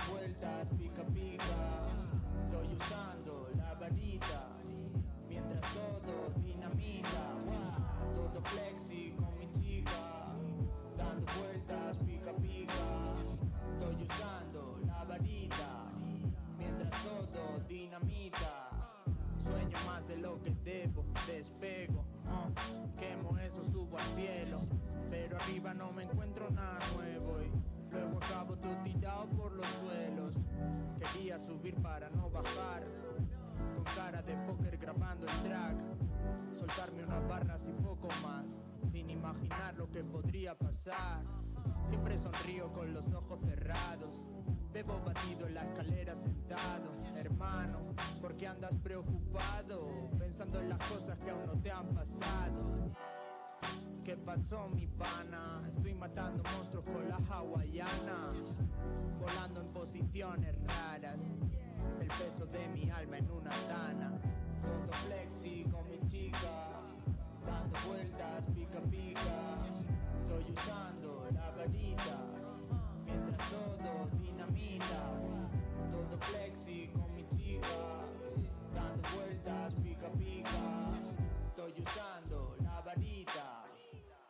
vueltas, pica pica. Estoy usando la varita, mientras todo dinamita. Todo flexi con mi chica, dando vueltas, pica pica. Estoy usando la varita, mientras todo dinamita. Sueño más de lo que debo, despego, quemo eso, subo al cielo, pero arriba no me encuentro nada nuevo y luego acabo todo tirado por los suelos. Quería subir para no bajar, con cara de póker grabando el track, soltarme unas barras y poco más, sin imaginar lo que podría pasar. Siempre sonrío con los ojos cerrados, bebo batido en la escalera sentado. Hermano, ¿por qué andas preocupado? Pensando en las cosas que aún no te han pasado. ¿Qué pasó, mi pana? Estoy matando monstruos con las hawaianas, volando en posiciones raras, el peso de mi alma en una tana. Todo flexi con mi chica, dando vueltas, pica pica. Estoy usando la varita, mientras todo dinamita. Todo flexi con mi chica, dando vueltas, pica pica. Estoy usando la varita,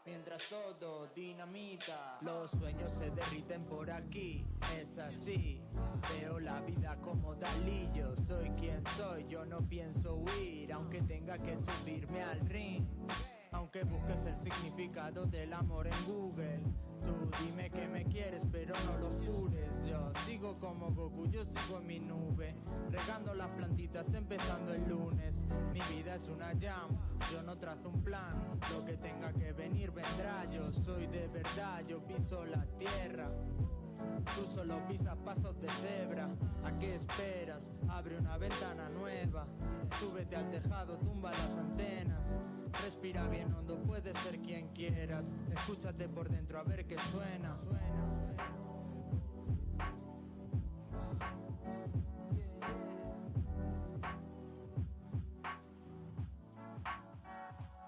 mientras todo dinamita. Los sueños se derriten por aquí, es así. Veo la vida como Dalí, yo soy quien soy, yo no pienso huir, aunque tenga que subirme al ring. Aunque busques el significado del amor en Google, tú dime que me quieres pero no lo jures. Yo sigo como Goku, yo sigo en mi nube, regando las plantitas empezando el lunes. Mi vida es una jam, yo no trazo un plan, lo que tenga que venir vendrá. Yo soy de verdad, yo piso la tierra, tú solo pisas pasos de cebra. ¿A qué esperas? Abre una ventana nueva, súbete al tejado, tumba las antenas. Respira bien hondo, puedes ser quien quieras. Escúchate por dentro a ver qué suena.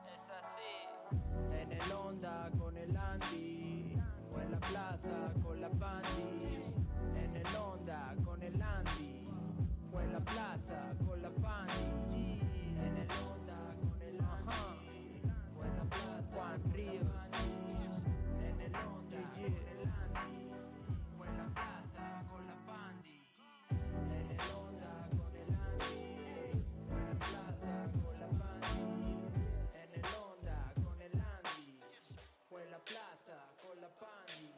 Es así. En el Honda con el Andy, o en la plaza con la Pandi. En el Honda con el Andy, o en la plaza con la Pandi. En el Honda con el Andy, o en la plaza Juan Ríos. En el Honda con el Andy, o en la plaza con la Pandi. En el Honda con el Andy, o en la plaza con la Pandi. En el Honda con el Andy, o en la plaza con la Pandi.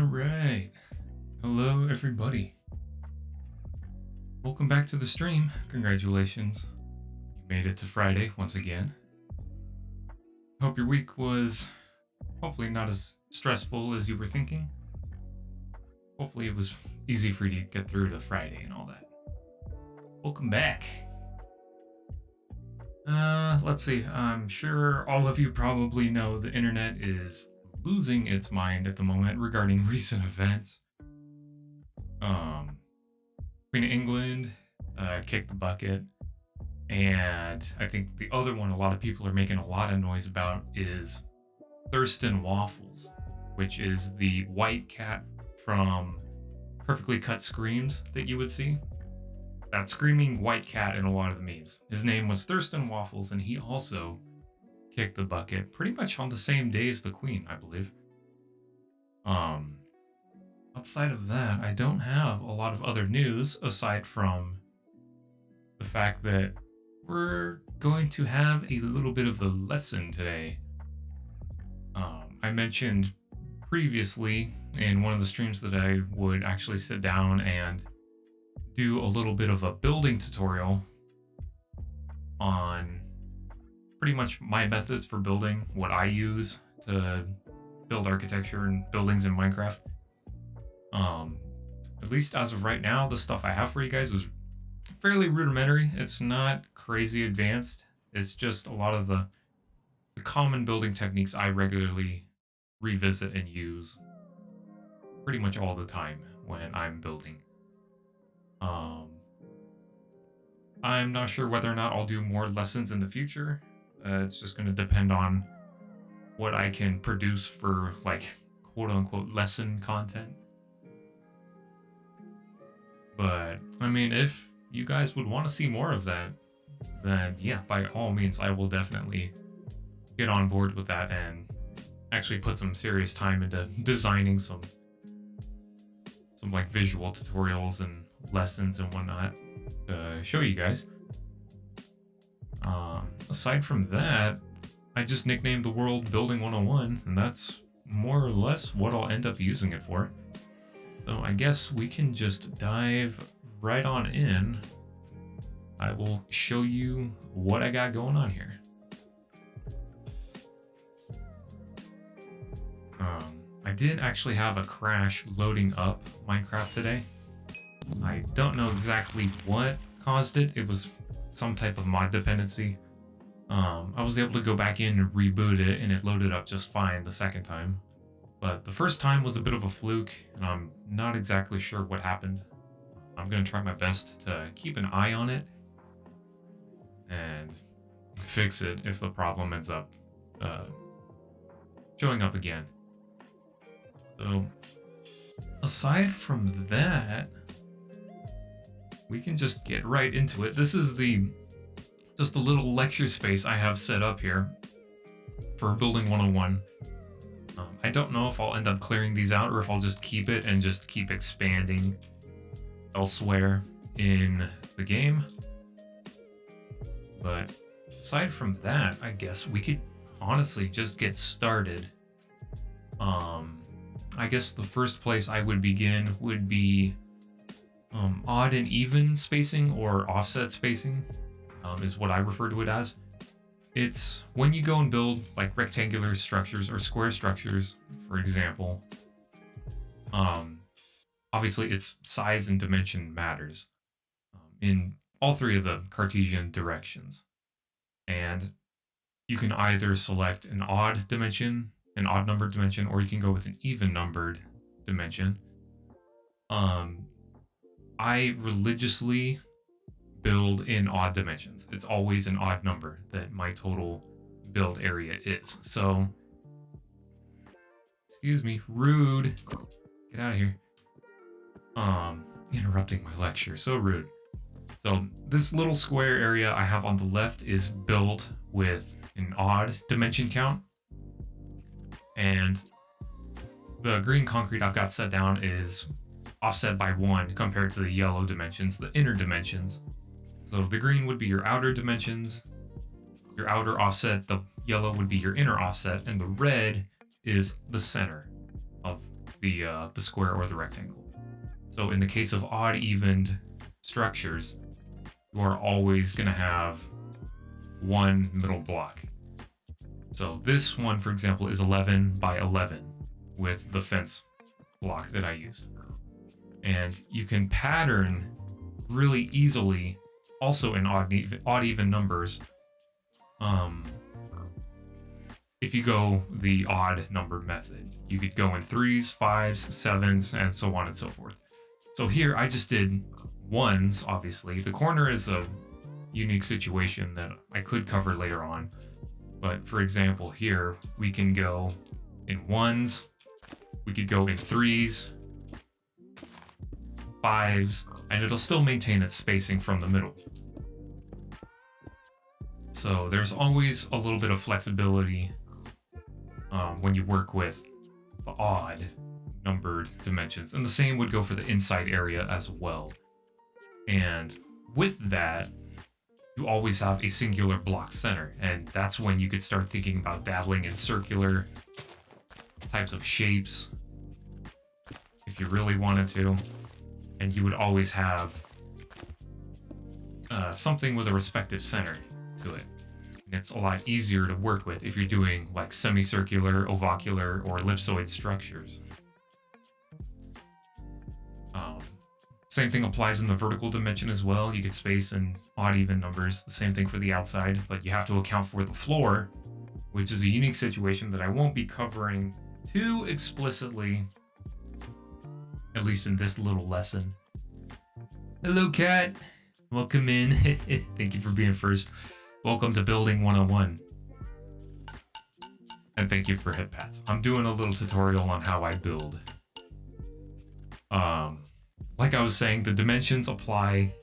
Alright. Hello, everybody. Welcome back to the stream. Congratulations. You made it to Friday once again. Hope your week was hopefully not as stressful as you were thinking. Hopefully it was easy for you to get through to Friday and all that. Welcome back. Let's see. I'm sure all of you probably know the internet is losing its mind at the moment regarding recent events. Queen of England kicked the bucket, and I think the other one a lot of people are making a lot of noise about is Thurston Waffles, which is the white cat from Perfectly Cut Screams that you would see. That screaming white cat in a lot of the memes. His name was Thurston Waffles, and he also kicked the bucket pretty much on the same day as the Queen, I believe. Outside of that, I don't have a lot of other news aside from the fact that we're going to have a little bit of a lesson today. I mentioned previously in one of the streams that I would actually sit down and do a little bit of a building tutorial on pretty much my methods for building, what I use to build architecture and buildings in Minecraft. At least as of right now, the stuff I have for you guys is fairly rudimentary. It's not crazy advanced. It's just a lot of the common building techniques I regularly revisit and use pretty much all the time when I'm building. I'm not sure whether or not I'll do more lessons in the future. It's just going to depend on what I can produce for, like, quote-unquote lesson content. But, I mean, if you guys would want to see more of that, then yeah, by all means, I will definitely get on board with that and actually put some serious time into designing some like visual tutorials and lessons and whatnot to show you guys. Aside from that, I just nicknamed the world Building 101, and that's more or less what I'll end up using it for. So I guess we can just dive right on in. I will show you what I got going on here. I did actually have a crash loading up Minecraft today. I don't know exactly what caused it. It was some type of mod dependency. I was able to go back in and reboot it, and it loaded up just fine the second time. But the first time was a bit of a fluke, and I'm not exactly sure what happened. I'm going to try my best to keep an eye on it and fix it if the problem ends up showing up again. So, aside from that, we can just get right into it. This is just the little lecture space I have set up here for Building 101. I don't know if I'll end up clearing these out or if I'll just keep it and just keep expanding elsewhere in the game. But aside from that, I guess we could honestly just get started. I guess the first place I would begin would be odd and even spacing, or offset spacing, is what I refer to it as. It's when you go and build like rectangular structures or square structures, for example. Obviously its size and dimension matters in all three of the Cartesian directions. And you can either select an odd dimension, an odd numbered dimension, or you can go with an even numbered dimension. I religiously build in odd dimensions. It's always an odd number that my total build area is. So, excuse me, rude. Get out of here. Interrupting my lecture, so rude. So this little square area I have on the left is built with an odd dimension count. And the green concrete I've got set down is offset by 1 compared to the yellow dimensions, the inner dimensions. So the green would be your outer dimensions, your outer offset, the yellow would be your inner offset, and the red is the center of the square or the rectangle. So in the case of odd evened structures, you are always going to have one middle block. So this one, for example, is 11 by 11 with the fence block that I used. And you can pattern really easily also in odd even numbers. If you go the odd numbered method, you could go in 3s, 5s, 7s, and so on and so forth. So here I just did 1s, obviously. The corner is a unique situation that I could cover later on. But for example, here we can go in 1s, we could go in 3s, 5s, and it'll still maintain its spacing from the middle. So there's always a little bit of flexibility when you work with the odd numbered dimensions. And the same would go for the inside area as well. And with that, you always have a singular block center. And that's when you could start thinking about dabbling in circular types of shapes if you really wanted to. And you would always have something with a respective center to it. And it's a lot easier to work with if you're doing like semicircular, ovocular, or ellipsoid structures. Same thing applies in the vertical dimension as well. You could space in odd even numbers. The same thing for the outside, but you have to account for the floor, which is a unique situation that I won't be covering too explicitly, at least in this little lesson. Hello, Cat. Welcome in. Thank you for being first. Welcome to Building 101. And thank you for hit pats. I'm doing a little tutorial on how I build. Like I was saying, the dimensions apply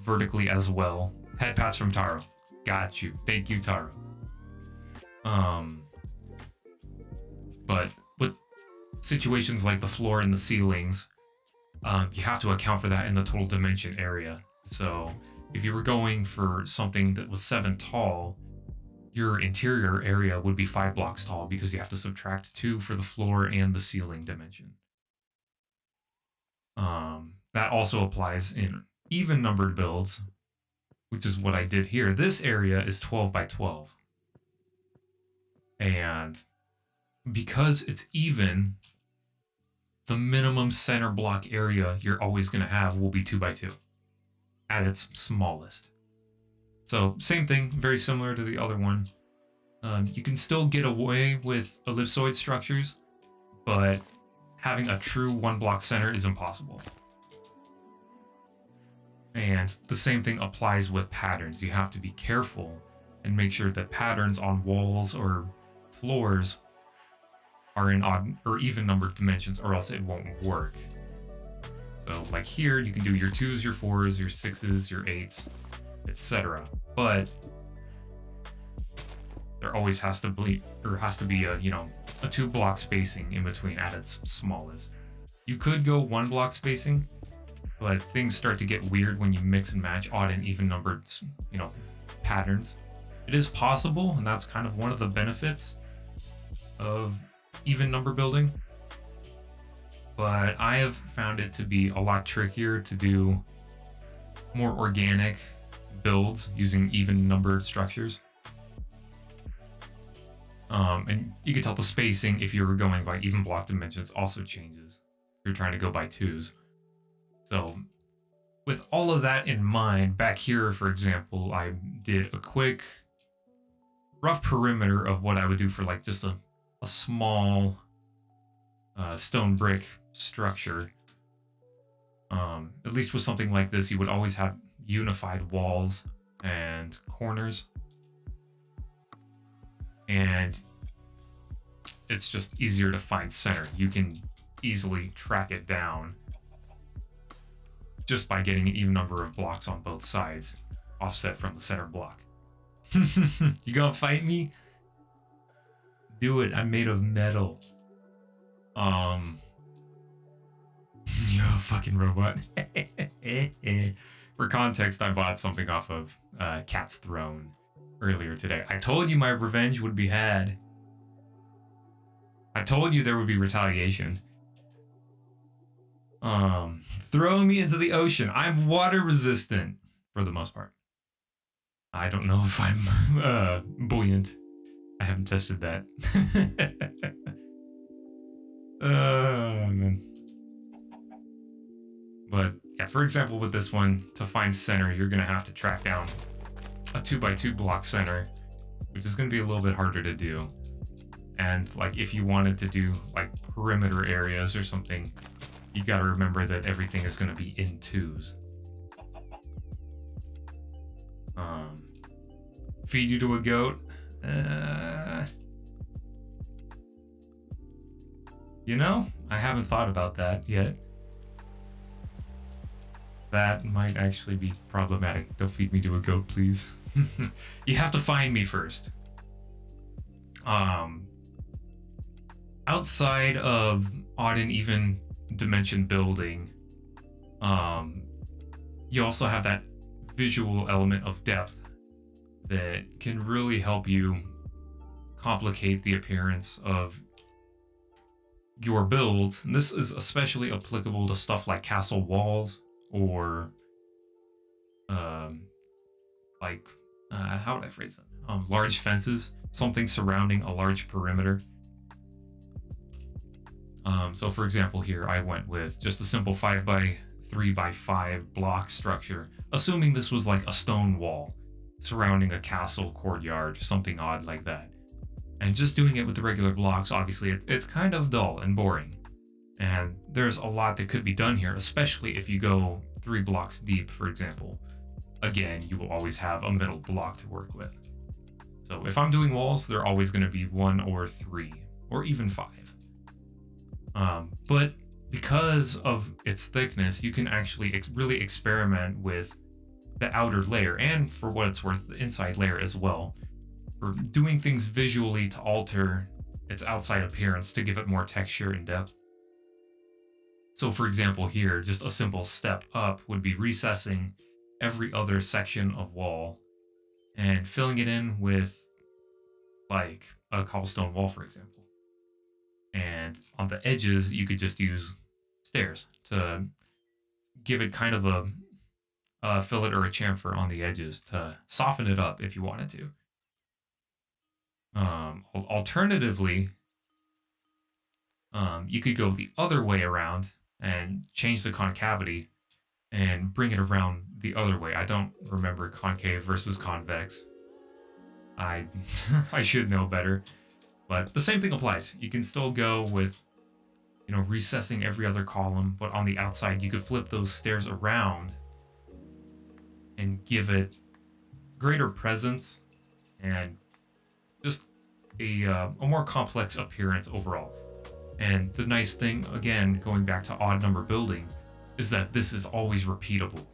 vertically as well. Head pats from Taro. Got you. Thank you, Taro. But with situations like the floor and the ceilings, you have to account for that in the total dimension area. So if you were going for something that was 7 tall, your interior area would be 5 blocks tall because you have to subtract 2 for the floor and the ceiling dimension. That also applies in even numbered builds, which is what I did here. This area is 12 by 12. And because it's even, the minimum center block area you're always going to have will be 2 by 2 at its smallest. So same thing, very similar to the other one. You can still get away with ellipsoid structures, but having a true 1 block center is impossible. And the same thing applies with patterns. You have to be careful and make sure that patterns on walls or floors are in odd or even numbered dimensions, or else it won't work. So like here, you can do your 2s, your 4s, your 6s, your 8s, etc. But there always has to be a, a 2 block spacing in between at its smallest. You could go 1 block spacing, but things start to get weird when you mix and match odd and even numbered, patterns. It is possible, and that's kind of one of the benefits of even number building. But I have found it to be a lot trickier to do more organic builds using even numbered structures. And you can tell the spacing, if you were going by even block dimensions, also changes if you're trying to go by 2s. So with all of that in mind, back here, for example, I did a quick rough perimeter of what I would do for like just a small stone brick structure. At least with something like this, you would always have unified walls and corners. And it's just easier to find center. You can easily track it down just by getting an even number of blocks on both sides, offset from the center block. You gonna fight me? Do it. I'm made of metal. You're a fucking robot. For context, I bought something off of Cat's Throne earlier today. I told you my revenge would be had. I told you there would be retaliation. Throwing me into the ocean. I'm water resistant for the most part. I don't know if I'm buoyant. I haven't tested that. Man. But yeah, for example, with this one, to find center, you're gonna have to track down a 2x2 block center, which is gonna be a little bit harder to do. And like if you wanted to do like perimeter areas or something, you gotta remember that everything is gonna be in twos. Feed you to a goat. You know, I haven't thought about that yet. That might actually be problematic. Don't feed me to a goat, please. You have to find me first. Outside of odd and even dimension building, you also have that visual element of depth that can really help you complicate the appearance of your builds. And this is especially applicable to stuff like castle walls or how would I phrase it? Large fences, something surrounding a large perimeter. So for example, here I went with just a simple 5x3x5 block structure, assuming this was like a stone wall surrounding a castle courtyard, something odd like that. And just doing it with the regular blocks, obviously it's kind of dull and boring. And there's a lot that could be done here, especially if you go 3 blocks deep, for example. Again, you will always have a middle block to work with. So if I'm doing walls, they're always going to be 1 or 3, or even 5. But because of its thickness, you can actually really experiment with the outer layer, and for what it's worth, the inside layer as well, for doing things visually to alter its outside appearance to give it more texture and depth. So for example here, just a simple step up would be recessing every other section of wall and filling it in with like a cobblestone wall, for example. And on the edges, you could just use stairs to give it kind of a fillet or a chamfer on the edges to soften it up if you wanted to. Alternatively, you could go the other way around and change the concavity and bring it around the other way. I don't remember concave versus convex. I I should know better, but the same thing applies. You can still go with, you know, recessing every other column, but on the outside you could flip those stairs around and give it greater presence and just a more complex appearance overall. And the nice thing, again, going back to odd number building, is that this is always repeatable.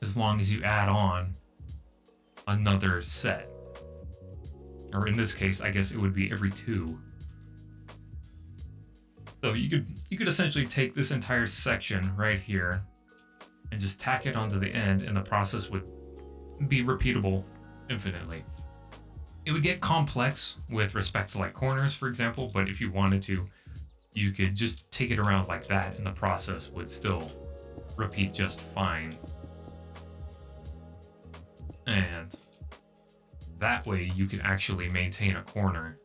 As long as you add on another set. Or in this case, I guess it would be every 2. So you could essentially take this entire section right here and just tack it onto the end, and the process would be repeatable infinitely. It would get complex with respect to like corners, for example, but if you wanted to, you could just take it around like that and the process would still repeat just fine. And that way you can actually maintain a corner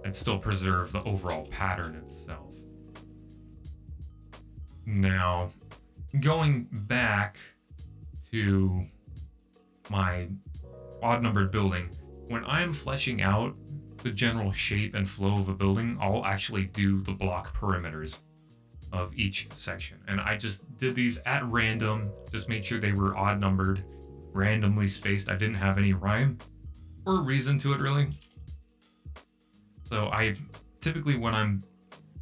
and still preserve the overall pattern itself. Now, going back to my odd numbered building, when I'm fleshing out the general shape and flow of a building, I'll actually do the block perimeters of each section. And I just did these at random, just made sure they were odd numbered, randomly spaced. I didn't have any rhyme or reason to it, really. So I typically, when I'm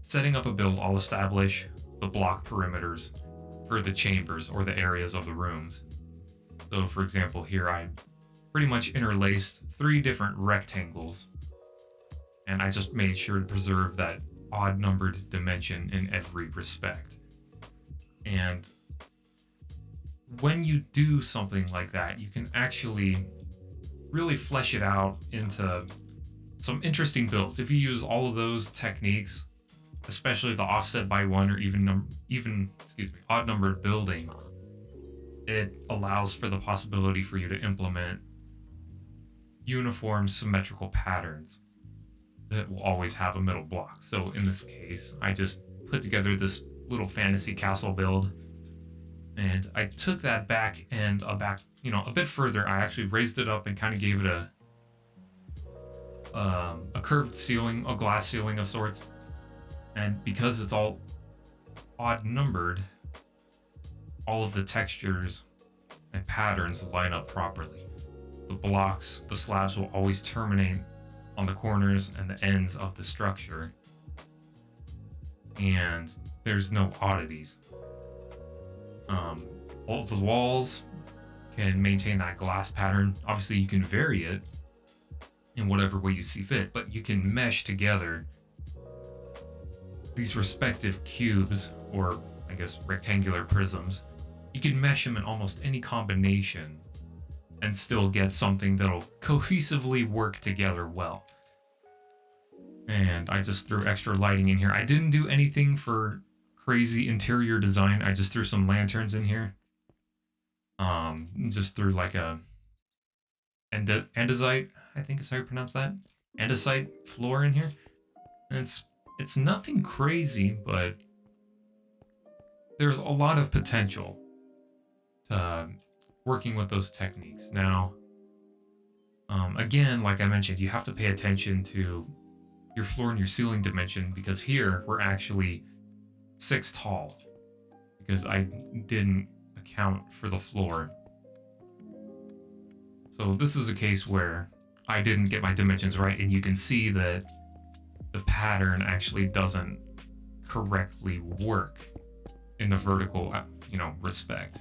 setting up a build, I'll establish the block perimeters for the chambers or the areas of the rooms. So for example, here I pretty much interlaced 3 different rectangles, and I just made sure to preserve that odd numbered dimension in every respect. And when you do something like that, you can actually really flesh it out into some interesting builds. If you use all of those techniques, especially the offset by one or even excuse me, odd numbered building, it allows for the possibility for you to implement uniform symmetrical patterns that will always have a middle block. So in this case, I just put together this little fantasy castle build, and I took that back and a bit further. I actually raised it up and kind of gave it a curved ceiling, a glass ceiling of sorts. And because it's all odd numbered, all of the textures and patterns line up properly. The blocks, the slabs will always terminate on the corners and the ends of the structure, and there's no oddities. All of the walls can maintain that glass pattern. Obviously, you can vary it in whatever way you see fit, but you can mesh together these respective cubes, or I guess rectangular prisms. You can mesh them in almost any combination and still get something that'll cohesively work together well. And I just threw extra lighting in here. I didn't do anything for crazy interior design. I just threw some lanterns in here. Just threw like a andesite, I think is how you pronounce that. Andesite floor in here. And it's nothing crazy, but there's a lot of potential to working with those techniques. Now, again, like I mentioned, you have to pay attention to your floor and your ceiling dimension, because here we're actually 6 tall, because I didn't account for the floor. So this is a case where I didn't get my dimensions right, and you can see that the pattern actually doesn't correctly work in the vertical, respect.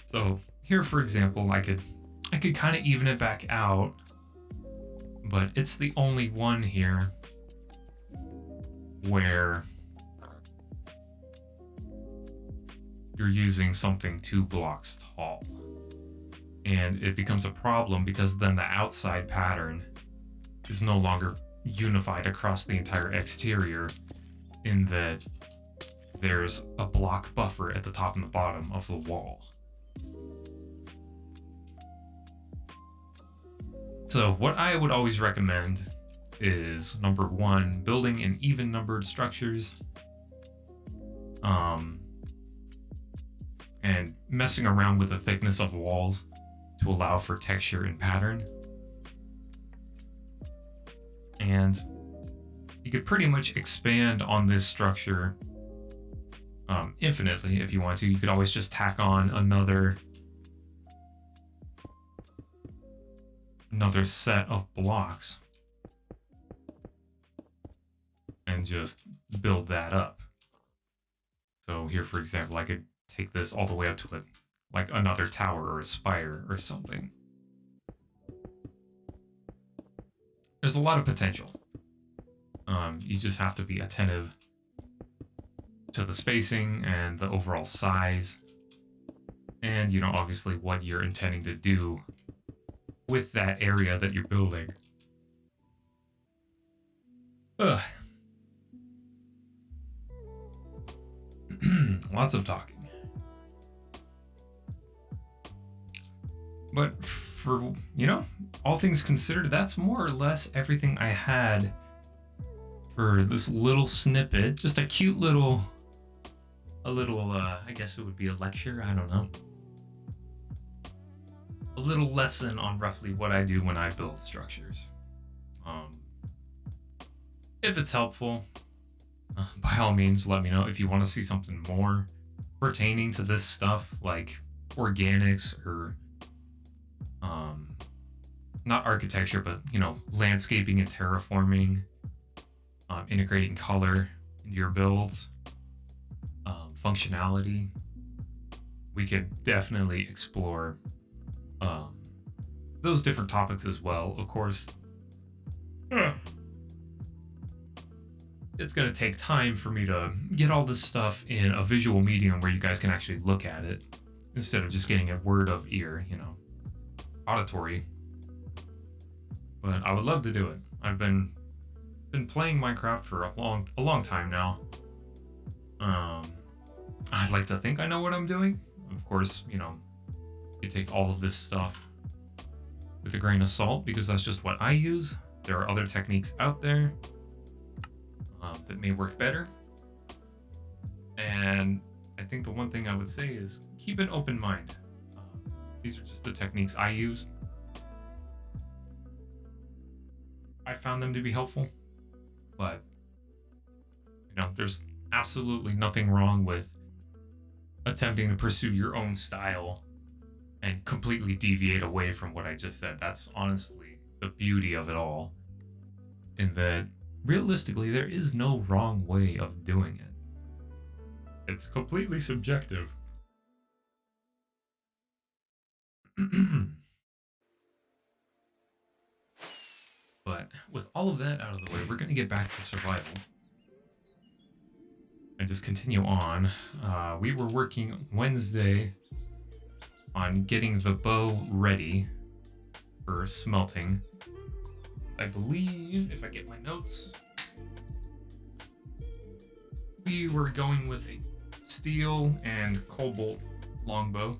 So here, for example, I could kind of even it back out, but it's the only one here where you're using something 2 blocks tall. And it becomes a problem because then the outside pattern is no longer unified across the entire exterior, in that there's a block buffer at the top and the bottom of the wall. So what I would always recommend is, number 1, building in even numbered structures, and messing around with the thickness of walls to allow for texture and pattern. And you could pretty much expand on this structure infinitely if you want to. You could always just tack on another set of blocks and just build that up. So here, for example, I could take this all the way up to like another tower or a spire or something. There's a lot of potential. You just have to be attentive to the spacing and the overall size, and obviously what you're intending to do with that area that you're building. Lots of talking. But for, all things considered, that's more or less everything I had for this little snippet. Just a cute little, I guess it would be a lecture, I don't know. A little lesson on roughly what I do when I build structures. If it's helpful, by all means, let me know. If you want to see something more pertaining to this stuff, like organics or not architecture, but landscaping and terraforming, integrating color into your builds, functionality, we could definitely explore those different topics as well. Of course, it's going to take time for me to get all this stuff in a visual medium where you guys can actually look at it instead of just getting a word of ear, auditory. But I would love to do it. I've been playing Minecraft for a long time now. I'd like to think I know what I'm doing. Of course, you know, you take all of this stuff with a grain of salt because that's just what I use. There are other techniques out there that may work better. And I think the one thing I would say is keep an open mind. These are just the techniques I use. I found them to be helpful, but you know, there's absolutely nothing wrong with attempting to pursue your own style and completely deviate away from what I just said. That's honestly the beauty of it all. In that, realistically, there is no wrong way of doing it. It's completely subjective. But with all of that out of the way, we're going to get back to survival. And just continue on. We were working Wednesday on getting the bow ready for smelting. I believe, if I get my notes, we were going with a steel and cobalt longbow.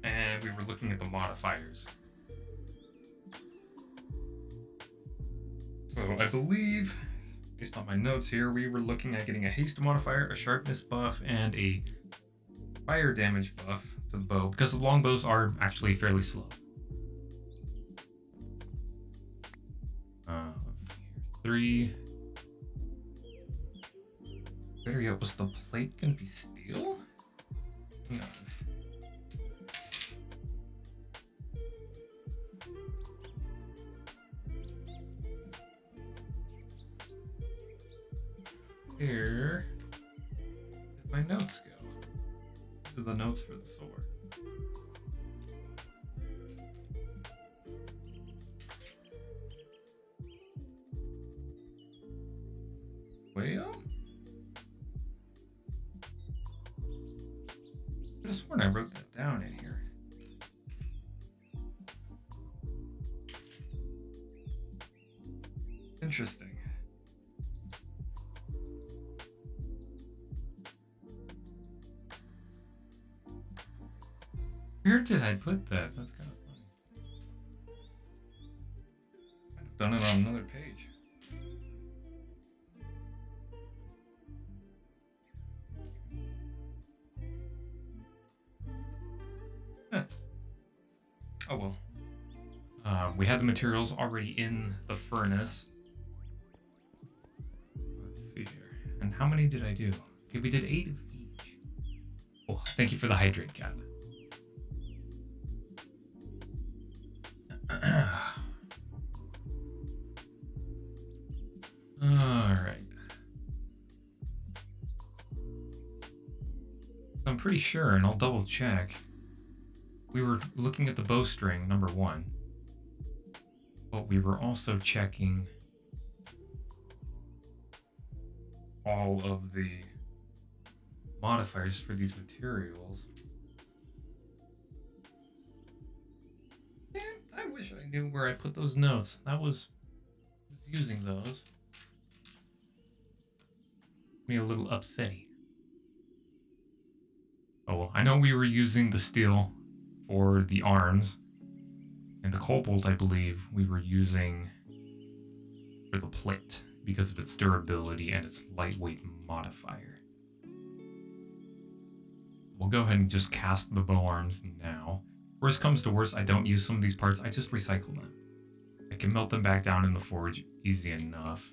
And we were looking at the modifiers. So I believe, based on my notes here, we were looking at getting a haste modifier, a sharpness buff, and a fire damage buff to the bow, because the longbows are actually fairly slow. Let's see here. 3. Better yet, was the plate gonna be steel? Hang on. Here did my notes go? These are the notes for the sword. Well, I could have sworn I wrote that down in here. Interesting. Where did I put that? That's kind of funny. I've done it on another page. Oh well. We had the materials already in the furnace. Let's see here. And how many did I do? Okay, we did 8 of each. Oh, thank you for the hydrate, cat. Alright. I'm pretty sure, and I'll double check. We were looking at the bowstring, number 1. But we were also checking all of the modifiers for these materials. Man, I wish I knew where I put those notes. I was using those. Me a little upsetty. Oh well, I know we were using the steel for the arms. And the cobalt, I believe, we were using for the plate because of its durability and its lightweight modifier. We'll go ahead and just cast the bow arms now. Worst comes to worst, I don't use some of these parts, I just recycle them. I can melt them back down in the forge easy enough.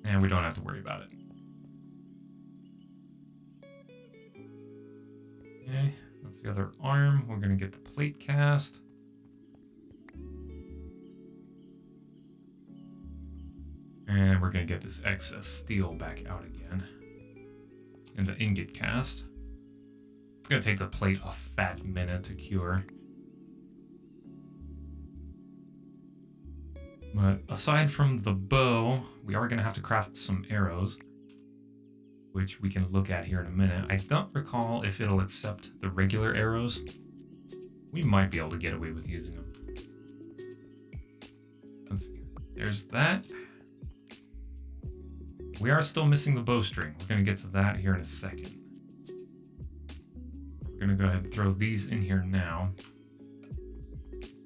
And we don't have to worry about it. Okay, that's the other arm. We're going to get the plate cast. And we're going to get this excess steel back out again. And the ingot cast. It's going to take the plate a fat minute to cure. But aside from the bow, we are going to have to craft some arrows, which we can look at here in a minute. I don't recall if it'll accept the regular arrows. We might be able to get away with using them. Let's see. There's that. We are still missing the bowstring. We're going to get to that here in a second. We're going to go ahead and throw these in here now.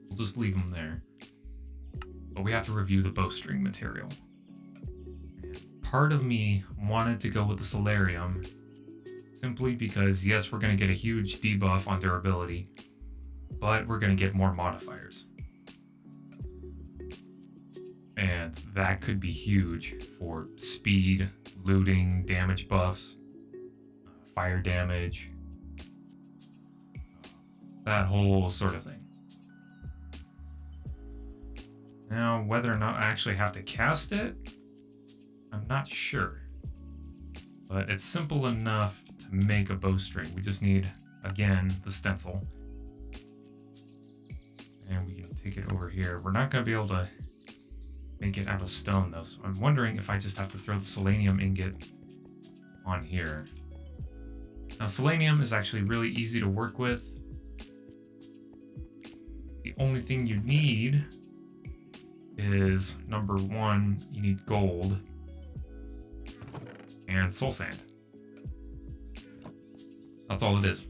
We'll just leave them there. But we have to review the bowstring material. Part of me wanted to go with the solarium simply because, yes, we're going to get a huge debuff on durability, but we're going to get more modifiers. And that could be huge for speed, looting, damage buffs, fire damage, that whole sort of thing. Now, whether or not I actually have to cast it, I'm not sure. But it's simple enough to make a bowstring. We just need, again, the stencil. And we can take it over here. We're not going to be able to make it out of stone, though. So I'm wondering if I just have to throw the selenium ingot on here. Now, selenium is actually really easy to work with. The only thing you need is, number one, you need gold and soul sand. That's all it is.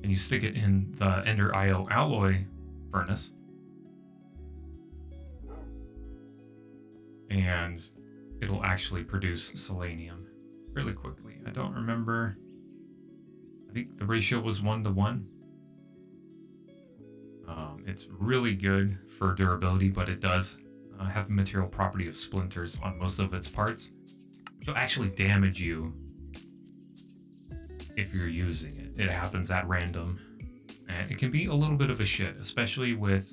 And you stick it in the Ender IO alloy furnace. And it'll actually produce selenium really quickly. I don't remember. I think the ratio was 1:1. It's really good for durability, but it does have the material property of splinters on most of its parts, which will actually damage you if you're using it. It happens at random, and it can be a little bit of a shit, especially with,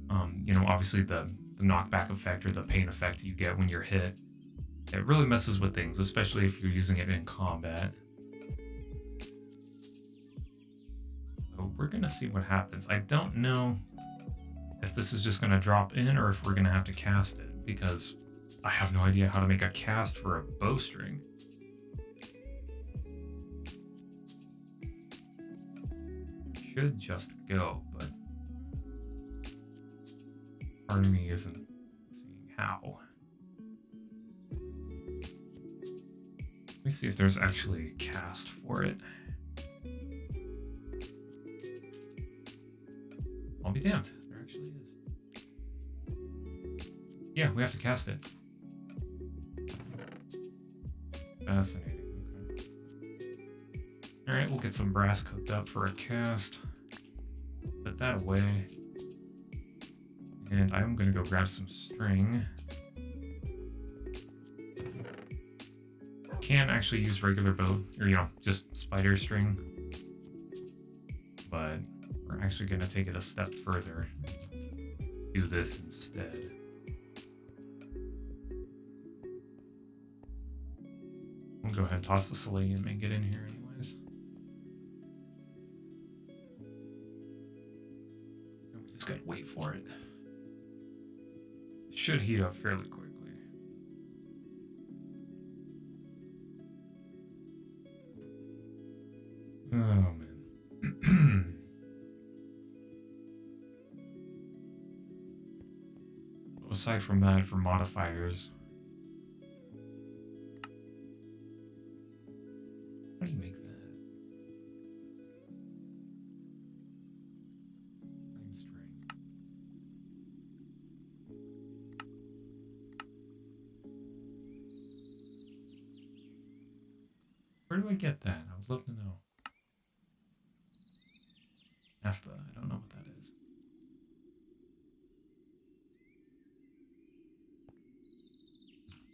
obviously the knockback effect or the pain effect you get when you're hit. It really messes with things, especially if you're using it in combat. So we're gonna see what happens. I don't know if this is just gonna drop in or if we're gonna have to cast it, because I have no idea how to make a cast for a bowstring. Should just go, but part of me isn't seeing how. Let me see if there's actually a cast for it. I'll be damned. There actually is. Yeah, we have to cast it. Fascinating. Okay. Alright, we'll get some brass cooked up for a cast. Put that away. And I'm gonna go grab some string. Can actually use regular bow, or just spider string. But we're actually gonna take it a step further. Do this instead. I'll go ahead and toss the selenium and get in here anyways. We just gotta wait for it. It should heat up fairly quickly. Oh man. Aside from that, for modifiers, how do you make that? Flame string. Where do I get that? I would love to know. Naphtha, I don't know what that is.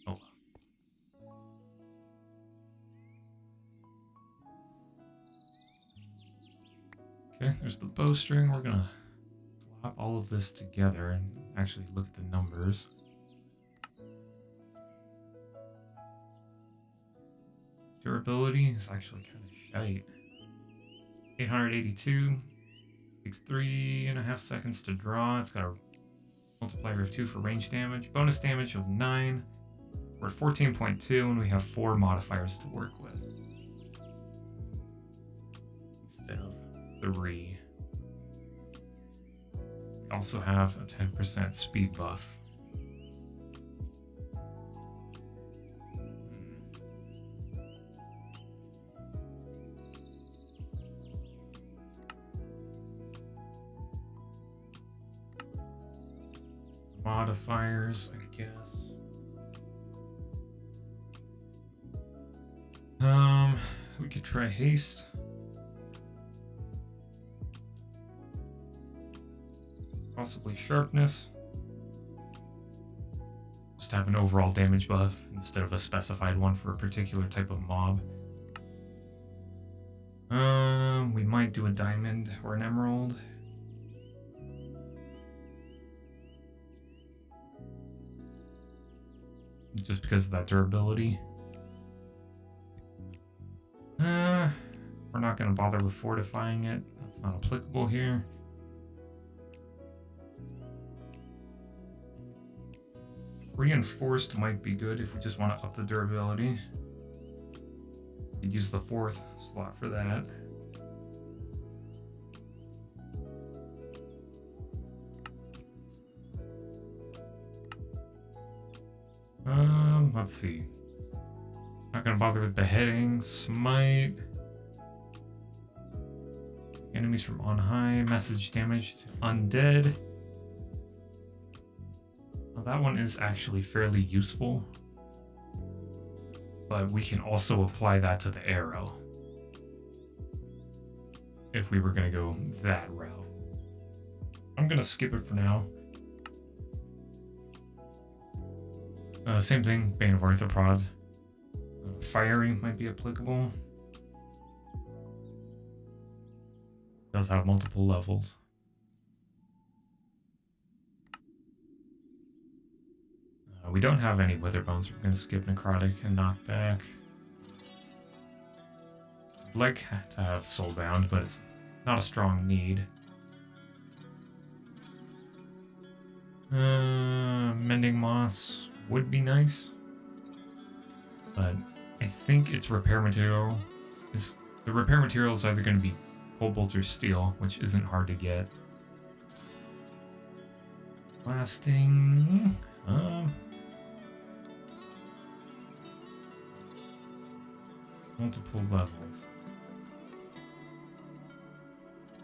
Oh. Okay, there's the bowstring. We're gonna slap all of this together and actually look at the numbers. Durability is actually kind of shite. 882. Takes 3.5 seconds to draw. It's got a multiplier of 2 for range damage. Bonus damage of 9. We're at 14.2 and we have 4 modifiers to work with. Instead of 3. Also have a 10% speed buff. Modifiers, I guess. We could try haste. Possibly sharpness. Just have an overall damage buff instead of a specified one for a particular type of mob. We might do a diamond or an emerald. Just because of that durability. We're not going to bother with fortifying it. That's not applicable here. Reinforced might be good if we just want to up the durability. You'd use the 4th slot for that. Let's see. Not gonna bother with beheading, smite. Enemies from on high, message damage to undead. Well, that one is actually fairly useful. But we can also apply that to the arrow. If we were gonna go that route. I'm gonna skip it for now. Same thing, Bane of Arthropods. Fiery might be applicable. Does have multiple levels. We don't have any Wither Bones. We're going to skip Necrotic and Knockback. I'd like to have Soulbound, but it's not a strong need. Mending Moss would be nice, but I think its repair material is the repair material is either going to be Cobalt or Steel, which isn't hard to get. Blasting, multiple levels.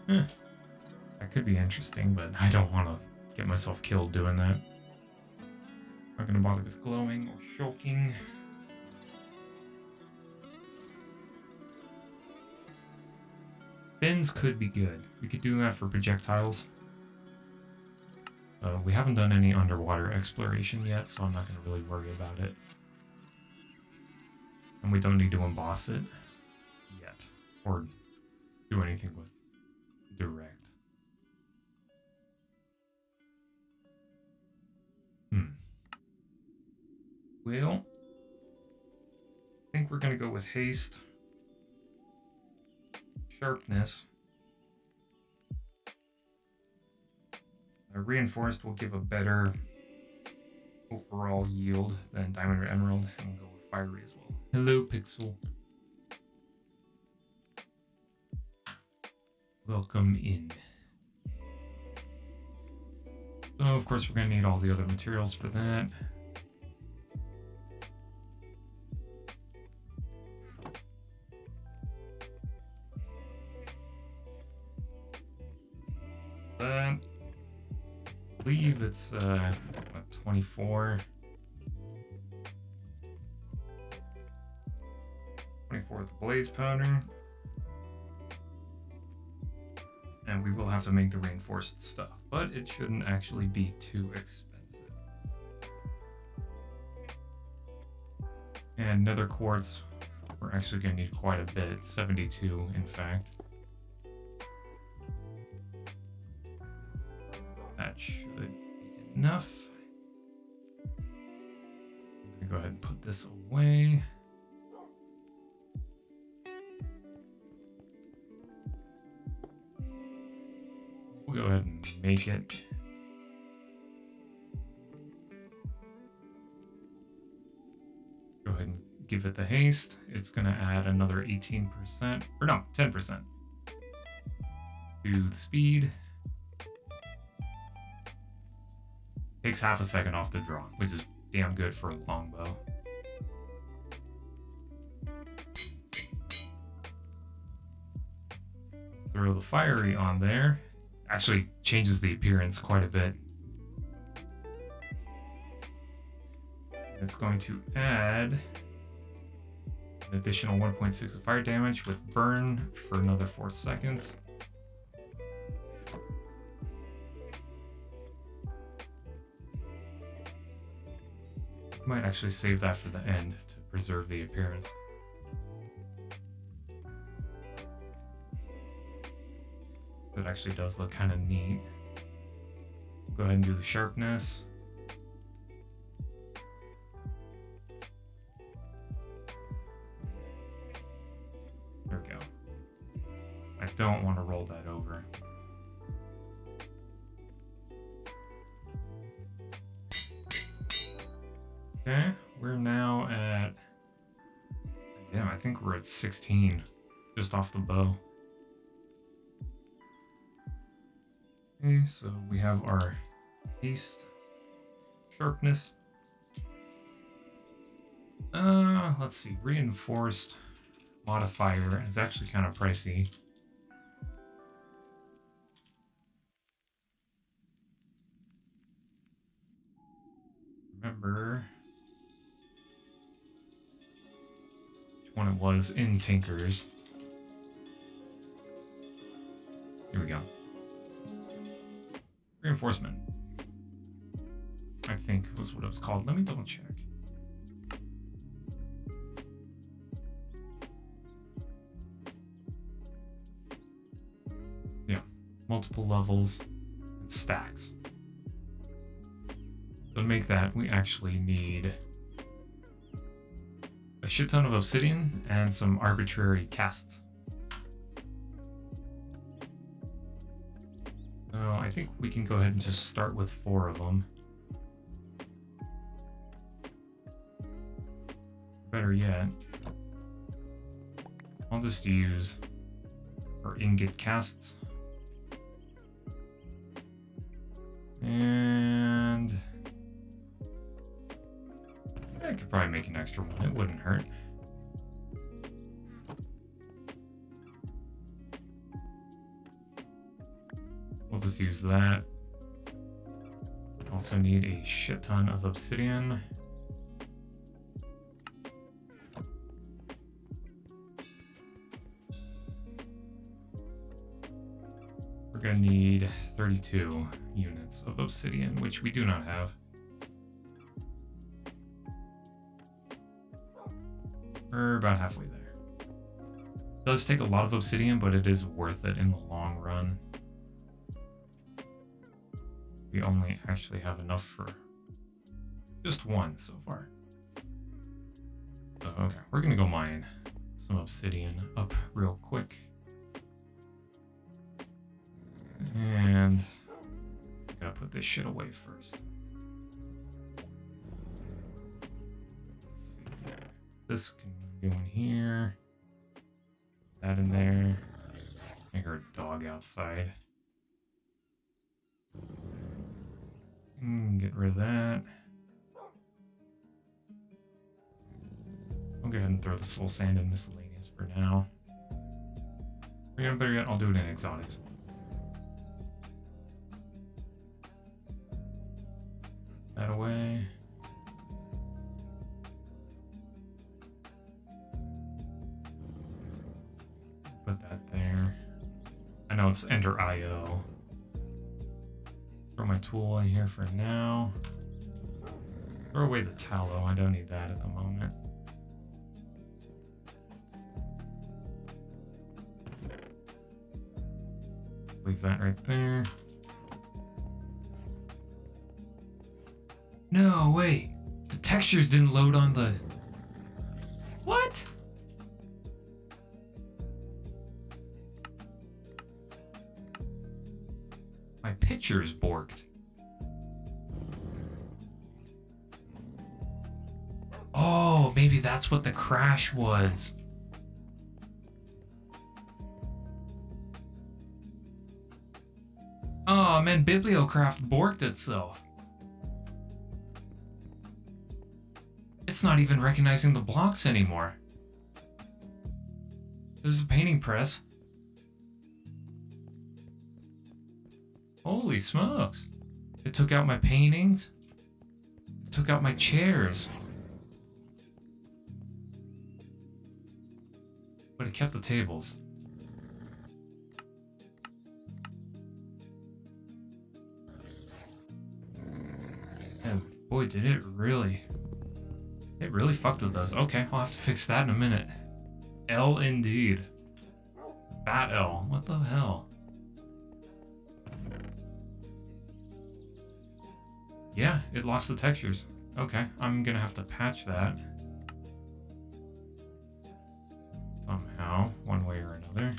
That could be interesting, but I don't want to get myself killed doing that. Not gonna bother with glowing or shulking. Bins could be good. We could do that for projectiles. We haven't done any underwater exploration yet, so I'm not gonna really worry about it. And we don't need to emboss it yet, or do anything with direct. Well, I think we're gonna go with haste, sharpness. Reinforced will give a better overall yield than diamond or emerald, and we'll go with fiery as well. Hello, Pixel. Welcome in. So, of course, we're going to need all the other materials for that. I believe it's 24. 24 with the blaze powder. And we will have to make the reinforced stuff, but it shouldn't actually be too expensive. And nether quartz, we're actually going to need quite a bit, 72 in fact. That should be enough. I'm going to go ahead and put this away. We'll go ahead and make it. Go ahead and give it the haste. It's going to add another 18%, or no, 10% to the speed. takes half a second off the draw, which is damn good for a longbow. Throw the fiery on there. Actually changes the appearance quite a bit. It's going to add an additional 1.6 of fire damage with burn for another 4 seconds. Might actually save that for the end to preserve the appearance. That actually does look kind of neat. Go ahead and do the sharpness. There we go. I don't want to roll that over. Okay, we're now at... Yeah, I think we're at 16, just off the bow. Okay, so we have our haste, sharpness. Let's see, reinforced modifier is actually kind of pricey. Remember which one it was in Tinker's. Here we go. Reinforcement, I think was what it was called. Let me double check. Yeah, multiple levels and stacks. To make that, we actually need a shit ton of obsidian and some arbitrary casts. So I think we can go ahead and just start with 4 of them. Better yet, I'll just use our ingot casts. And I could probably make an extra one, it wouldn't hurt. We'll just use that. Also need a shit ton of obsidian. We're gonna need 32 units of obsidian, which we do not have. We're about halfway there. It does take a lot of obsidian, but it is worth it in the long run. We only actually have enough for just 1 so far. So, okay, we're gonna go mine some obsidian up real quick. And gotta put this shit away first. Let's see. This can go in here. That in there. Make our dog outside. Get rid of that. I'll go ahead and throw the soul sand in miscellaneous for now. Or yeah, better yet, I'll do it in exotics. That away. Put that there. I know it's Ender IO. Throw my tool in here for now. Throw away the tallow. I don't need that at the moment. Leave that right there. No, wait. The textures didn't load on the... What? My picture's borked. Oh, maybe that's what the crash was. Oh man, Bibliocraft borked itself. It's not even recognizing the blocks anymore. There's a painting press. Holy smokes. It took out my paintings. It took out my chairs. But it kept the tables. And boy, did it really fucked with us. Okay, I'll have to fix that in a minute. L indeed. Fat L. What the hell? Yeah, it lost the textures. Okay, I'm gonna have to patch that. Somehow, one way or another.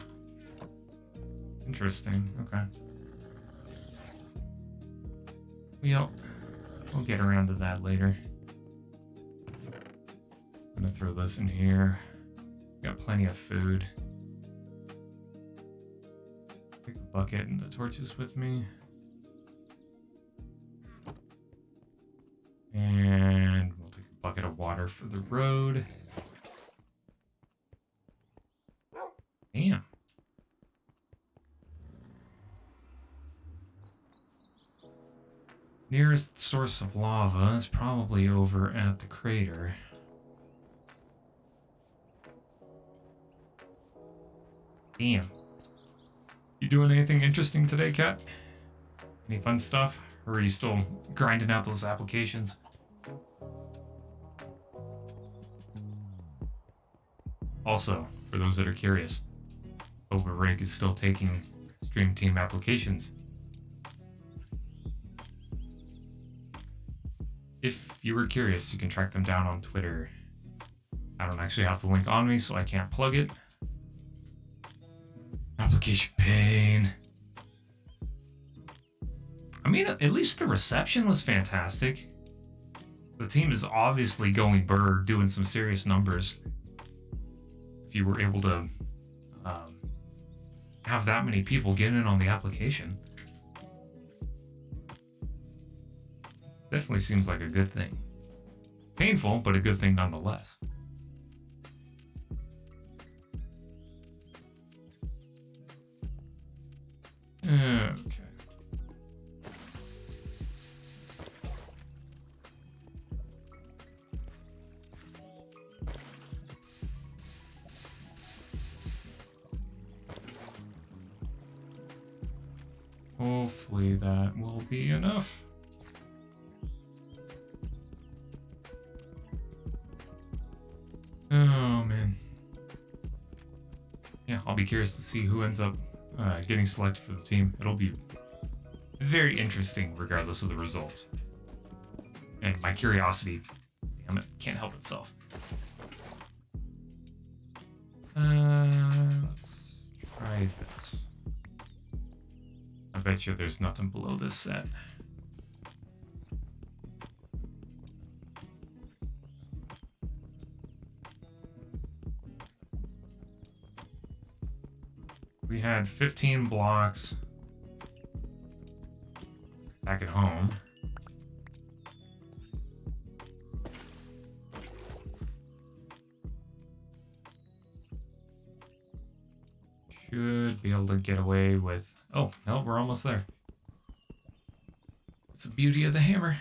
Interesting, okay. We'll get around to that later. I'm gonna throw this in here. Got plenty of food. Take the bucket and the torches with me. And we'll take a bucket of water for the road. Damn. Nearest source of lava is probably over at the crater. Damn. You doing anything interesting today, Kat? Any fun stuff? Or are you still grinding out those applications? Also, for those that are curious, Overrig is still taking Stream Team applications. If you were curious, you can track them down on Twitter. I don't actually have the link on me, so I can't plug it. Application pain. I mean, at least the reception was fantastic. The team is obviously going burr, doing some serious numbers. If you were able to have that many people get in on the application. Definitely seems like a good thing. Painful, but a good thing nonetheless. Okay. Hopefully that will be enough. Oh man. Yeah, I'll be curious to see who ends up getting selected for the team. It'll be very interesting regardless of the results. And my curiosity, damn it, can't help itself. Let's try this. I bet you there's nothing below this set. We had 15 blocks back at home. Should be able to get away with... Oh, no, we're almost there. It's the beauty of the hammer.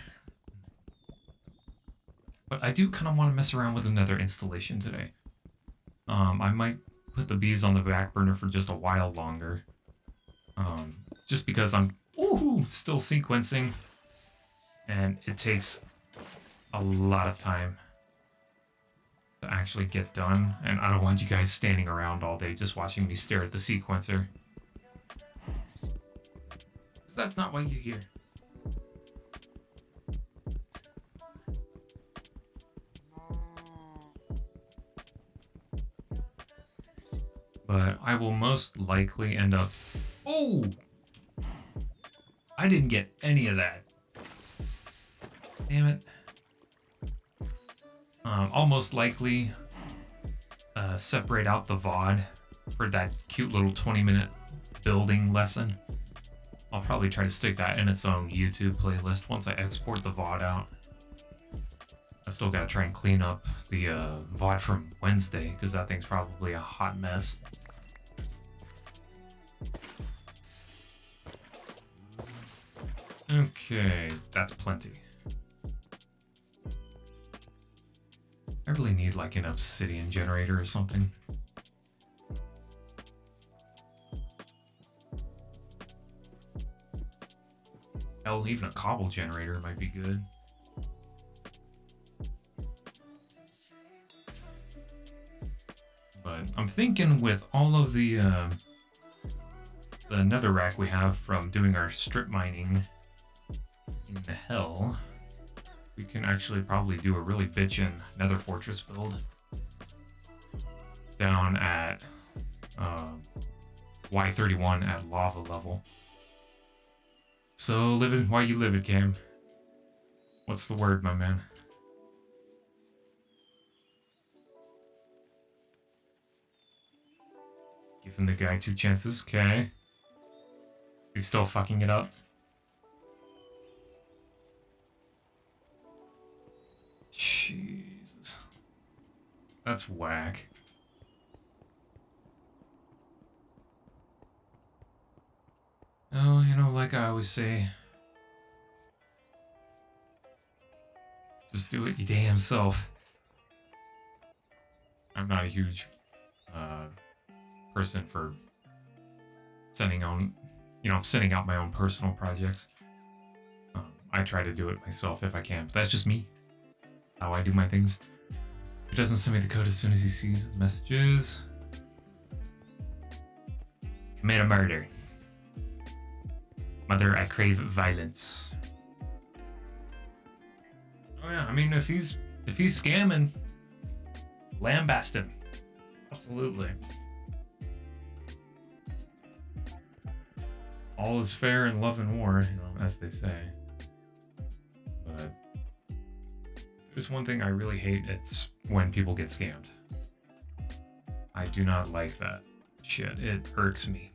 But I do kind of want to mess around with another installation today. I might put the bees on the back burner for just a while longer. Just because I'm still sequencing. And it takes a lot of time to actually get done. And I don't want you guys standing around all day just watching me stare at the sequencer. Because that's not what you're here. But I will most likely end up... Oh! I didn't get any of that. Damn it. I'll most likely separate out the VOD for that cute little 20-minute building lesson. I'll probably try to stick that in its own YouTube playlist once I export the VOD out. I still gotta try and clean up the VOD from Wednesday, because that thing's probably a hot mess. Okay, that's plenty. I really need like an obsidian generator or something. Hell, even a cobble generator might be good. But I'm thinking with all of the netherrack we have from doing our strip mining in the hell, we can actually probably do a really bitchin' nether fortress build down at Y31 at lava level. So living while you live it, Cam. What's the word, my man? Giving the guy 2 chances, okay. He's still fucking it up. Jesus. That's whack. Oh, you know, like I always say, just do it your damn self. I'm not a huge person for sending out my own personal projects. I try to do it myself if I can, but that's just me. How I do my things. He doesn't send me the code as soon as he sees the messages. Commit a murder. Mother, I crave violence. Oh yeah, I mean, if he's scamming, lambast him. Absolutely. All is fair in love and war, you know, as they say. But there's one thing I really hate, it's when people get scammed. I do not like that shit. It irks me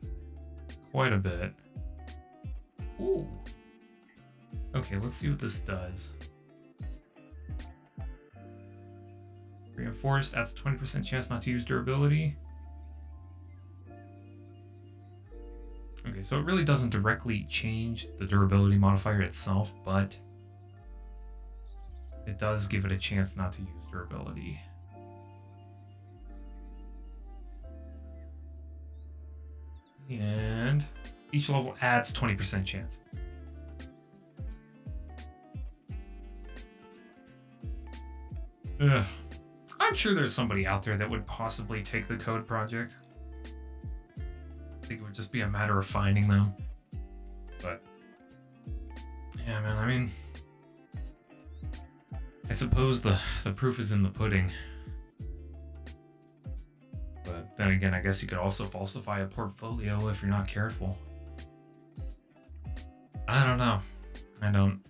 quite a bit. Ooh. Okay, let's see what this does. Reinforced adds a 20% chance not to use durability. Okay, so it really doesn't directly change the durability modifier itself, but it does give it a chance not to use durability. And each level adds 20% chance. Ugh. I'm sure there's somebody out there that would possibly take the code project. I think it would just be a matter of finding them. But yeah, man, I mean, I suppose the proof is in the pudding. But then again, I guess you could also falsify a portfolio if you're not careful. I don't know. I don't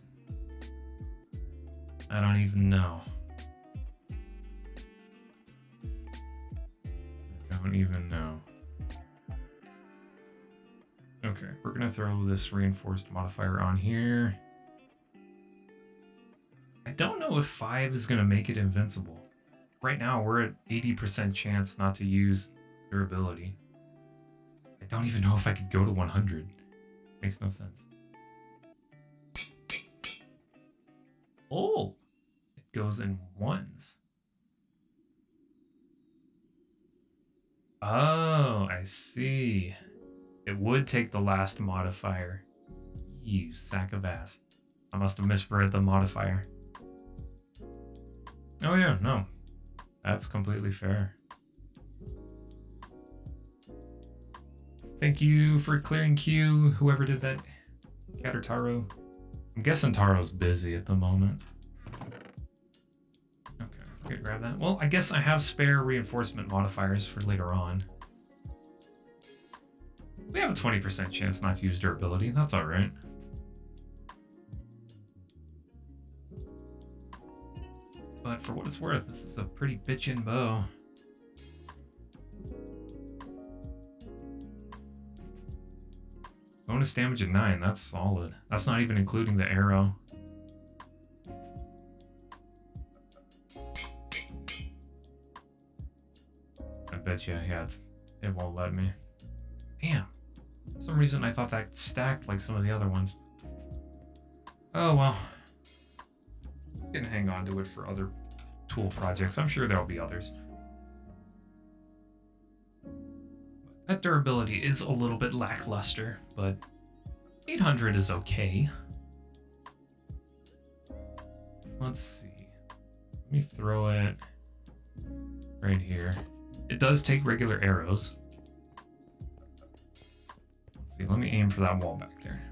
even know. I don't even know. Okay, we're gonna throw this reinforced modifier on here. I don't know if 5 is gonna make it invincible. Right now, we're at 80% chance not to use durability. I don't even know if I could go to 100. Makes no sense. Oh! It goes in ones. Oh, I see. It would take the last modifier. You sack of ass. I must have misread the modifier. Oh yeah, no. That's completely fair. Thank you for clearing queue, whoever did that. Cat or Taro. I'm guessing Taro's busy at the moment. Okay, we're gonna grab that. Well, I guess I have spare reinforcement modifiers for later on. We have a 20% chance not to use durability. That's alright. But for what it's worth, this is a pretty bitchin' bow. Bonus damage at 9, that's solid. That's not even including the arrow. bet you, yeah, it won't let me. Damn. For some reason I thought that stacked like some of the other ones. Oh well. I'm gonna hang on to it for other tool projects. I'm sure there'll be others. That durability is a little bit lackluster, but 800 is okay. Let's see. Let me throw it right here. It does take regular arrows. Let's see, let me aim for that wall back there.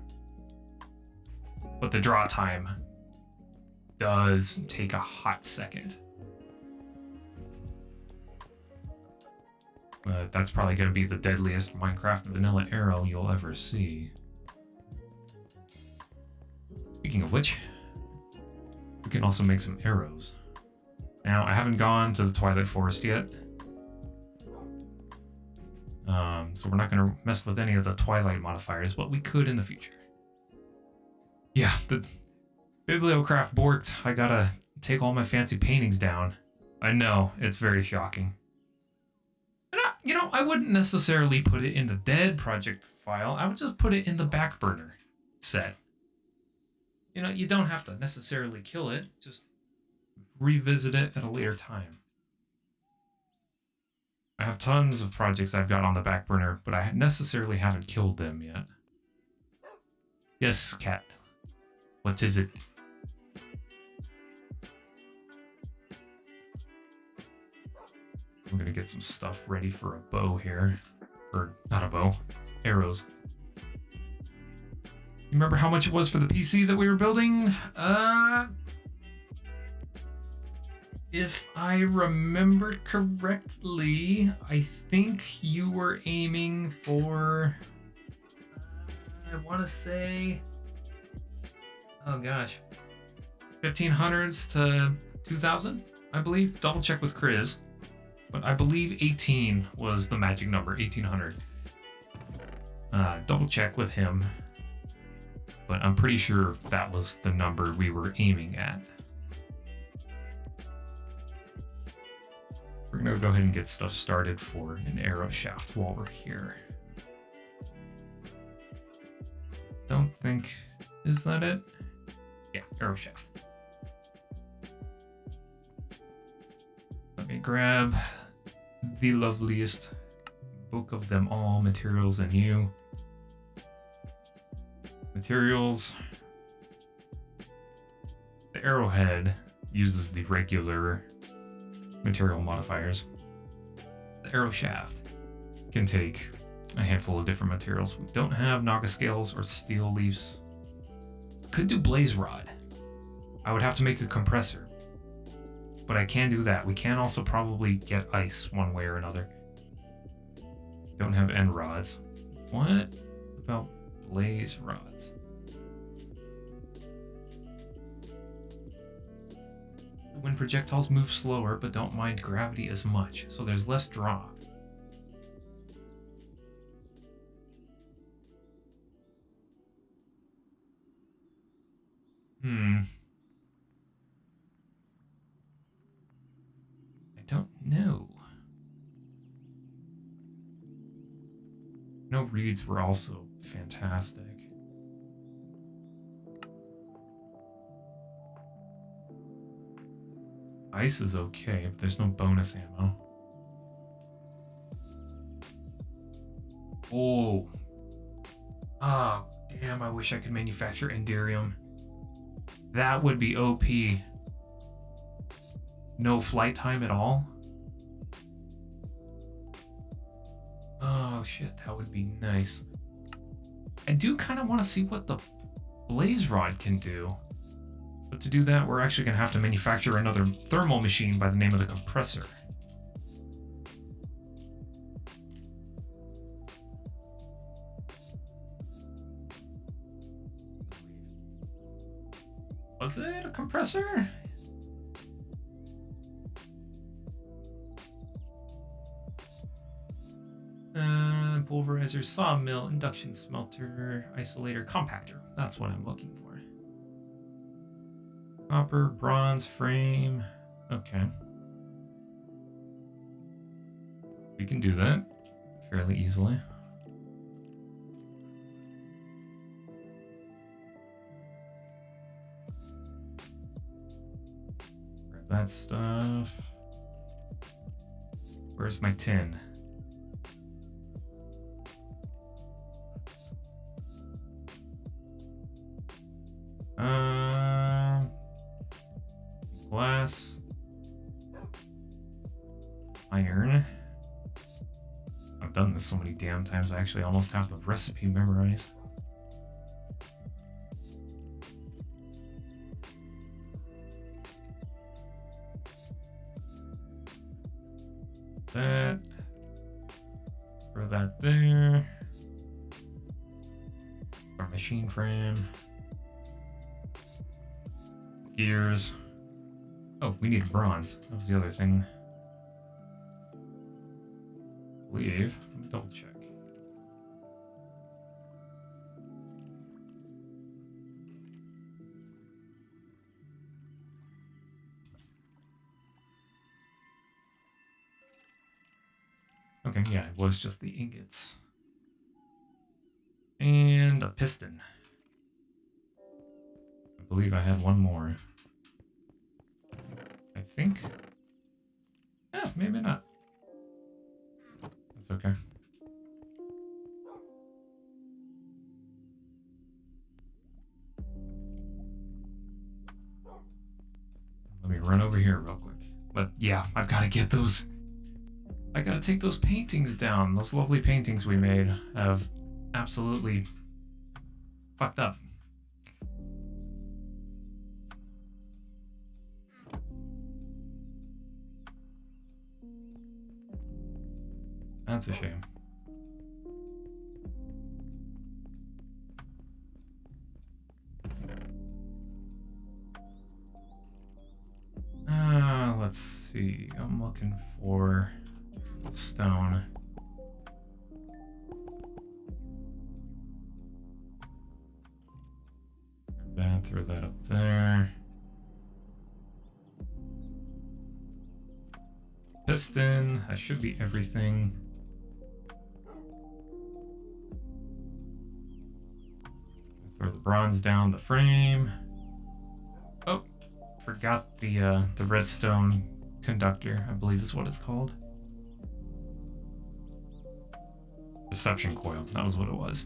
But the draw time does take a hot second. But that's probably going to be the deadliest Minecraft vanilla arrow you'll ever see. Speaking of which, we can also make some arrows. Now, I haven't gone to the Twilight Forest yet. So we're not going to mess with any of the Twilight modifiers, but we could in the future. Yeah, the Bibliocraft borked. I gotta take all my fancy paintings down. I know, it's very shocking. And I wouldn't necessarily put it in the dead project file. I would just put it in the back burner set. You don't have to necessarily kill it. Just revisit it at a later time. I have tons of projects I've got on the back burner, but I necessarily haven't killed them yet. Yes, cat. What is it? I'm gonna get some stuff ready for a bow here. Or, not a bow. Arrows. You remember how much it was for the PC that we were building? If I remember correctly, I think you were aiming for... I want to say... Oh gosh. 1500s to 2000, I believe. Double check with Chris. But I believe 18 was the magic number, 1800. Double check with him. But I'm pretty sure that was the number we were aiming at. We're gonna go ahead and get stuff started for an arrow shaft while we're here. Don't think... Is that it? Yeah, arrow shaft. Let me grab the loveliest book of them all, Materials and You. Materials. The arrowhead uses the regular material modifiers. The arrow shaft can take a handful of different materials. We don't have naga scales or steel leaves. Could do blaze rod. I would have to make a compressor, but I can do that. We can also probably get ice one way or another. Don't have end rods. What about blaze rods? When projectiles move slower but don't mind gravity as much, so there's less draw. I don't know. No, reeds were also fantastic. Ice is okay, but there's no bonus ammo. Oh. Ah, damn, I wish I could manufacture Enderium. That would be OP. No flight time at all? Oh shit, that would be nice. I do kind of want to see what the blaze rod can do. But to do that, we're actually going to have to manufacture another thermal machine by the name of the compressor. Was it a compressor? Pulverizer, sawmill, induction smelter, isolator, compactor. That's what I'm looking for. Copper, bronze, frame. Okay. We can do that fairly easily. Grab that stuff. Where's my tin? Glass. Iron. I've done this so many damn times, I actually almost have the recipe memorized. That. Throw that there. Our machine frame. Gears. Oh, we need bronze. That was the other thing. I believe. Let me double check. Okay, yeah, it was just the ingots. And a piston. I believe I had one more. I think. Yeah, maybe not. That's okay. Let me run over here real quick. But yeah, I've got to get those. I got to take those paintings down. Those lovely paintings we made have absolutely fucked up. That's a shame. Let's see. I'm looking for stone. That, throw that up there. Piston, that should be everything. Throw the bronze down the frame. Oh, forgot the redstone conductor, I believe is what it's called. Reception coil, that was what it was.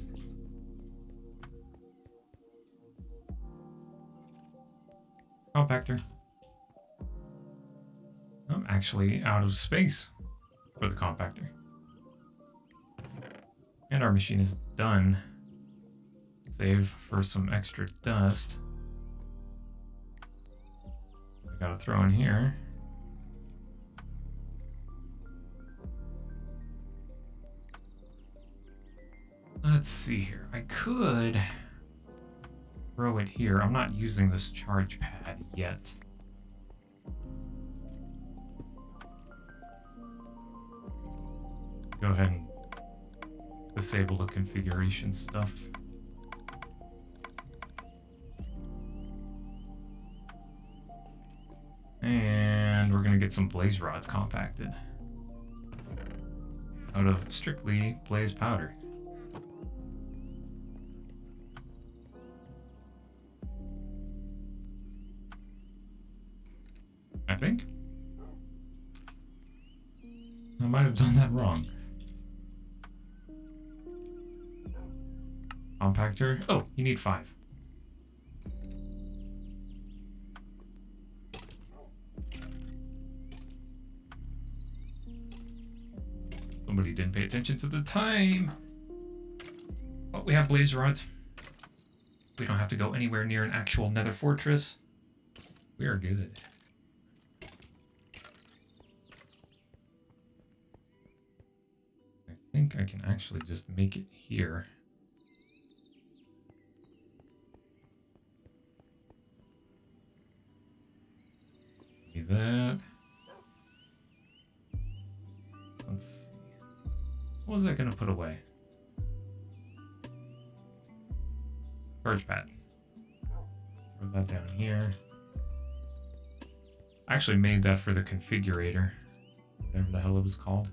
Compactor. I'm actually out of space for the compactor. And our machine is done. Save for some extra dust. I gotta throw in here. Let's see here. I could throw it here. I'm not using this charge pad yet. Go ahead and disable the configuration stuff. And we're gonna get some blaze rods compacted out of strictly blaze powder. I think. I might have done that wrong. Compactor. Oh, you need 5. Somebody didn't pay attention to the time. But we have blaze rods. We don't have to go anywhere near an actual nether fortress. We are good. I think I can actually just make it here. Do that. Let's see. What was I gonna put away? Charge pad. Throw that down here. I actually made that for the configurator, whatever the hell it was called.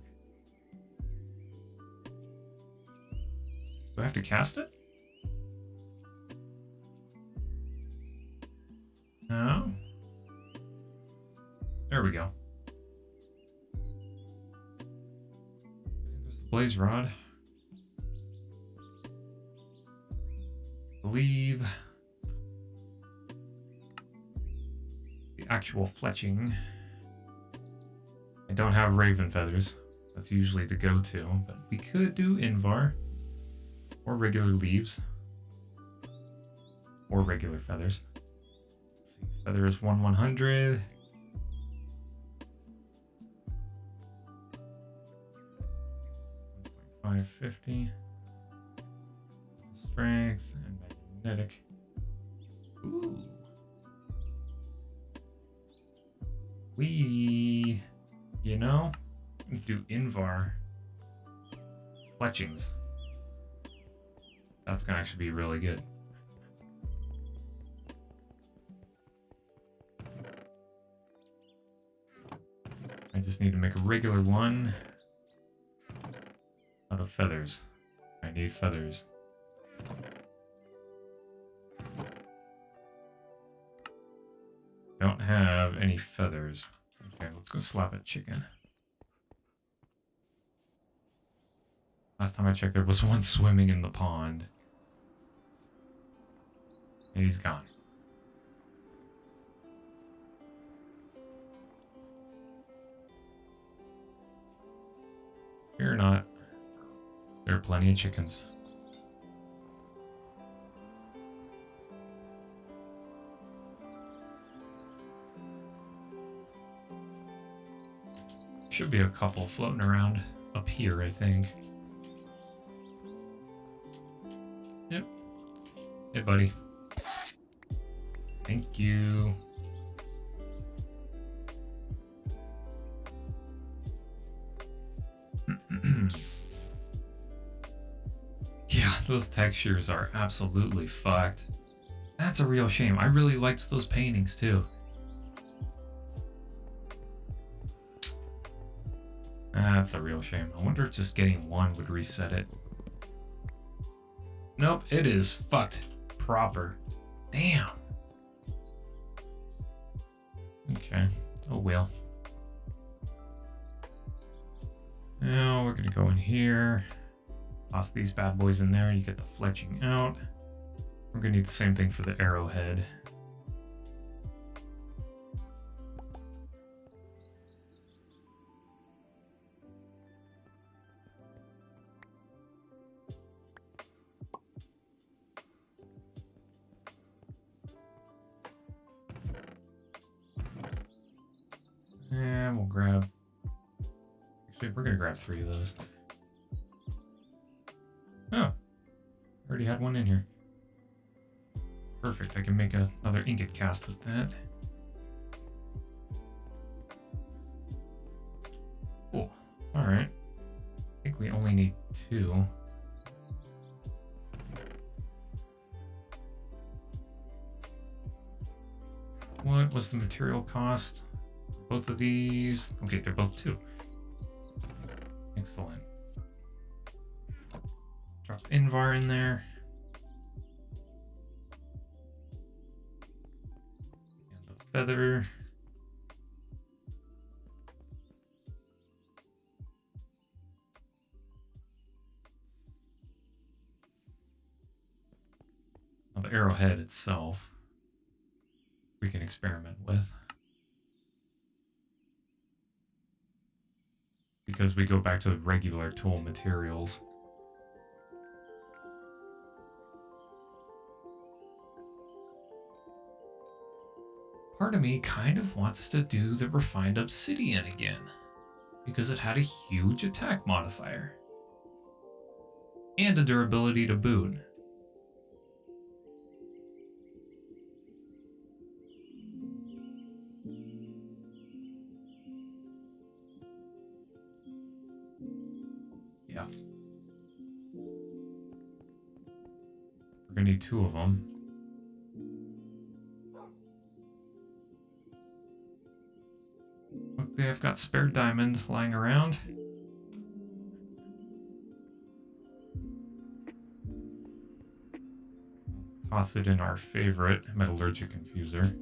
I have to cast it? No. There we go. There's the blaze rod. I believe the actual fletching. I don't have raven feathers. That's usually the go-to, but we could do Invar or regular leaves or regular feathers. Let's see, feathers 1/100. 550. Strength and magnetic. Ooh. You know, we do Invar fletchings. That's gonna actually be really good. I just need to make a regular one out of feathers. I need feathers. Don't have any feathers. Okay, let's go slap a chicken. Last time I checked, there was one swimming in the pond. And he's gone. Fear not. There are plenty of chickens. Should be a couple floating around up here, I think. Yep. Hey, buddy. Thank you. Yeah, those textures are absolutely fucked. That's a real shame. I really liked those paintings too. That's a real shame. I wonder if just getting one would reset it. Nope, it is fucked proper. Damn. Okay. Oh well. Now we're gonna go in here. Toss these bad boys in there. You get the fletching out. We're gonna need the same thing for the arrowhead. And we'll grab... Actually, we're gonna grab 3 of those. Oh, already had one in here. Perfect, I can make another ingot cast with that. Cool, alright. I think we only need 2. What was the material cost? Both of these? Okay, they're both 2. Excellent. Drop Invar in there. And the feather. Now the arrowhead itself, we can experiment with. Because we go back to the regular tool materials. Part of me kind of wants to do the refined obsidian again, because it had a huge attack modifier. And a durability to boot. Yeah. We're gonna need 2 of them. Okay, I've got spare diamond lying around. toss it in our favorite metallurgic infuser.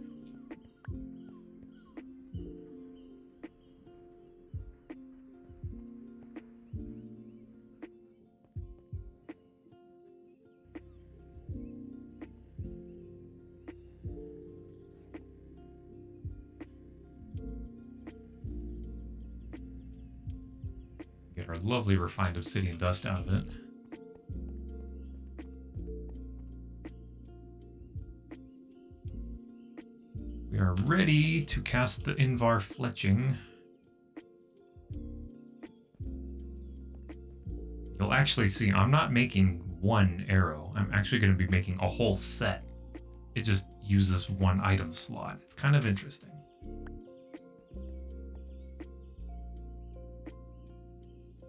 Get our lovely refined obsidian dust out of it. We are ready to cast the Invar Fletching. You'll actually see I'm not making one arrow. I'm actually going to be making a whole set. It just uses one item slot. It's kind of interesting.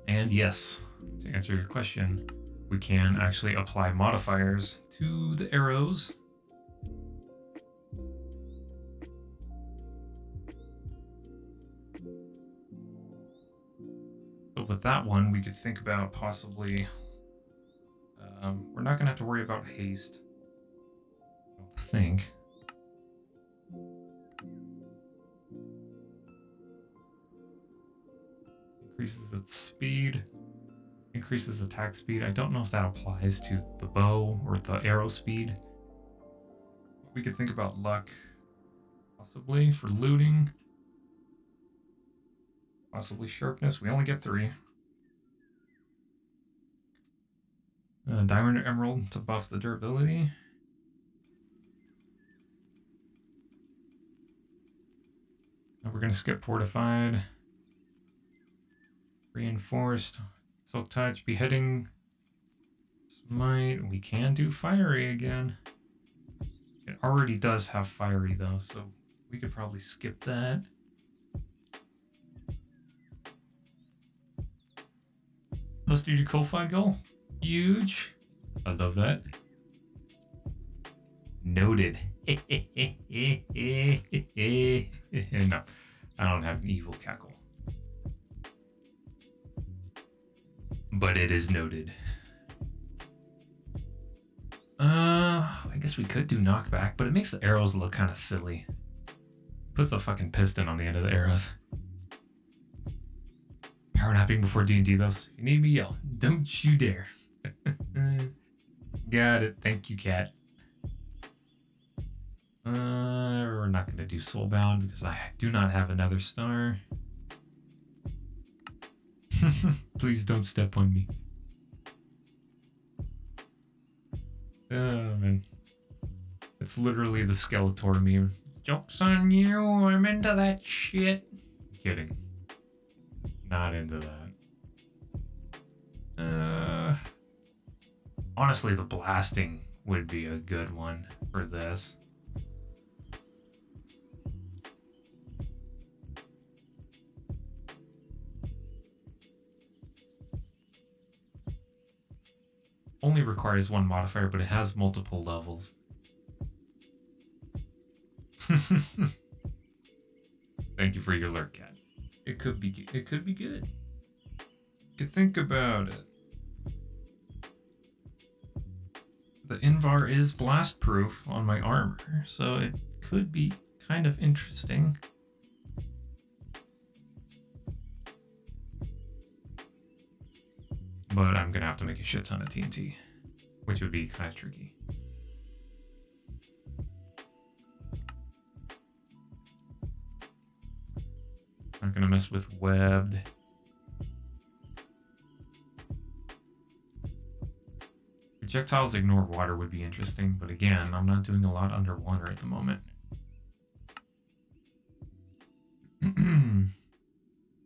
And yes, to answer your question, we can actually apply modifiers to the arrows. But with that one, we could think about possibly... we're not going to have to worry about haste. I don't think. Increases its speed. Increases attack speed. I don't know if that applies to the bow or the arrow speed. We could think about luck, possibly, for looting. Possibly sharpness. We only get 3. Diamond or emerald to buff the durability. And we're going to skip fortified. Reinforced. Silk touch. Beheading. Smite. We can do fiery again. It already does have fiery though, so we could probably skip that. Postage Ko-Fi goal. Huge. I love that. Noted. No, I don't have an evil cackle. But it is noted. I guess we could do knockback, but it makes the arrows look kind of silly. Puts the fucking piston on the end of the arrows. Power napping before D&D though. So if you need me, yell. Don't you dare. Got it. Thank you, cat. We're not going to do Soulbound because I do not have another star. Please don't step on me. Oh, man. It's literally the Skeletor meme. Joke's on you, I'm into that shit. Kidding. Not into that. Honestly, the blasting would be a good one for this. Only requires 1 modifier, but it has multiple levels. Thank you for your alert, cat. It could be good. To think about it. The Invar is blast proof on my armor, so it could be kind of interesting. But I'm gonna have to make a shit ton of TNT, which would be kind of tricky. Not gonna mess with webbed. Projectiles ignore water would be interesting, but again, I'm not doing a lot underwater at the moment. You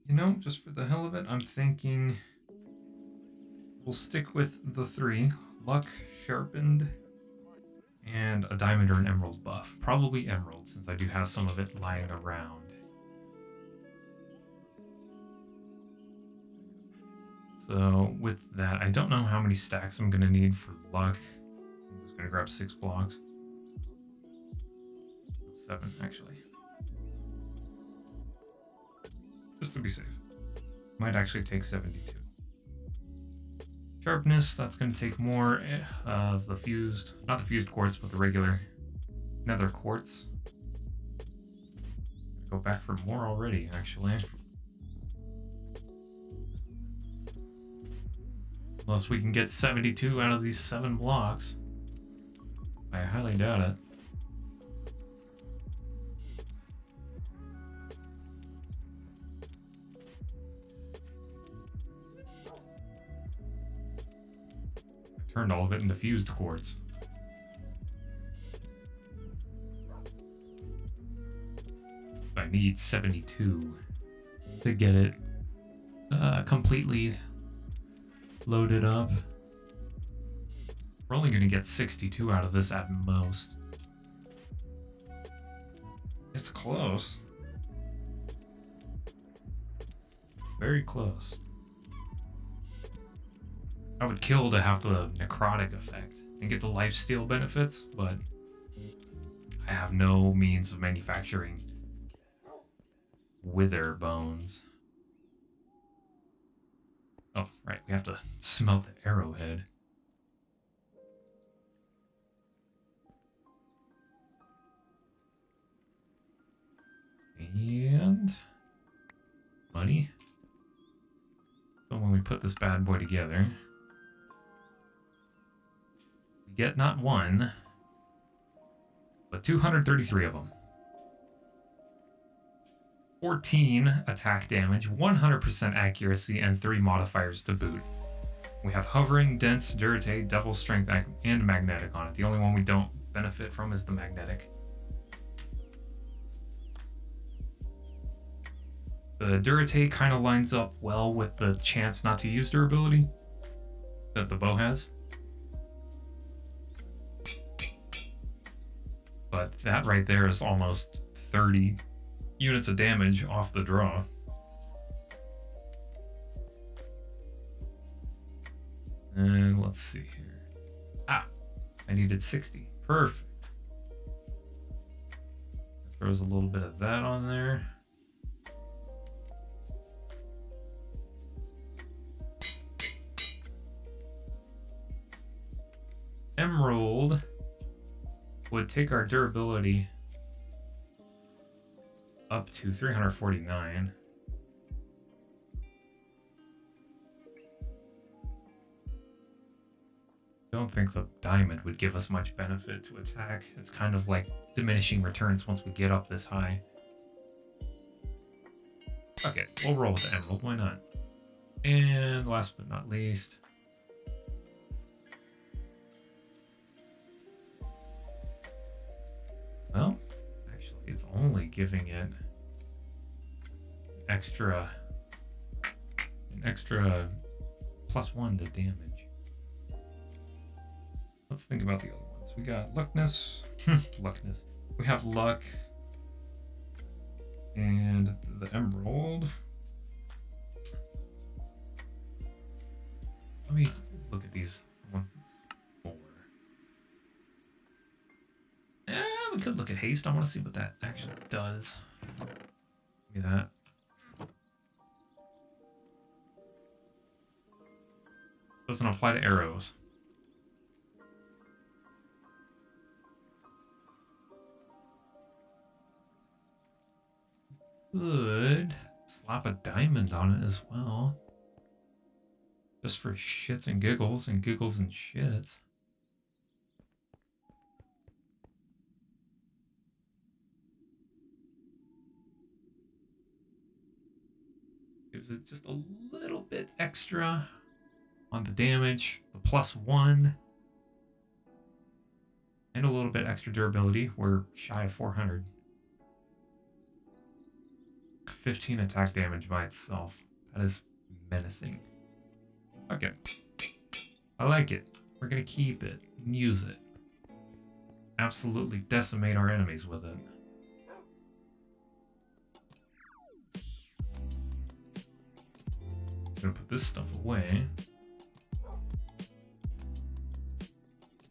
know, just for the hell of it, I'm thinking we'll stick with the 3. Luck, sharpened, and a diamond or an emerald buff. Probably emerald, since I do have some of it lying around. So with that, I don't know how many stacks I'm going to need for luck. I'm just going to grab 6 blocks. 7, actually. Just to be safe. Might actually take 72. Sharpness, that's going to take more of the fused, not the fused quartz, but the regular nether quartz. Go back for more already, actually. Unless we can get 72 out of these 7 blocks. I highly doubt it. I turned all of it into fused quartz. I need 72 to get it completely loaded up. We're only going to get 62 out of this at most. It's close. Very close. I would kill to have the necrotic effect and get the lifesteal benefits, but I have no means of manufacturing wither bones. Oh, right, we have to smelt the arrowhead. And money. So when we put this bad boy together, we get not one, but 233 of them. 14 attack damage, 100% accuracy, and 3 modifiers to boot. We have hovering, dense, durite, devil strength, and magnetic on it. The only one we don't benefit from is the magnetic. The durite kind of lines up well with the chance not to use durability that the bow has. But that right there is almost 30 units of damage off the draw. And let's see here. Ah, I needed 60. Perfect. That throws a little bit of that on there. Emerald would take our durability up to 349. Don't think the diamond would give us much benefit to attack. It's kind of like diminishing returns once we get up this high. Okay, we'll roll with the emerald, why not? And last but not least, well, actually it's only giving it an extra +1 to damage. Let's think about the other ones. We got luckness. Luckness. We have luck. And the emerald. Let me look at these ones more. We could look at haste. I want to see what that actually does. Give me that. Doesn't apply to arrows. Could slap a diamond on it as well. Just for shits and giggles and shits. Gives it just a little bit extra on the damage, the +1, and a little bit extra durability. We're shy of 400. 15 attack damage by itself. That is menacing. Okay. I like it. We're gonna keep it and use it. Absolutely decimate our enemies with it. I'm gonna put this stuff away.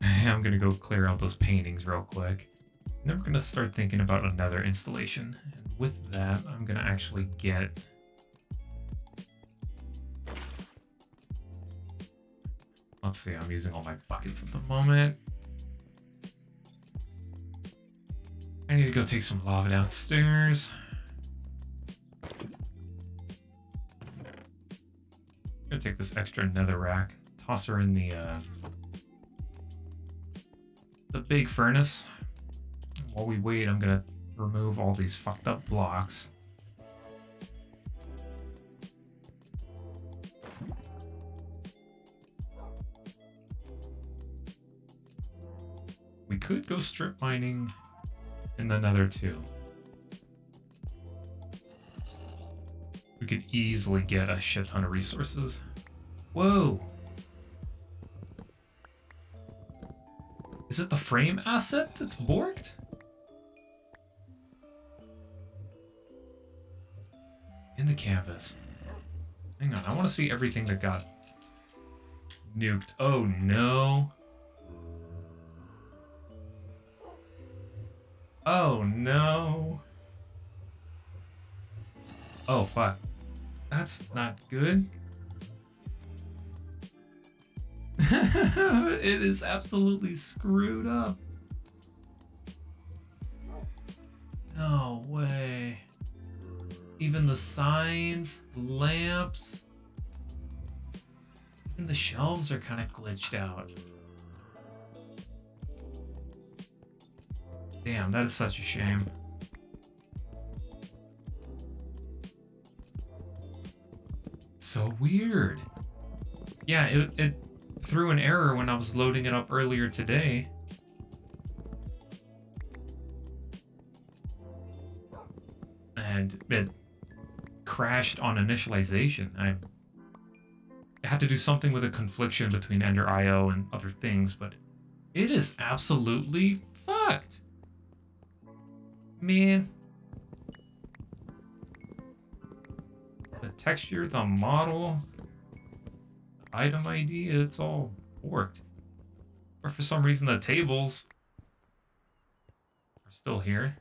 I'm gonna go clear out those paintings real quick. And then we're gonna start thinking about another installation. And with that, I'm gonna actually get Let's see, I'm using all my buckets at the moment. I need to go take some lava downstairs. I'm gonna take this extra nether rack, toss her in the big furnace. While we wait, I'm gonna remove all these fucked up blocks. We could go strip mining in the nether too. We could easily get a shit ton of resources. Whoa! Is it the frame asset that's borked? In the canvas. Hang on, I want to see everything that got nuked. Oh no. Oh no. Oh fuck. That's not good. It is absolutely screwed up. No way. Even the signs, lamps, even the shelves are kind of glitched out. Damn, that is such a shame. So weird. Yeah, it threw an error when I was loading it up earlier today. And it crashed on initialization. I had to do something with a confliction between Ender IO and other things, but it is absolutely fucked. Man. The texture, the model, the item ID, it's all worked. Or for some reason the tables are still here.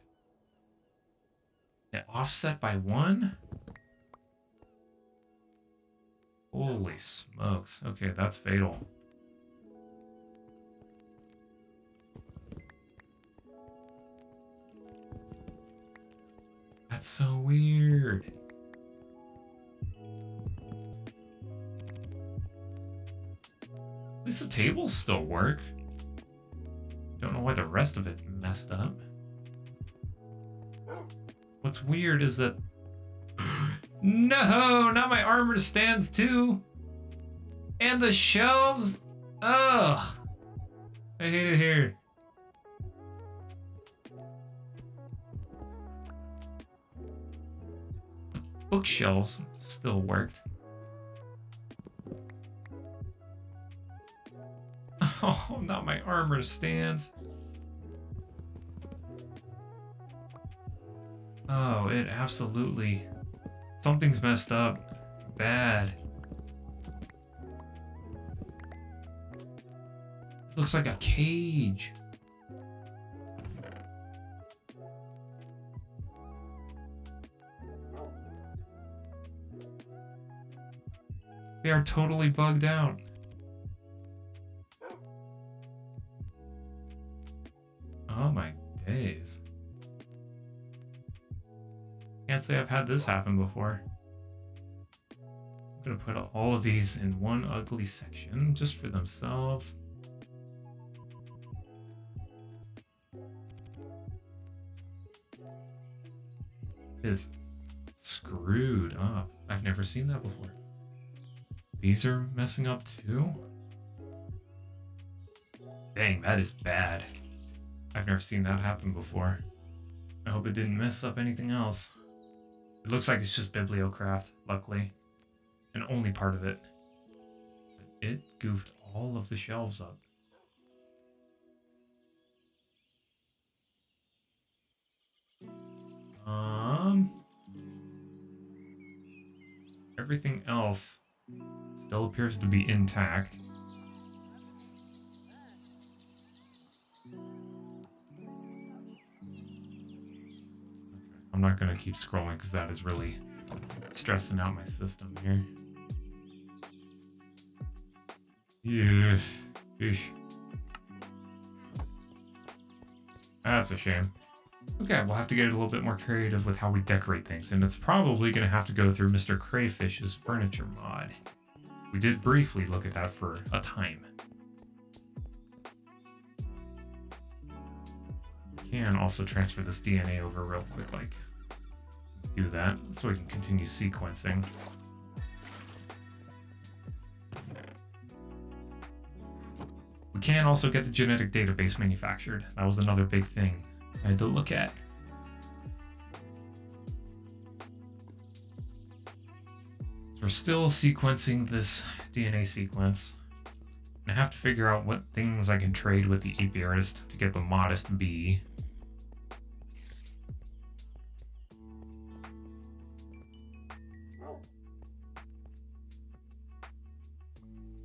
Yeah, offset by 1? Holy smokes. Okay, that's fatal. That's so weird. At least the tables still work. Don't know why the rest of it messed up. What's weird is that... No! Now my armor stands too! And the shelves? Ugh! I hate it here. The bookshelves still worked. Oh, now my armor stands. Oh, it absolutely... Something's messed up. Bad. It looks like a cage. They are totally bugged out. Oh my days. Can't say I've had this happen before. I'm gonna put all of these in one ugly section just for themselves. It is screwed up. I've never seen that before. These are messing up too? Dang, that is bad. I've never seen that happen before. I hope it didn't mess up anything else. It looks like it's just Bibliocraft, luckily. And only part of it. But it goofed all of the shelves up. Everything else still appears to be intact. I'm not going to keep scrolling because that is really stressing out my system here. Yeah. Eesh. That's a shame. Okay, we'll have to get a little bit more creative with how we decorate things, and it's probably going to have to go through Mr. Crayfish's furniture mod. We did briefly look at that for a time. Can also transfer this DNA over real quick, like do that so we can continue sequencing. We can also get the genetic database manufactured. That was another big thing I had to look at. So we're still sequencing this DNA sequence. I have to figure out what things I can trade with the apiarist to get the modest bee.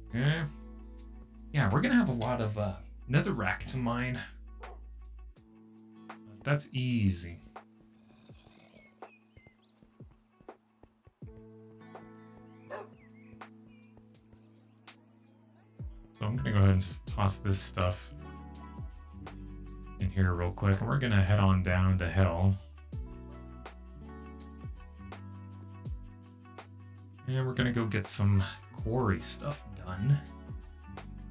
Okay. Yeah, we're gonna have a lot of netherrack to mine. That's easy. So I'm gonna go ahead and just toss this stuff in here real quick, and we're gonna head on down to hell. And we're gonna go get some quarry stuff done.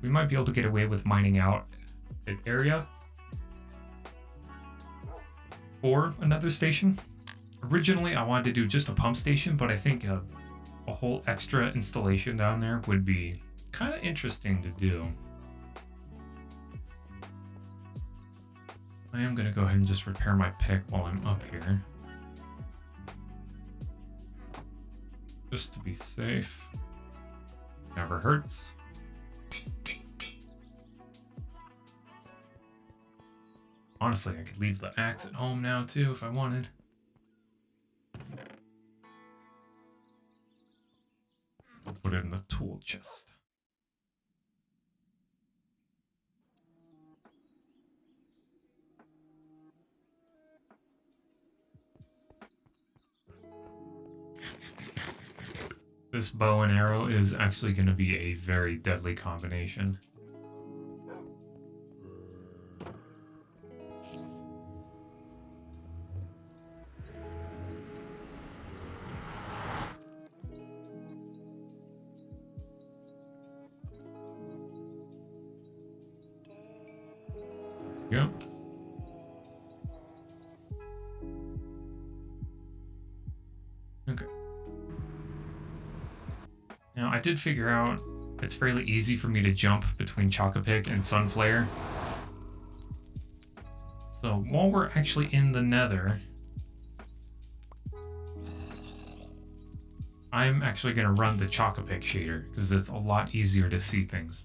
We might be able to get away with mining out an area for another station. Originally, I wanted to do just a pump station, but I think a whole extra installation down there would be kind of interesting to do. I am going to go ahead and just repair my pick while I'm up here. Just to be safe. Never hurts. Honestly, I could leave the axe at home now too if I wanted. I'll put it in the tool chest. This bow and arrow is actually going to be a very deadly combination. Yep. Okay. Now, I did figure out it's fairly easy for me to jump between Chocopic and Sunflare. So, while we're actually in the Nether, I'm actually going to run the Chocopic shader, because it's a lot easier to see things.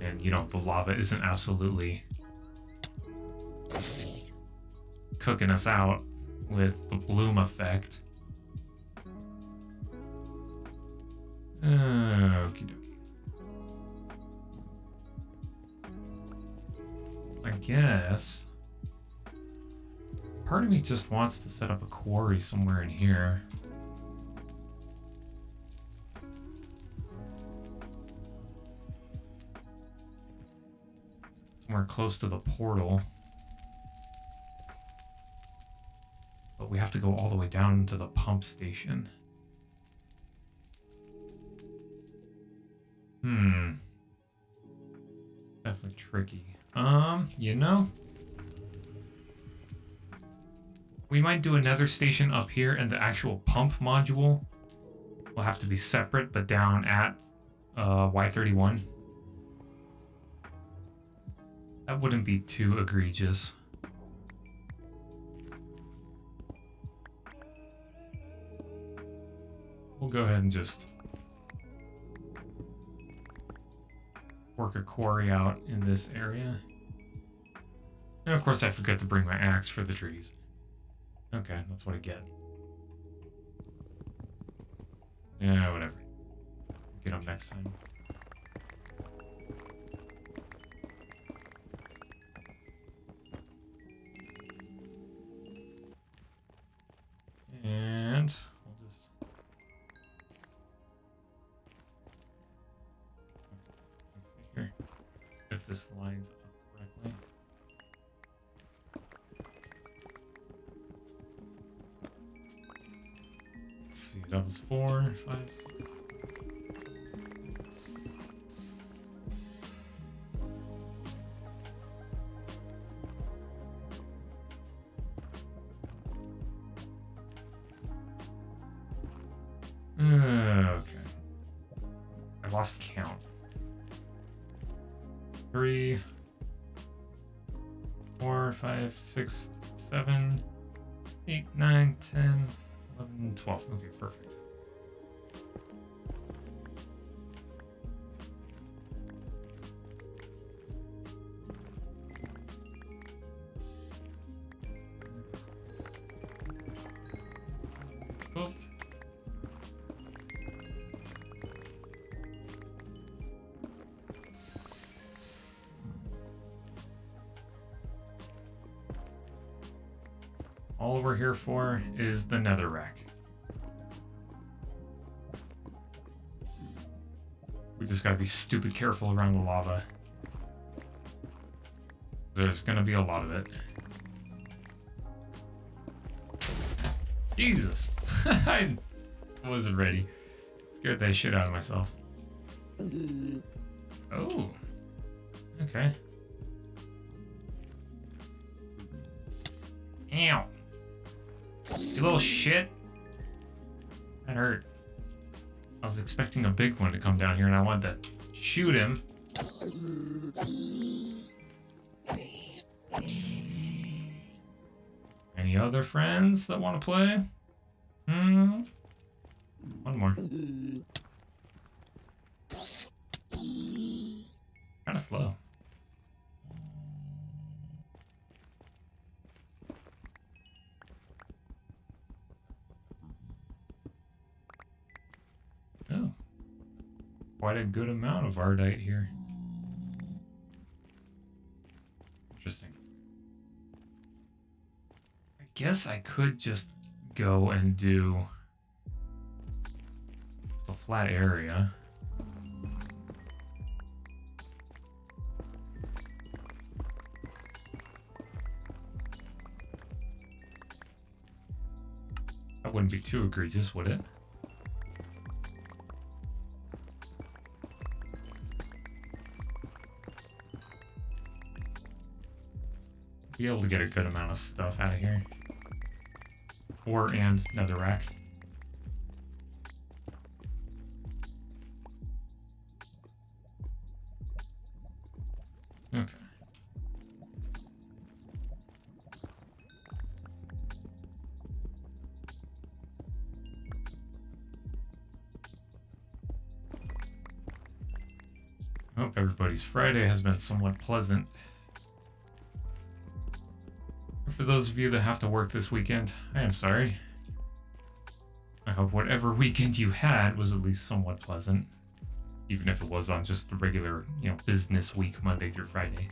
And, you know, the lava isn't absolutely cooking us out with the bloom effect. Okie dokie. I guess part of me just wants to set up a quarry somewhere in here. Somewhere close to the portal. But we have to go all the way down to the pump station. Definitely tricky. You know, we might do another station up here, and the actual pump module will have to be separate, but down at Y31. That wouldn't be too egregious. We'll go ahead and just work a quarry out in this area. And of course I forgot to bring my axe for the trees. Okay, that's what I get. Yeah, whatever. Get them next time. And we'll just... Okay, this lines up correctly. Let's see, that was 4, 5, 6. Okay. I lost count. 3, 4, 5, 6, 7, 8, 9, 10, 11, 12. Okay, perfect. Oh. All we're here for is the nether rack. We just gotta be stupid careful around the lava. There's gonna be a lot of it. Jesus! I wasn't ready. Scared the shit out of myself. Oh. Okay. Ow. You little shit. That hurt. I was expecting a big one to come down here and I wanted to shoot him. Any other friends that want to play? One more. Kind of slow. Oh. Quite a good amount of Ardite here. Interesting. I guess I could just go and do just a flat area. That wouldn't be too egregious, would it? Be able to get a good amount of stuff out of here. Ore and netherrack. Okay. Hope everybody's Friday has been somewhat pleasant. For those of you that have to work this weekend, I am sorry. I hope whatever weekend you had was at least somewhat pleasant. Even if it was on just the regular, business week, Monday through Friday.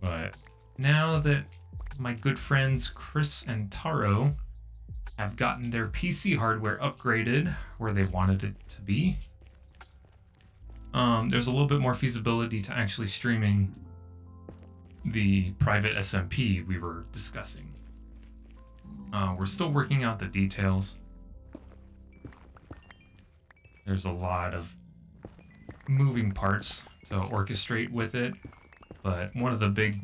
But now that my good friends Chris and Taro have gotten their PC hardware upgraded where they wanted it to be, there's a little bit more feasibility to actually streaming the private SMP we were discussing. We're still working out the details. There's a lot of moving parts to orchestrate with it, but one of the big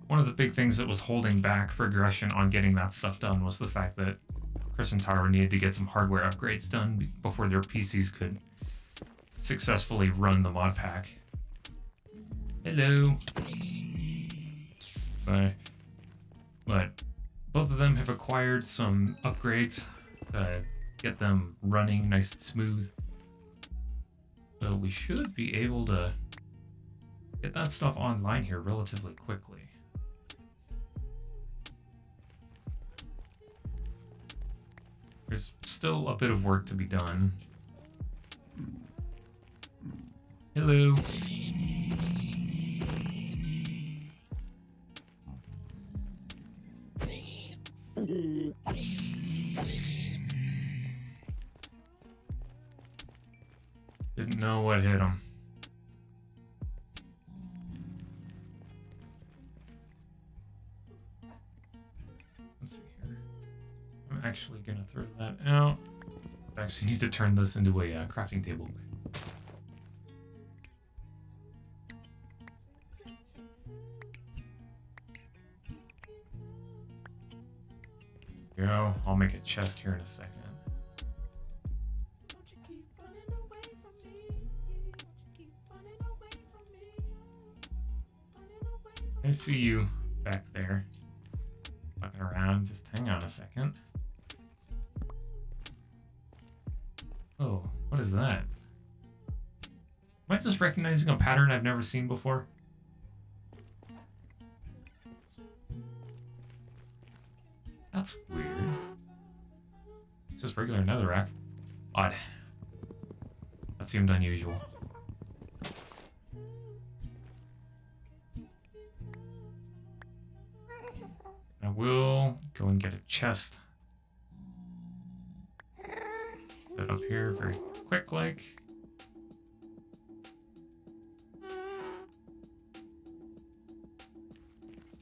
one of the big things that was holding back progression on getting that stuff done was the fact that Chris and Taro needed to get some hardware upgrades done before their PCs could successfully run the mod pack. Hello. But both of them have acquired some upgrades to get them running nice and smooth. So we should be able to get that stuff online here relatively quickly. There's still a bit of work to be done. Hello. Didn't know what hit him. Let's see here. I'm actually gonna throw that out. I actually need to turn this into a crafting table. Go. I'll make a chest here in a second. I see you back there. Fucking around. Just hang on a second. Oh, what is that? Am I just recognizing a pattern I've never seen before? That's weird. It's just regular netherrack. Odd. That seemed unusual. I will go and get a chest. Set up here very quick like.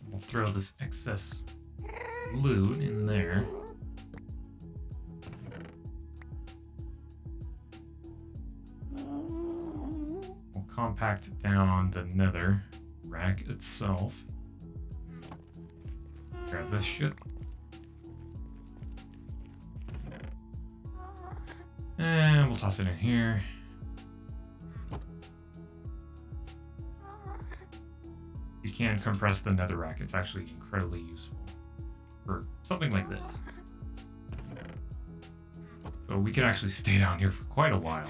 We'll throw this excess loot in there. We'll compact down the nether rack itself. Grab this shit. And we'll toss it in here. You can compress the netherrack. It's actually incredibly useful for something like this. So we could actually stay down here for quite a while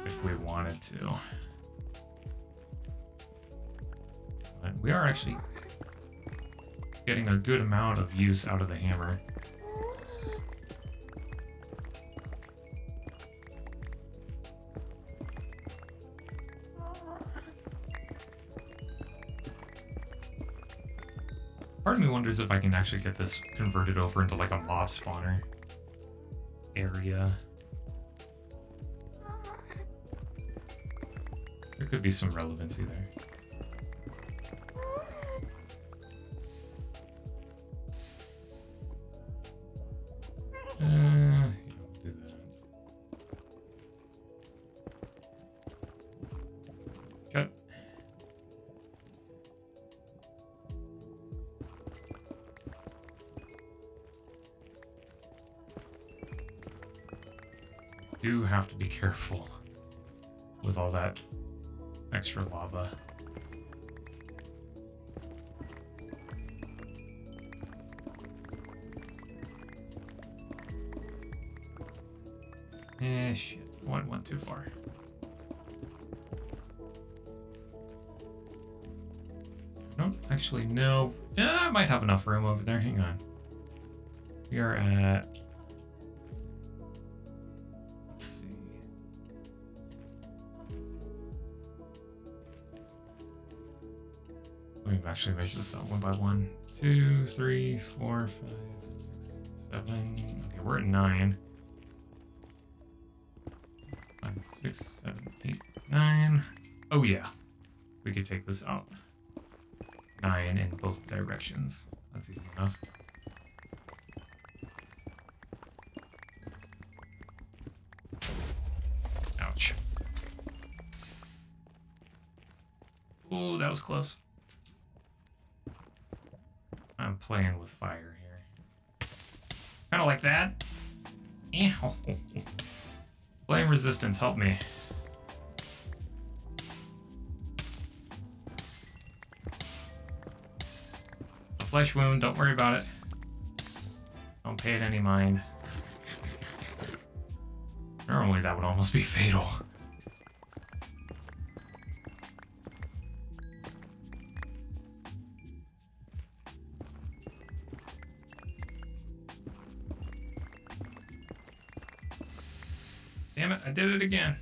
if we wanted to. But we are actually getting a good amount of use out of the hammer. Part of me wonders if I can actually get this converted over into like a mob spawner area. There could be some relevancy there. Yeah, we'll do that. Cut. Do have to be careful with all that extra lava. Eh, shit. Went too far. Nope, actually, no. Yeah, I might have enough room over there. Hang on. We are at... Let's see. Let me actually measure this out one by one. 2, 3, 4, 5, 6, 7. Okay, we're at 9. 5, 6, 7, 8, 9. Oh yeah, we could take this out. 9 in both directions. That's easy enough. Ouch. Oh, that was close. I'm playing with fire here. Kind of like that. Ew. Flame resistance, help me. It's a flesh wound, don't worry about it. Don't pay it any mind. Normally that would almost be fatal. Damn it, I did it again.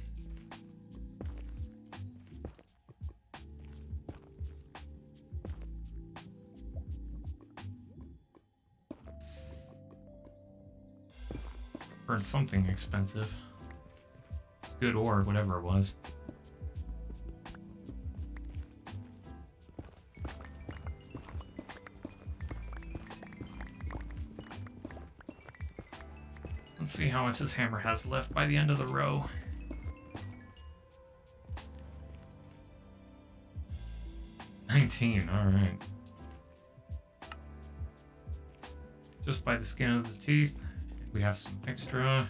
Burn something expensive. good ore, whatever it was. Let's see how much this hammer has left by the end of the row. 19, alright. Just by the skin of the teeth, we have some extra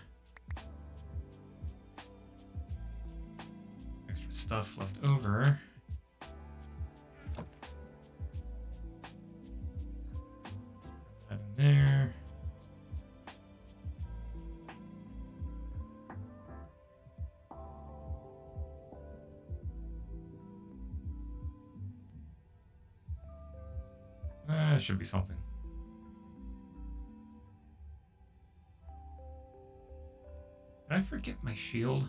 stuff left over. That in there. Should be something. Did I forget my shield?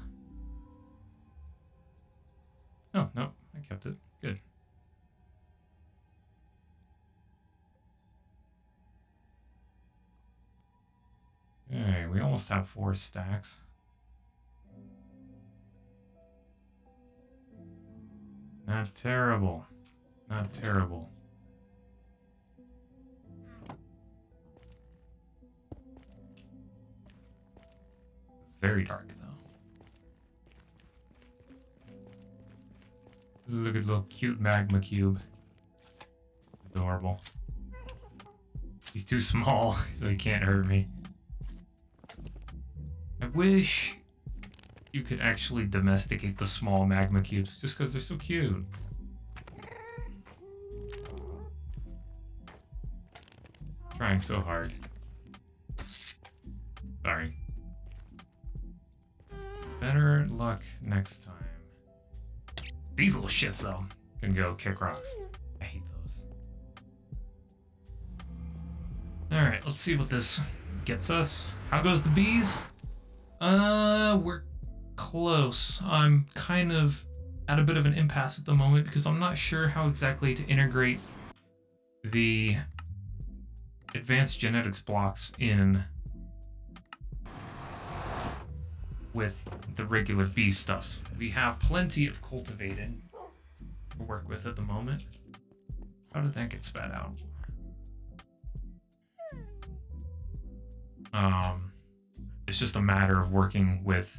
Oh, no, I kept it. Good. Okay, we almost have 4 stacks. Not terrible. Not terrible. Very dark, though. Look at the little cute magma cube. Adorable. He's too small, so he can't hurt me. I wish you could actually domesticate the small magma cubes, just because they're so cute. Trying so hard. Sorry. Better luck next time. These little shits, though, can go kick rocks. I hate those. Alright, let's see what this gets us. How goes the bees? We're close. I'm kind of at a bit of an impasse at the moment because I'm not sure how exactly to integrate the advanced genetics blocks in with the regular bee stuffs. We have plenty of cultivated to work with at the moment. How did that get spat out? It's just a matter of working with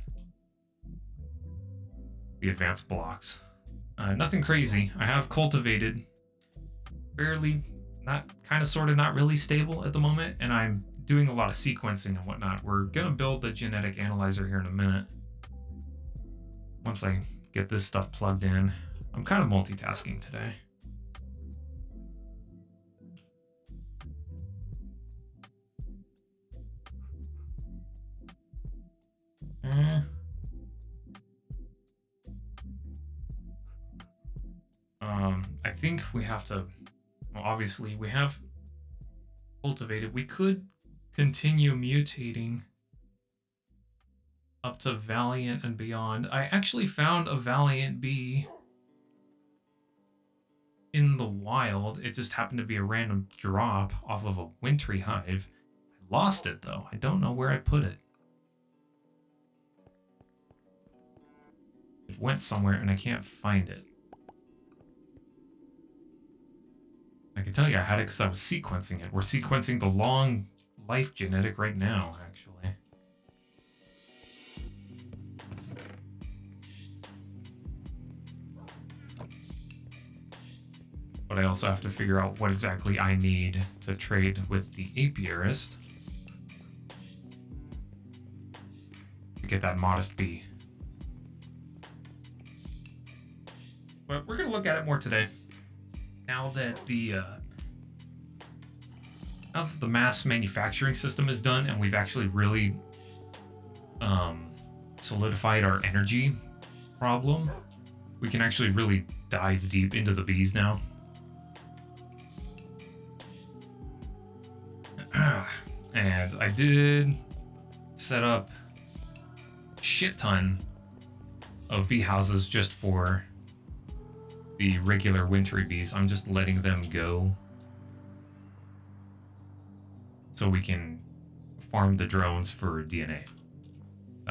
the advanced blocks. Nothing crazy. I have cultivated fairly, not kind of sort of not really stable at the moment, and I'm doing a lot of sequencing and whatnot. We're gonna build the genetic analyzer here in a minute. Once I get this stuff plugged in. I'm kind of multitasking today. I think we have to, well, obviously we have cultivated. We could continue mutating up to Valiant and beyond. I actually found a Valiant bee in the wild. It just happened to be a random drop off of a wintry hive. I lost it though. I don't know where I put it. It went somewhere and I can't find it. I can tell you I had it because I was sequencing it. We're sequencing the long life genetic right now, actually. But I also have to figure out what exactly I need to trade with the apiarist to get that modest bee. But we're going to look at it more today. Now that the mass manufacturing system is done and we've actually really solidified our energy problem, we can actually really dive deep into the bees now. And I did set up a shit ton of bee houses just for the regular wintry bees. I'm just letting them go so we can farm the drones for DNA.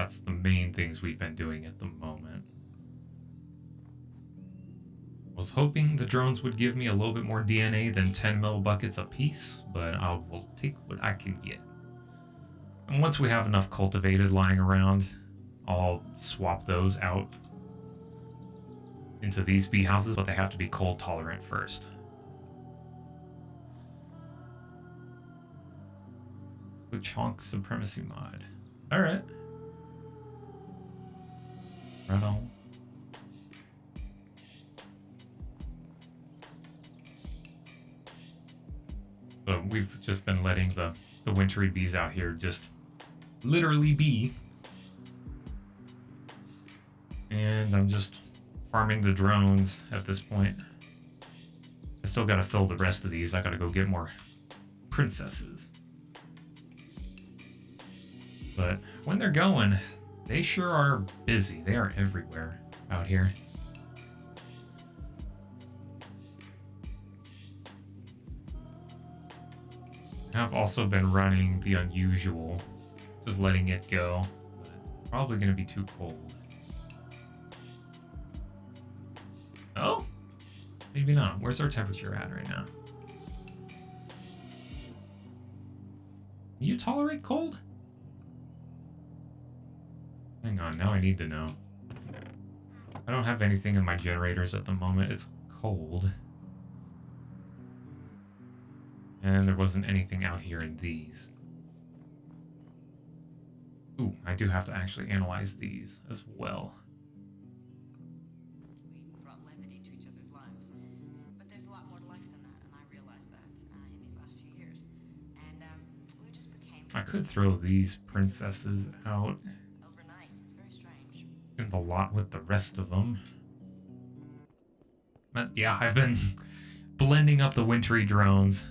That's the main things we've been doing at the moment. Was hoping the drones would give me a little bit more DNA than 10 mil buckets a piece, but I will take what I can get. And once we have enough cultivated lying around, I'll swap those out into these bee houses, but they have to be cold tolerant first. The Chonk Supremacy mod. Alright. Right on. So we've just been letting the wintry bees out here just literally be. And I'm just farming the drones at this point. I still gotta fill the rest of these. I gotta go get more princesses. But when they're going, they sure are busy. They are everywhere out here. I've also been running the unusual, just letting it go. But probably gonna be too cold. Oh? Maybe not. Where's our temperature at right now? Can you tolerate cold? Hang on, now I need to know. I don't have anything in my generators at the moment. It's cold. And there wasn't anything out here in these. Ooh, I do have to actually analyze these as well. We brought levity to each other's lives, but there's a lot more to life than that, and I realized that in these last few years. And we just became. I could throw these princesses out Overnight. It's very strange. in the lot with the rest of them. But yeah, I've been blending up the wintry drones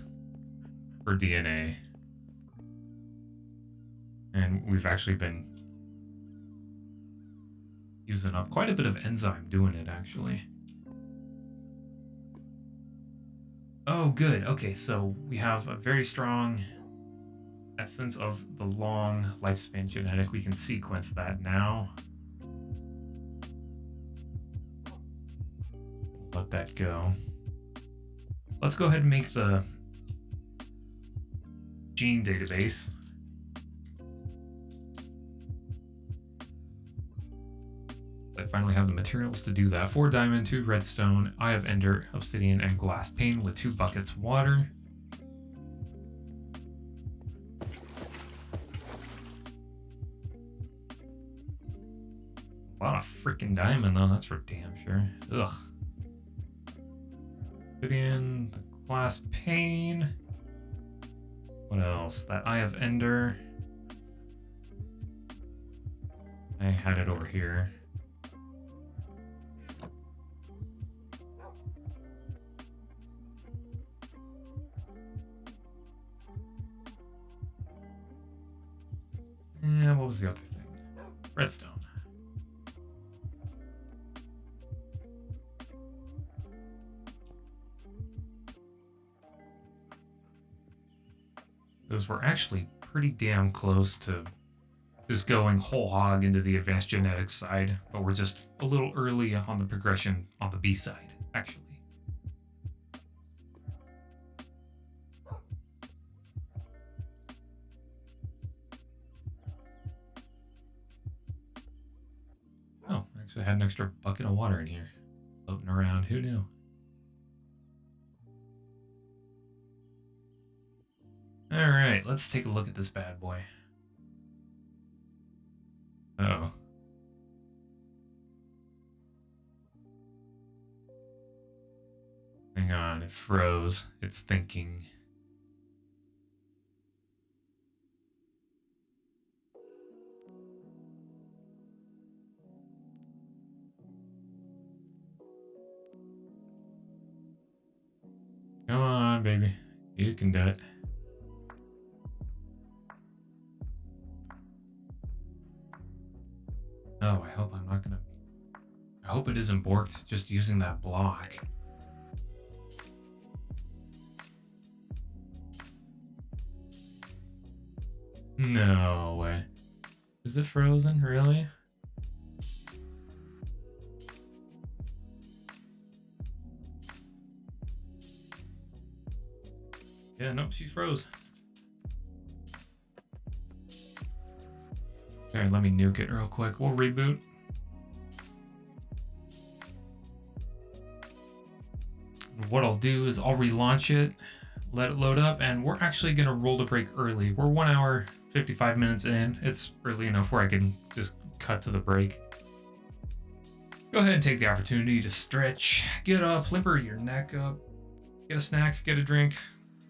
for DNA. And we've actually been using up quite a bit of enzyme doing it, actually. Oh, good. Okay, so we have a very strong essence of the long lifespan genetic. We can sequence that now. Let that go. Let's go ahead and make the gene database. I finally have the materials to do that. 4 diamond, 2 redstone, eye of ender, obsidian, and glass pane with 2 buckets of water. A lot of freaking diamond though, that's for damn sure. Ugh. Obsidian, the glass pane. What else? That eye of ender. I had it over here. Yeah, what was the other thing? Redstone. Because we're actually pretty damn close to just going whole hog into the advanced genetics side, but we're just a little early on the progression on the B side, actually. Oh, I actually had an extra bucket of water in here floating around. Who knew? All right, let's take a look at this bad boy. Oh. Hang on, it froze. It's thinking. Come on, baby. You can do it. Oh, I hope I'm not gonna... I hope it isn't borked just using that block. No way. Is it frozen? Really? Yeah, nope, she froze. Alright, let me nuke it real quick. We'll reboot. What I'll do is I'll relaunch it, let it load up, and we're actually going to roll the break early. We're 1 hour, 55 minutes in. It's early enough where I can just cut to the break. Go ahead and take the opportunity to stretch, get up, limber your neck up, get a snack, get a drink,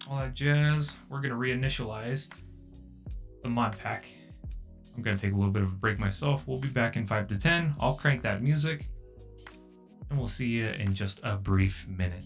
all that jazz. We're going to reinitialize the mod pack. I'm going to take a little bit of a break myself. We'll be back in 5 to 10. I'll crank that music, and we'll see you in just a brief minute.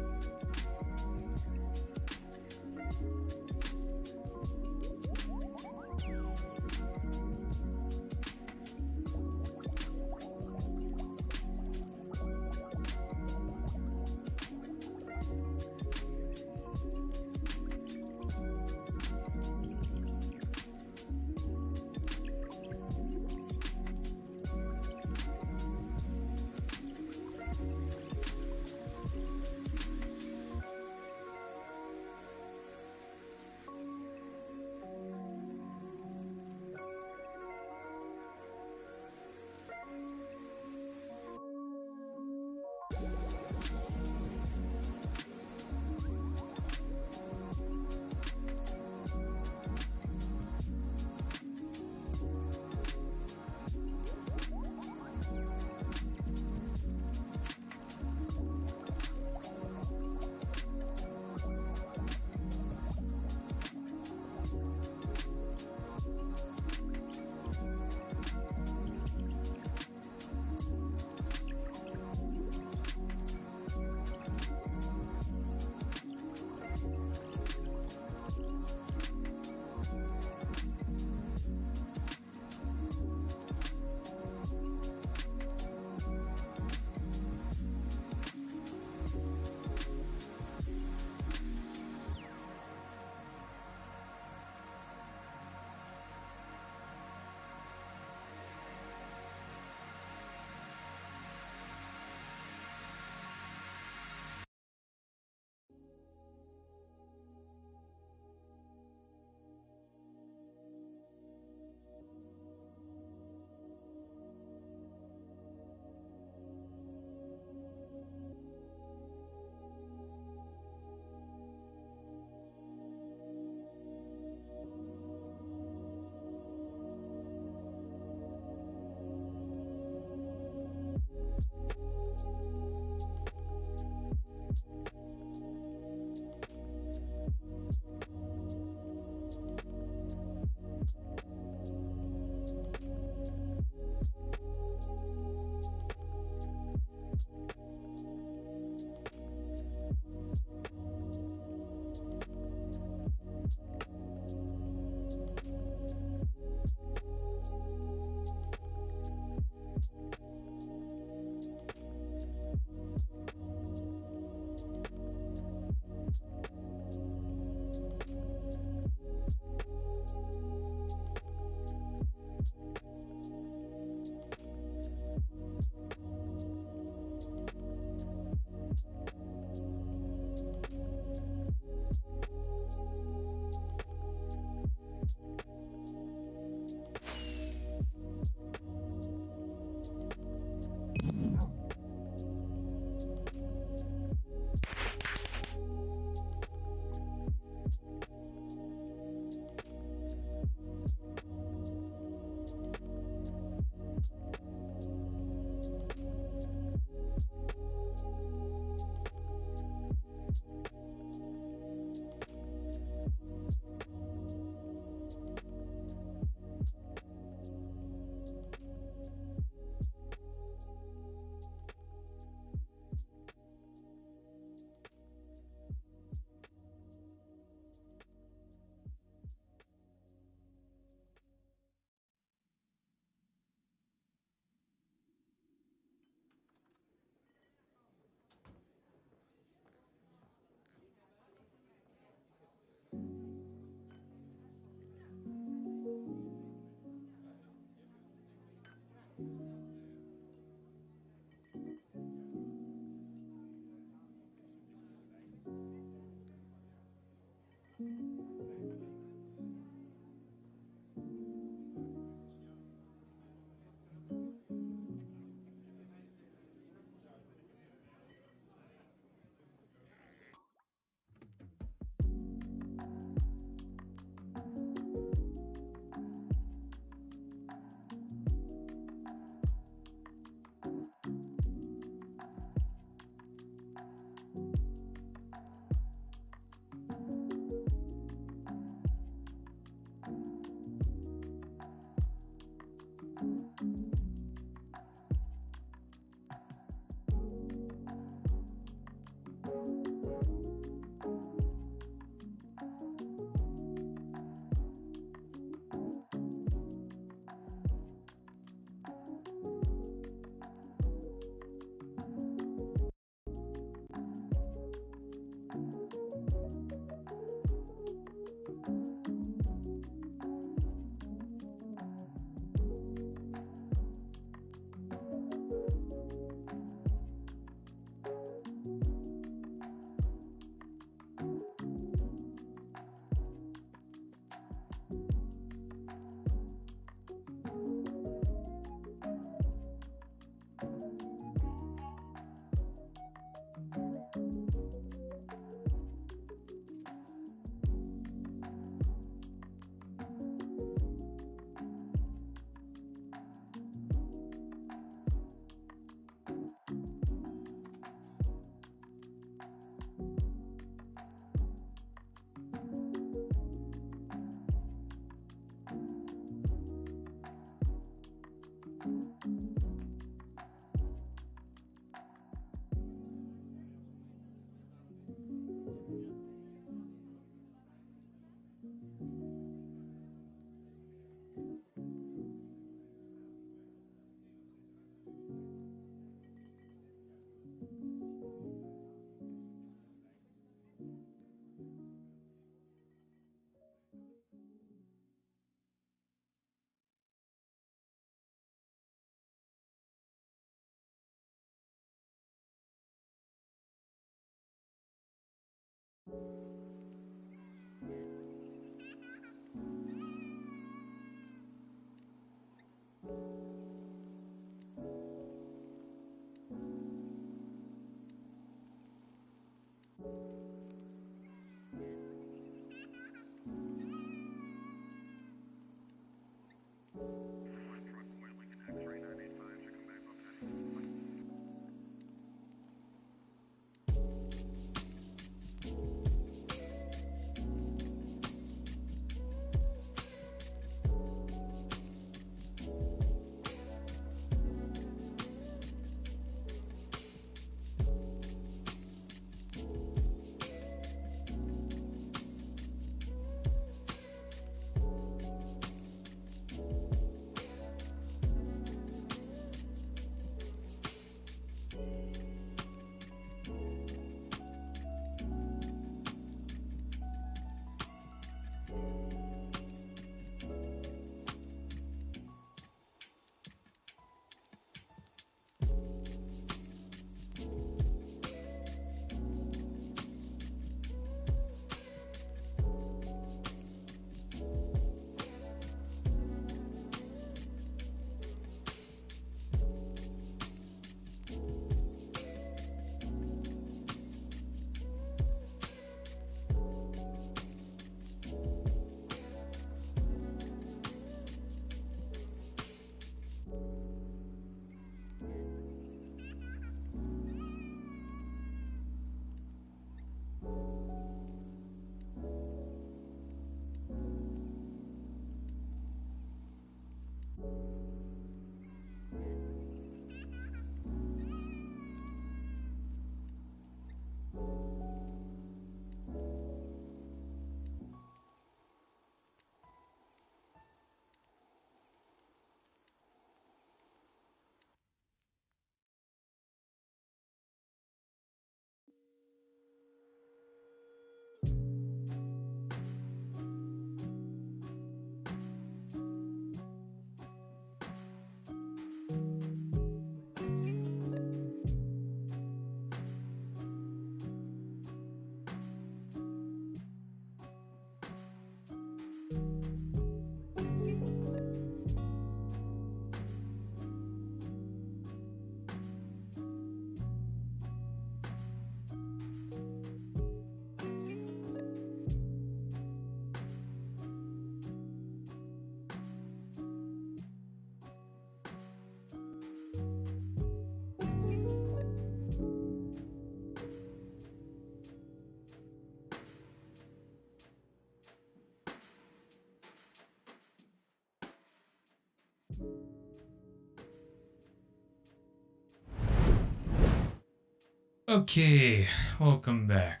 Okay, welcome back.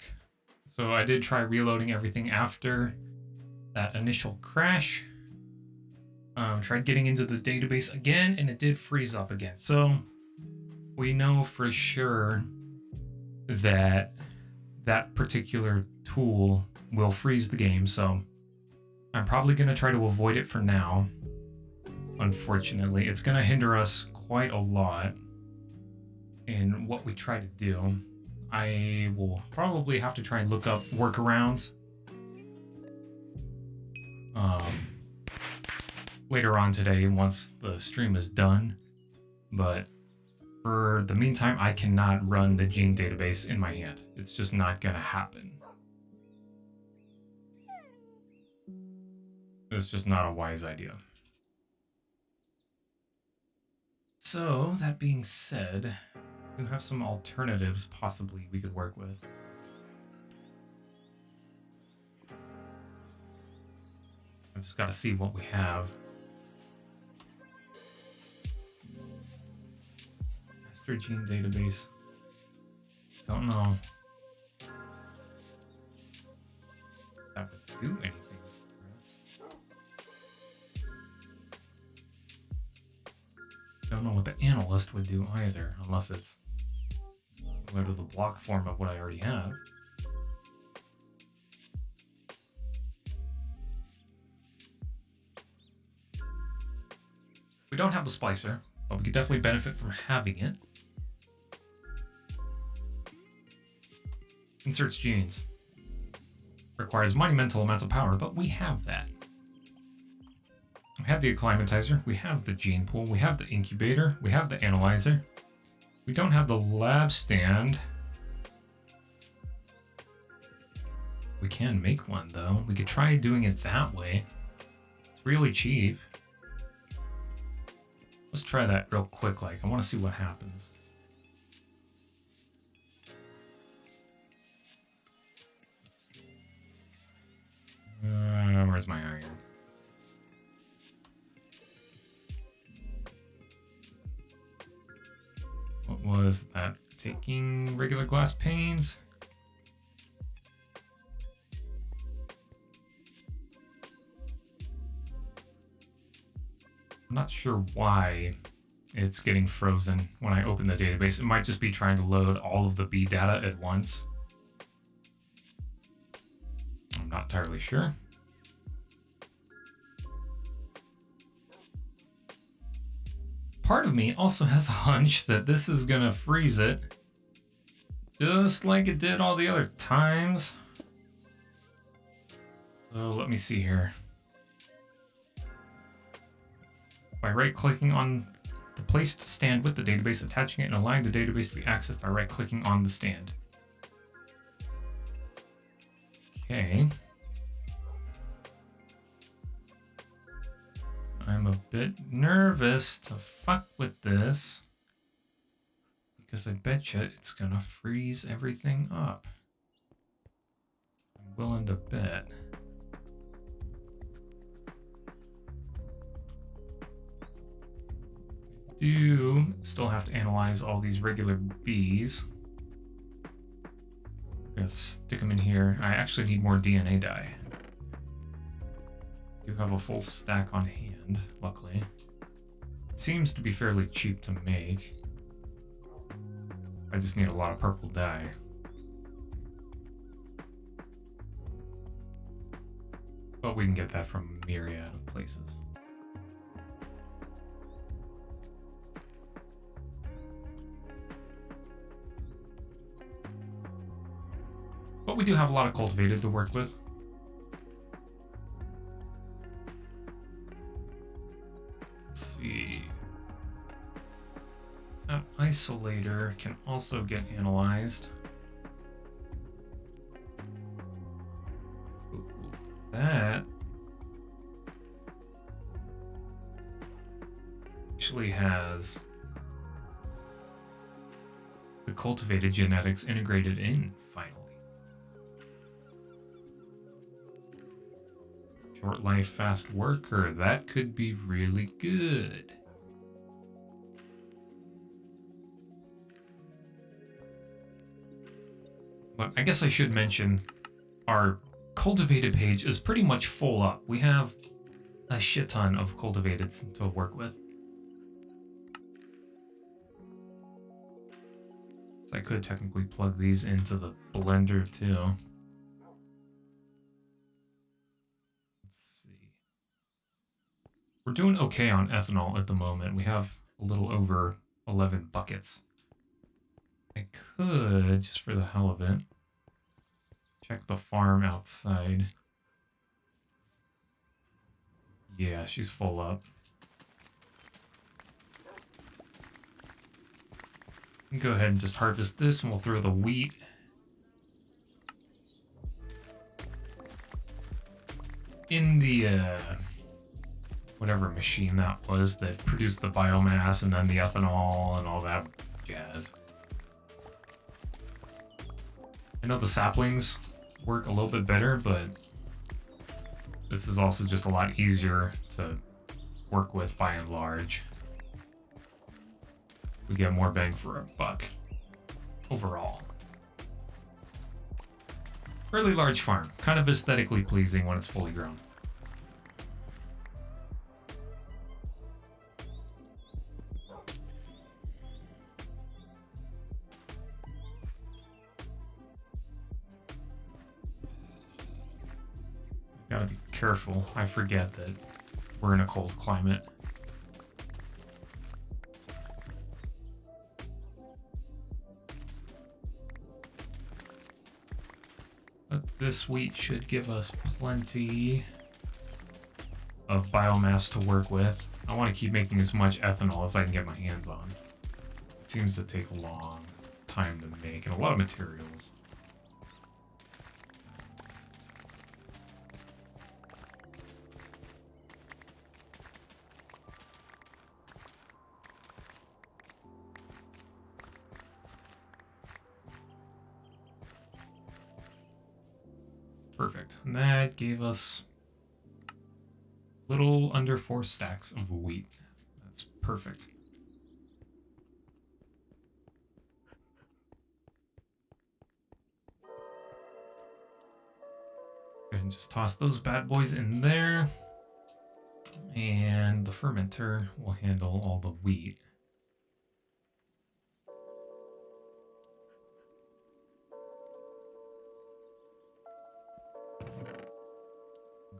So I did try reloading everything after that initial crash. Tried getting into the database again, and it did freeze up again. So we know for sure that that particular tool will freeze the game. So I'm probably going to try to avoid it for now. Unfortunately, it's going to hinder us quite a lot in what we try to do. I will probably have to try and look up workarounds later on today once the stream is done. But for the meantime, I cannot run the gene database in my hand. It's just not going to happen. It's just not a wise idea. So, that being said, we have some alternatives possibly we could work with. I just gotta see what we have. Master gene database. Don't know if that would do anything for us. Don't know what the analyst would do either, unless it's similar to the block form of what I already have. We don't have the splicer, but we could definitely benefit from having it. Inserts genes. Requires monumental amounts of power, but we have that. We have the acclimatizer, we have the gene pool, we have the incubator, we have the analyzer. We don't have the lab stand. We can make one though. We could try doing it that way. It's really cheap. Let's try that real quick, like, I want to see what happens. Where's my iron? What was that? Taking regular glass panes? I'm not sure why it's getting frozen when I open the database. It might just be trying to load all of the B data at once. I'm not entirely sure. Part of me also has a hunch that this is gonna freeze it, just like it did all the other times. So let me see here. By right-clicking on the placed stand with the database, attaching it and allowing the database to be accessed by right-clicking on the stand. Okay. I'm a bit nervous to fuck with this, because I betcha it's gonna freeze everything up. I'm willing to bet. Do still have to analyze all these regular bees. I'm gonna stick them in here. I actually need more DNA dye. Do have a full stack on hand, luckily. It seems to be fairly cheap to make. I just need a lot of purple dye. But we can get that from a myriad of places. But we do have a lot of cultivated to work with. Let's see. That isolator can also get analyzed. Ooh, that actually has the cultivated genetics integrated in, finally. Short life, fast worker. That could be really good. But I guess I should mention our cultivated page is pretty much full up. We have a shit ton of cultivateds to work with. So I could technically plug these into the blender too. Let's see. We're doing okay on ethanol at the moment. We have a little over 11 buckets. I could, just for the hell of it, check the farm outside. Yeah, she's full up. Go ahead and just harvest this and we'll throw the wheat. In the, whatever machine that was that produced the biomass and then the ethanol and all that jazz. I know the saplings work a little bit better, but this is also just a lot easier to work with by and large. We get more bang for a buck overall. Fairly large farm, kind of aesthetically pleasing when it's fully grown. Gotta be careful. I forget that we're in a cold climate. But this wheat should give us plenty of biomass to work with. I want to keep making as much ethanol as I can get my hands on. It seems to take a long time to make and a lot of materials. Perfect. And that gave us a little under 4 stacks of wheat. That's perfect. Go ahead and just toss those bad boys in there. And the fermenter will handle all the wheat.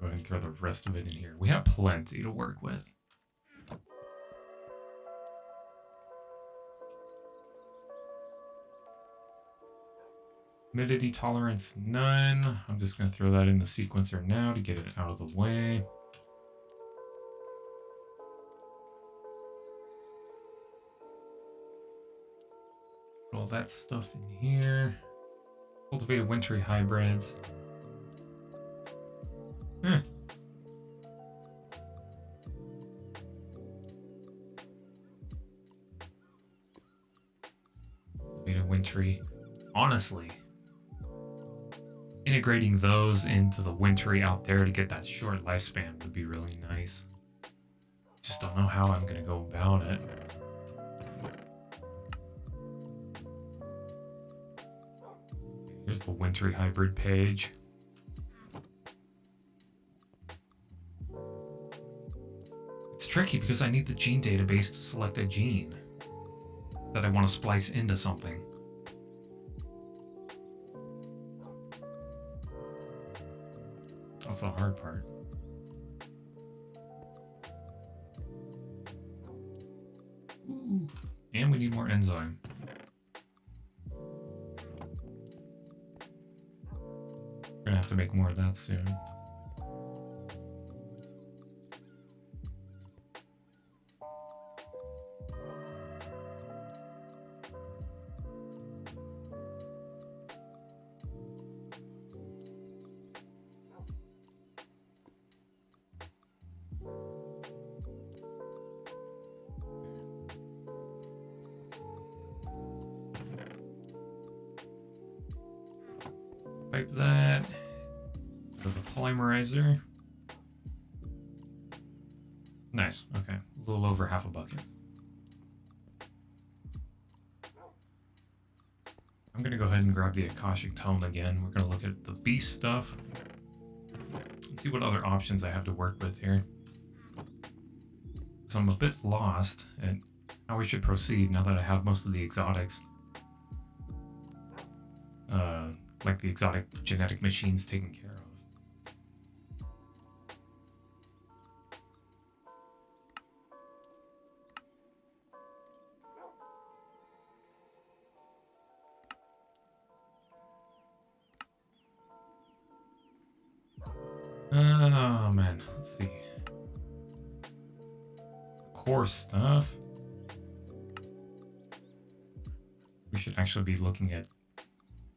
Go ahead and throw the rest of it in here. We have plenty to work with. Humidity tolerance, none. I'm just going to throw that in the sequencer now to get it out of the way. Put all that stuff in here. Cultivated wintry hybrids. Cultivated wintry. Honestly, integrating those into the wintry out there to get that short lifespan would be really nice. Just don't know how I'm going to go about it. Here's the wintry hybrid page. It's tricky because I need the gene database to select a gene that I want to splice into something. That's the hard part. Ooh. And we need more enzyme. We're gonna have to make more of that soon. Pipe that. Go to the polymerizer. Nice. Okay. A little over half a bucket. I'm gonna go ahead and grab the Akashic Tome again. We're gonna look at the beast stuff. Let's see what other options I have to work with here. So I'm a bit lost at how we should proceed now that I have most of the exotics. Like the exotic genetic machines taken care of. Oh man, let's see. Core stuff. We should actually be looking at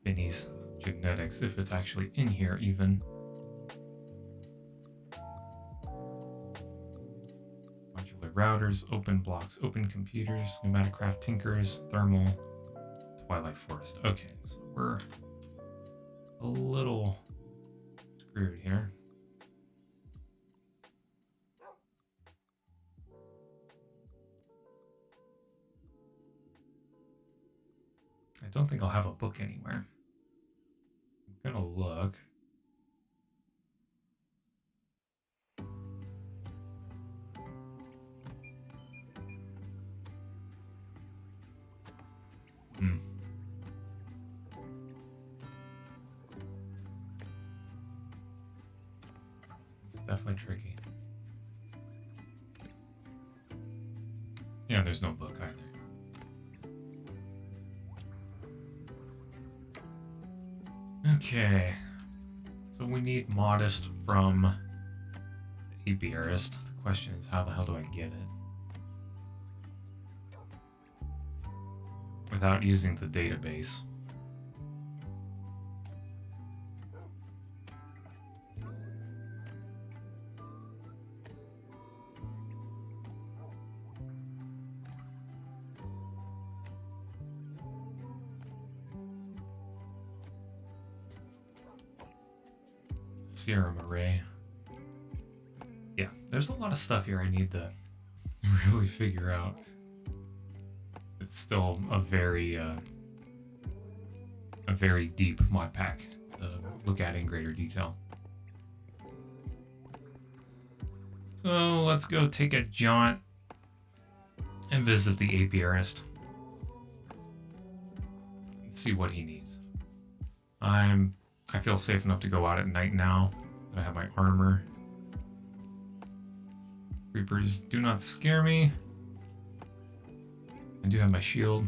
Vinny's genetics, if it's actually in here even. Modular routers, open blocks, open computers, pneumaticraft tinkers, thermal, Twilight Forest. Okay, so we're a little screwed here. I don't think I'll have a book anywhere. I'm gonna look. It's definitely tricky. Yeah, there's no book either. Okay. So we need Modest from the Apiarist. The question is, how the hell do I get it? Without using the database. Serum array. Yeah, there's a lot of stuff here I need to really figure out. It's still a very deep mod pack to look at in greater detail. So let's go take a jaunt and visit the Apiarist. And see what he needs. I feel safe enough to go out at night now that I have my armor. Creepers do not scare me. I do have my shield.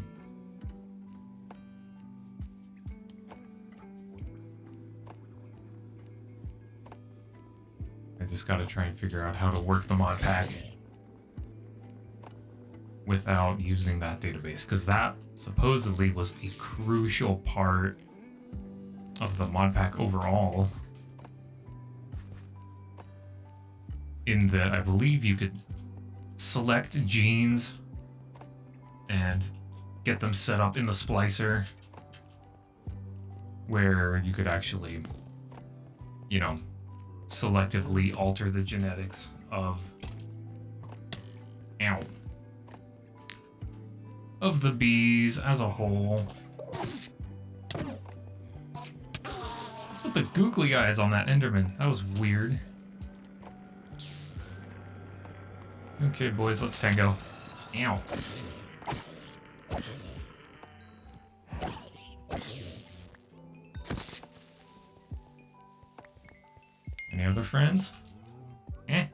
I just gotta try and figure out how to work the mod pack without using that database, because that supposedly was a crucial part of the mod pack overall, in that I believe you could select genes and get them set up in the splicer where you could actually, you know, selectively alter the genetics of the bees as a whole. What's with the googly eyes on that Enderman? That was weird. Okay, boys, let's tango. Ow. Any other friends? Eh?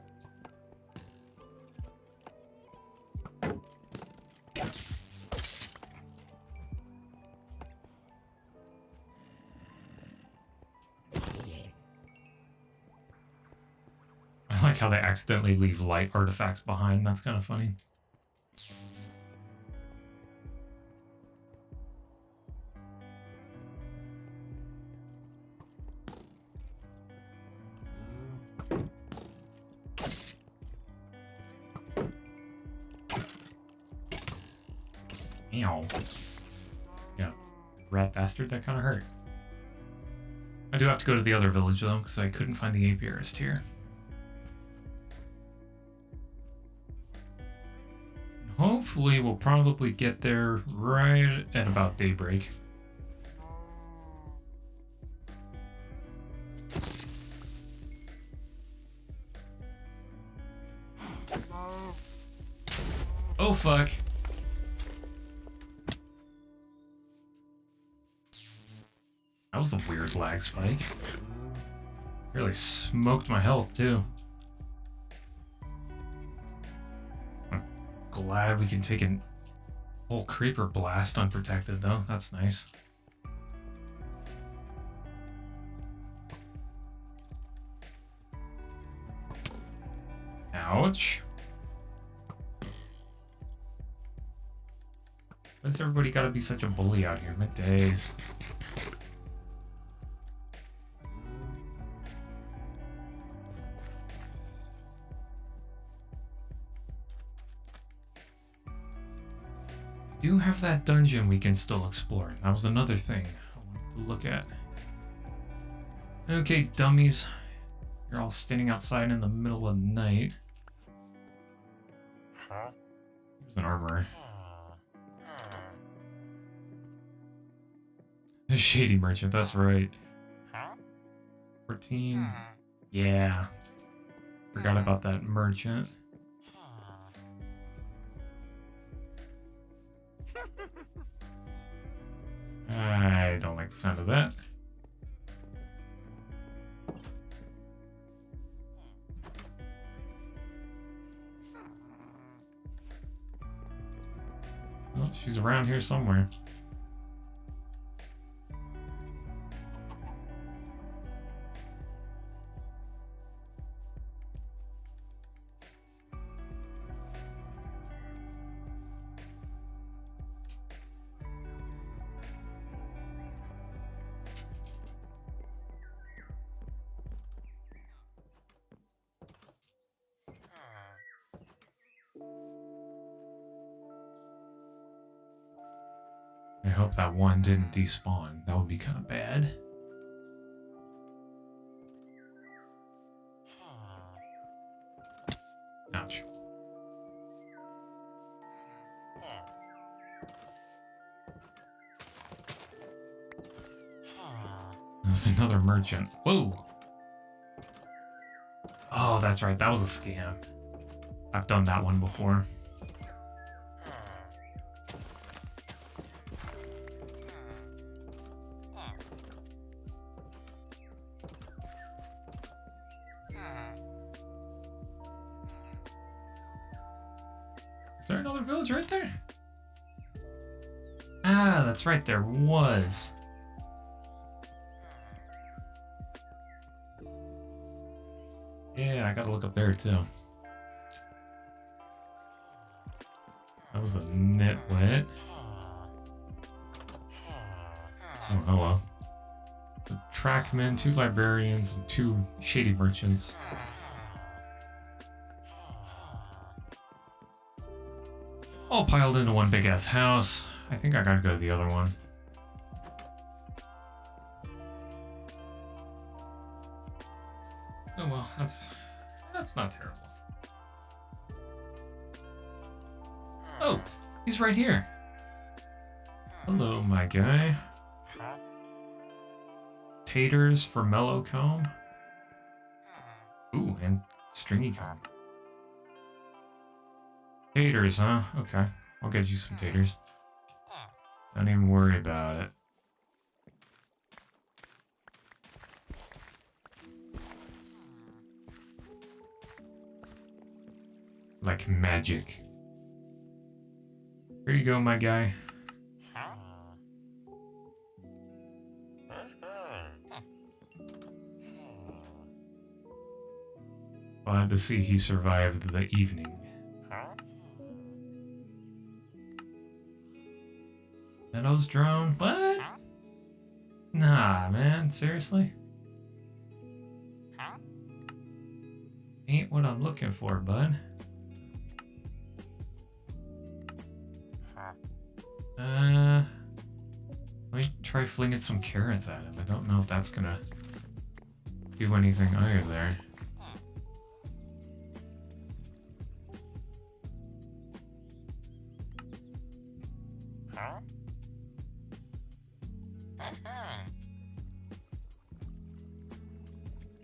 I like how they accidentally leave light artifacts behind. That's kind of funny. Ow. Yeah, rat bastard, that kind of hurt. I do have to go to the other village though, because I couldn't find the apiarist here. Hopefully we'll probably get there right at about daybreak. Oh, fuck. That was a weird lag spike. Really smoked my health, too. I'm glad we can take a whole creeper blast unprotected, though. That's nice. Ouch. Why's everybody gotta be such a bully out here? Middays. Do have that dungeon we can still explore. That was another thing I wanted to look at. Okay, dummies. You're all standing outside in the middle of the night. Here's an armor. The Shady Merchant, that's right. 14. Yeah. Forgot about that merchant. I don't like the sound of that. Well, she's around here somewhere. I hope that one didn't despawn. That would be kind of bad. Ouch. There's another merchant. Whoa! Oh, that's right. That was a scam. I've done that one before. Is there another village right there? Ah, that's right. There was. Yeah, I gotta look up there too. That was a nitwit. Oh, hello. The trackmen, 2 librarians, and 2 shady merchants. All piled into one big ass house. I think I gotta go to the other one. Oh well, that's not terrible. Oh, he's right here. Hello, my guy. Taters for mellow comb. Ooh, and stringy comb. Taters, huh? Okay, I'll get you some taters. Don't even worry about it. Like magic. Here you go, my guy. Glad to see he survived the evening. Meadows drone? What? Nah, man. Seriously? Ain't what I'm looking for, bud. Let me try flinging some carrots at him. I don't know if that's gonna do anything either.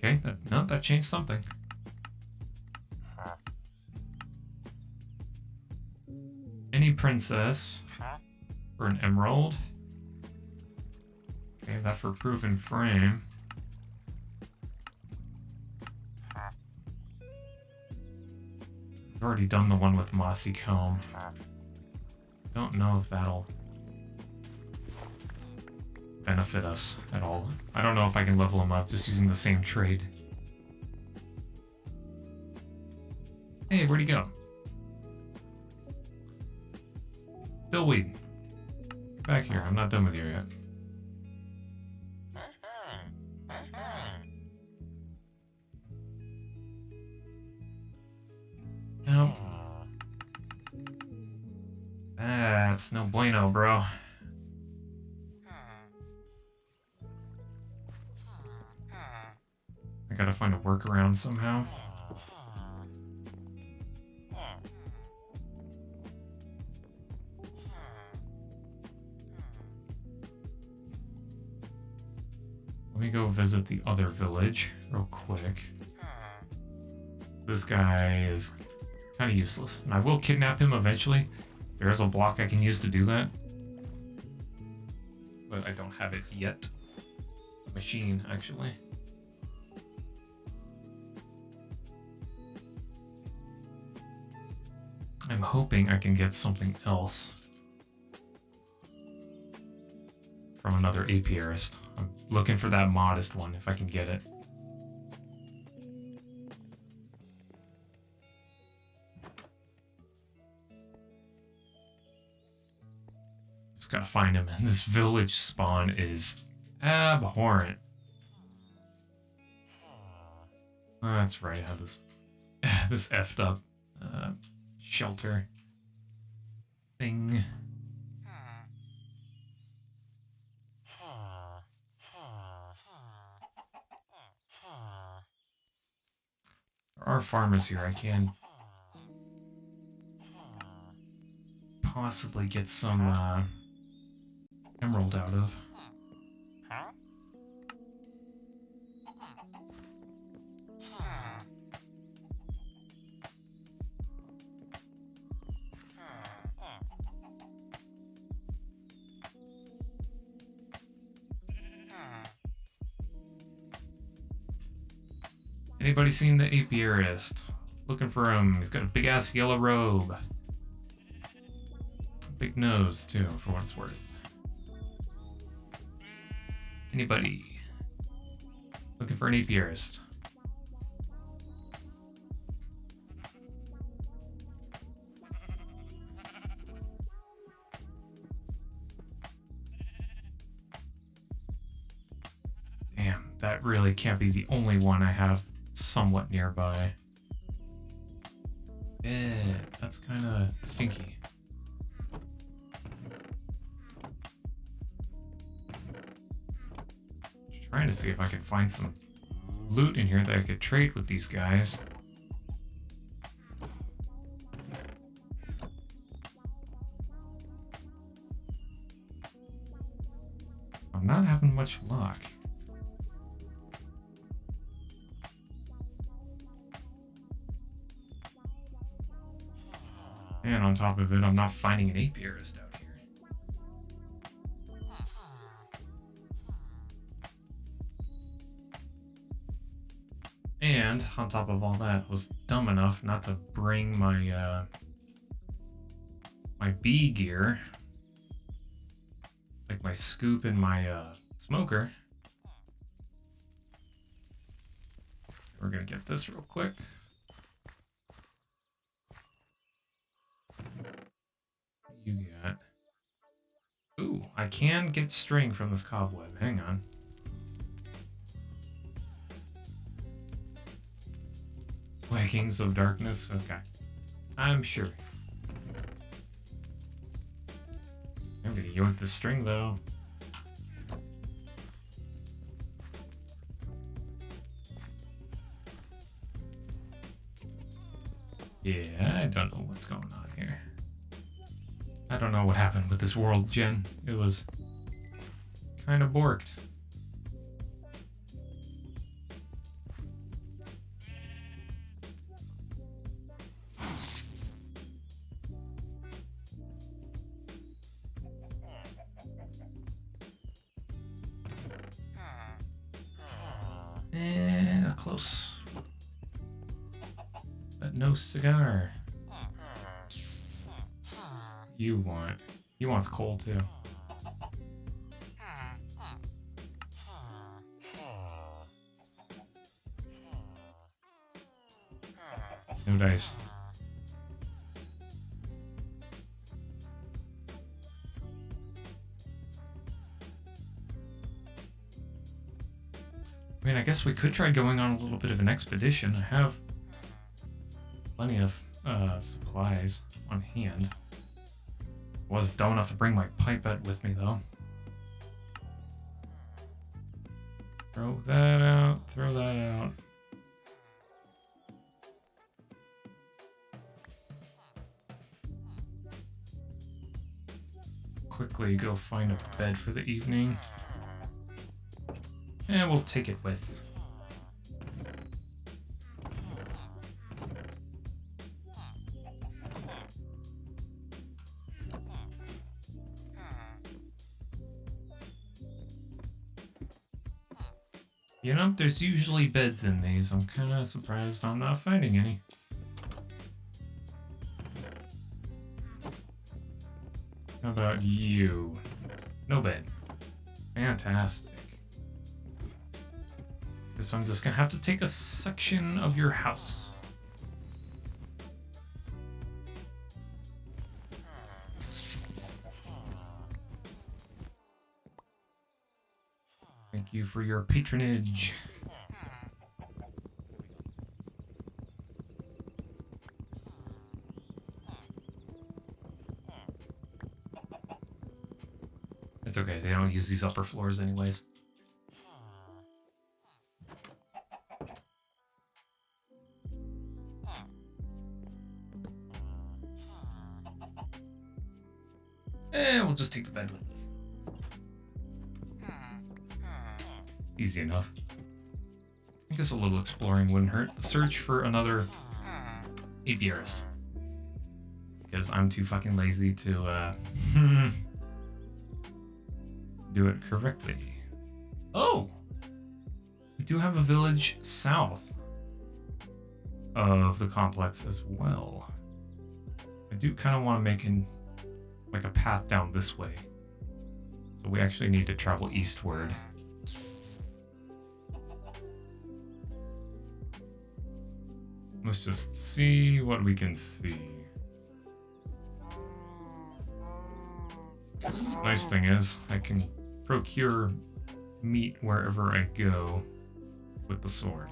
Okay, that changed something. Any princess for an emerald. Okay, that for proven frame. I've already done the one with mossy comb. Don't know if that'll benefit us at all. I don't know if I can level him up just using the same trade. Hey, where'd he go? Billweed. Back here, I'm not done with you yet. Nope. That's no bueno, bro. I gotta find a workaround somehow. Let me go visit the other village real quick. This guy is kind of useless, and I will kidnap him eventually. There's a block I can use to do that, but I don't have it yet. It's a machine, actually. I'm hoping I can get something else from another apiarist. I'm looking for that modest one if I can get it. Just gotta find him, and this village spawn is abhorrent. Oh, that's right, I have this this effed up shelter thing. There are farmers here I can possibly get some emerald out of. Anybody seen the apiarist? Looking for him. He's got a big ass yellow robe. Big nose too, for what it's worth. Anybody looking for an apiarist? Damn, that really can't be the only one I have somewhat nearby. Yeah, that's kind of stinky. Just trying to see if I can find some loot in here that I could trade with these guys. I'm not having much luck. And on top of it, I'm not finding an apiarist out here. And on top of all that, I was dumb enough not to bring my my bee gear, like my scoop and my smoker. We're gonna get this real quick. You got? Ooh, I can get string from this cobweb. Hang on. Leggings of darkness. Okay, I'm sure. I'm gonna yoink the string though. Yeah, I don't know what's going on here. I don't know what happened with this world gen. It was kind of borked. Close. But no cigar. You want. He wants coal too. No dice. I mean, I guess we could try going on a little bit of an expedition. I have plenty of supplies on hand. Was dumb enough to bring my pipette with me, though. Throw that out, throw that out. Quickly go find a bed for the evening. And we'll take it with. You know, there's usually beds in these. I'm kind of surprised I'm not finding any. How about you? No bed. Fantastic. Guess I'm just gonna have to take a section of your house. Thank you for your patronage. It's okay, they don't use these upper floors anyways. And we'll just take the bed with us. Easy enough. I guess a little exploring wouldn't hurt. Search for another apiarist. Because I'm too fucking lazy to do it correctly. Oh! We do have a village south of the complex as well. I do kind of want to make like a path down this way. So we actually need to travel eastward. Let's just see what we can see. Nice thing is, I can procure meat wherever I go with the sword.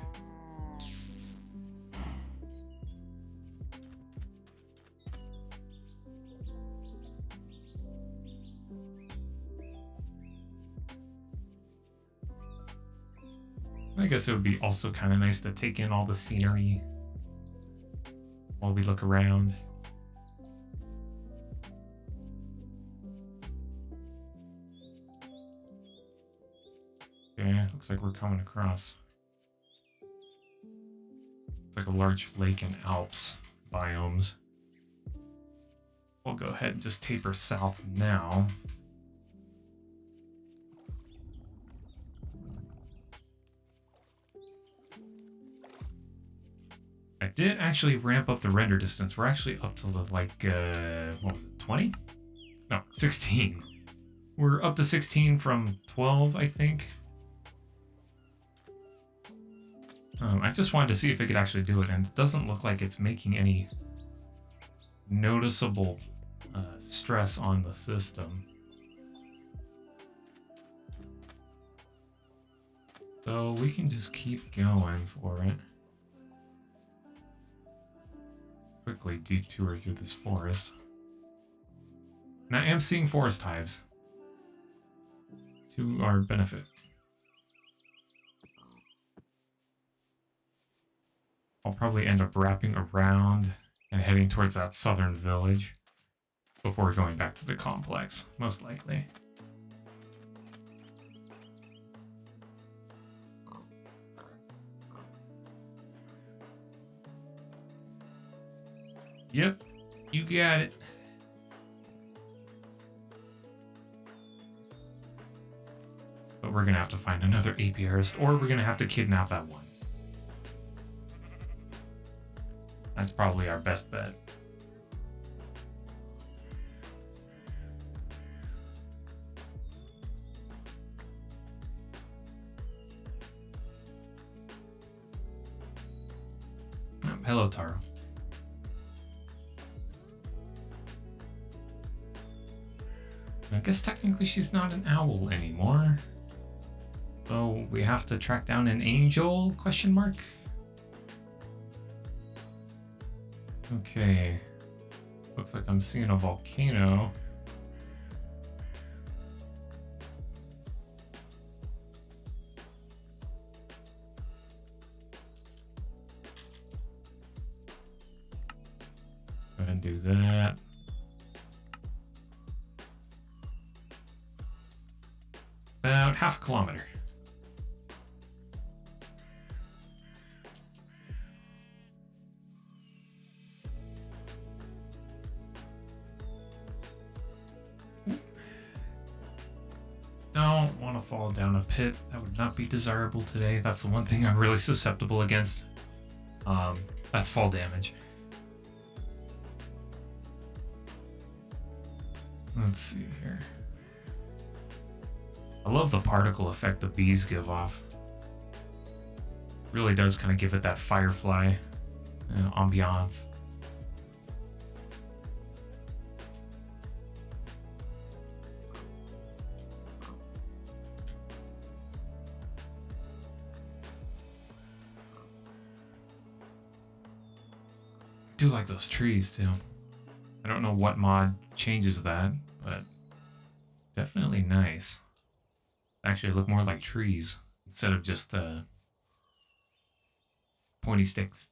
I guess it would be also kind of nice to take in all the scenery while we look around. Okay, looks like we're coming across. It's like a large lake and Alps biomes. We'll go ahead and just taper south now. I did actually ramp up the render distance. We're actually up to like, what was it, 20? No, 16. We're up to 16 from 12, I think. I just wanted to see if it could actually do it, and it doesn't look like it's making any noticeable stress on the system. So we can just keep going for it. Quickly detour through this forest. And I am seeing forest hives to our benefit. I'll probably end up wrapping around and heading towards that southern village before going back to the complex, most likely. Yep, you got it. But we're gonna have to find another apiarist, or we're gonna have to kidnap that one. That's probably our best bet. Oh, hello, Taro. I guess technically she's not an owl anymore. So we have to track down an angel, question mark? Okay. Looks like I'm seeing a volcano. Go ahead and do that. About half a kilometer. Don't want to fall down a pit. That would not be desirable today. That's the one thing I'm really susceptible against. That's fall damage. Let's see here. I love the particle effect the bees give off. Really does kind of give it that firefly ambiance. I do like those trees too. I don't know what mod changes that, but definitely nice. Actually look more like trees instead of just pointy sticks.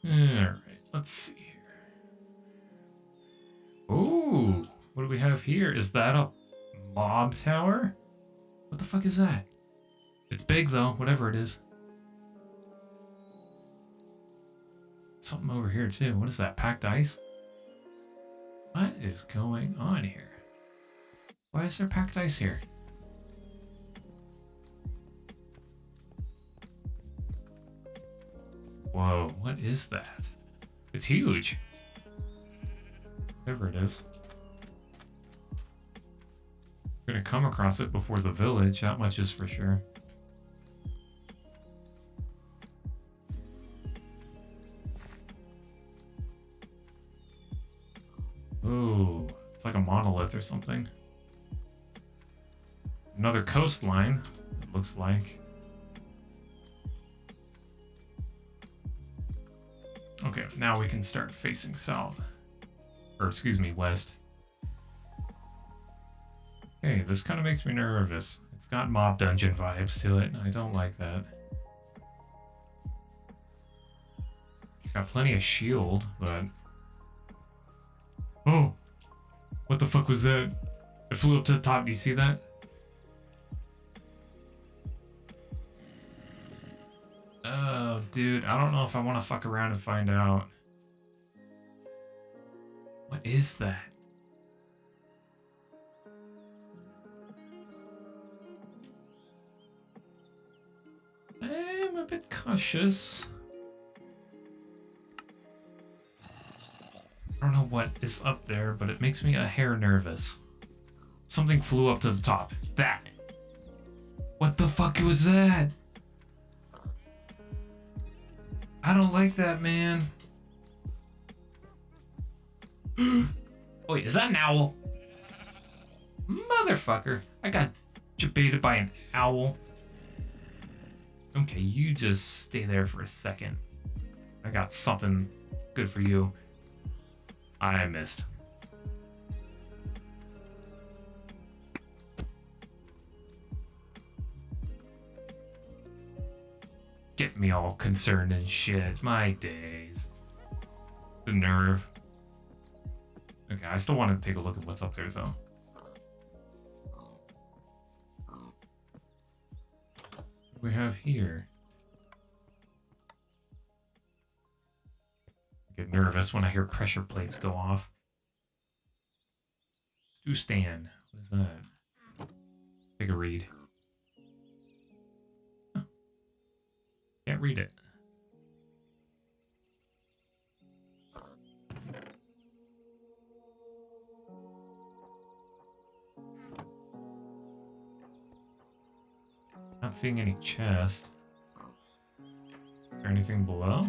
Alright, let's see here. Ooh, what do we have here? Is that a mob tower? What the fuck is that? It's big though, whatever it is. Something over here too. What is that? Packed ice? What is going on here? Why is there packed ice here? Whoa, what is that? It's huge. Whatever it is. We're gonna come across it before the village, that much is for sure. Ooh, it's like a monolith or something. Another coastline, it looks like. Okay, now we can start facing south. Or, excuse me, west. Okay, this kind of makes me nervous. It's got mob dungeon vibes to it, and I don't like that. Got plenty of shield, but... Oh! What the fuck was that? It flew up to the top, do you see that? Oh, dude, I don't know if I want to fuck around and find out. What is that? I'm a bit cautious. I don't know what is up there, but it makes me a hair nervous. Something flew up to the top. That! What the fuck was that? I don't like that, man. Oh, wait, is that an owl? Motherfucker. I got baited by an owl. Okay, you just stay there for a second. I got something good for you. I missed. Get me all concerned and shit. My days. The nerve. Okay, I still want to take a look at what's up there, though. What do we have here? nervous when I hear pressure plates go off. Stew stand. What is that? Take a read. Huh. Can't read it. Not seeing any chest. Is there anything below?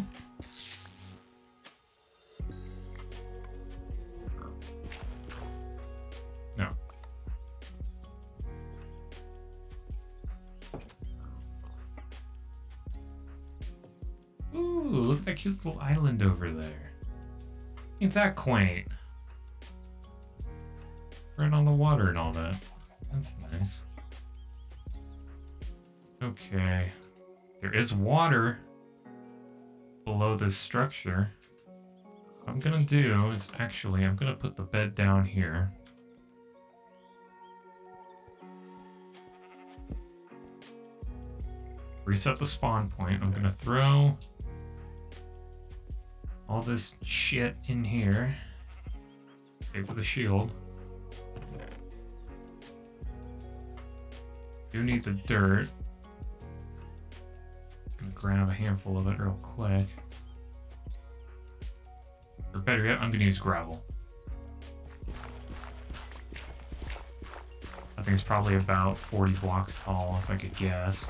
No. Ooh, look at that cute little island over there. Ain't that quaint? Right on the water and all that. That's nice. Okay. There is water below this structure. What I'm gonna do is actually, I'm gonna put the bed down here. Reset the spawn point. I'm gonna throw all this shit in here. Save for the shield. Do need the dirt. I'm gonna grab a handful of it real quick. Or better yet, I'm gonna use gravel. I think it's probably about 40 blocks tall, if I could guess.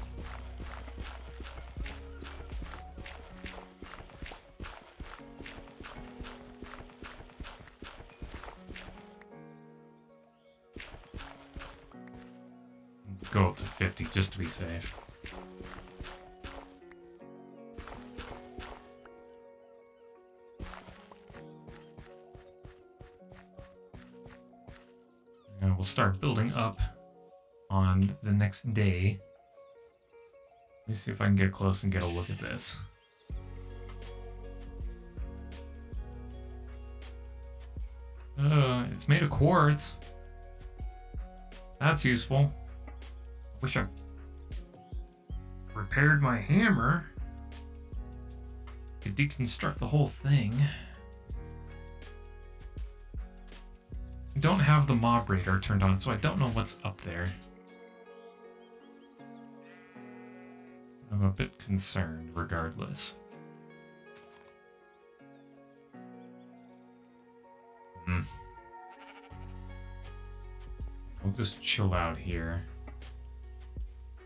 Go up to 50 just to be safe. And we'll start building up on the next day. Let me see if I can get close and get a look at this. It's made of quartz. That's useful. Wish I repaired my hammer. Could deconstruct the whole thing. I don't have the mob radar turned on, so I don't know what's up there. I'm a bit concerned, regardless. We'll just chill out here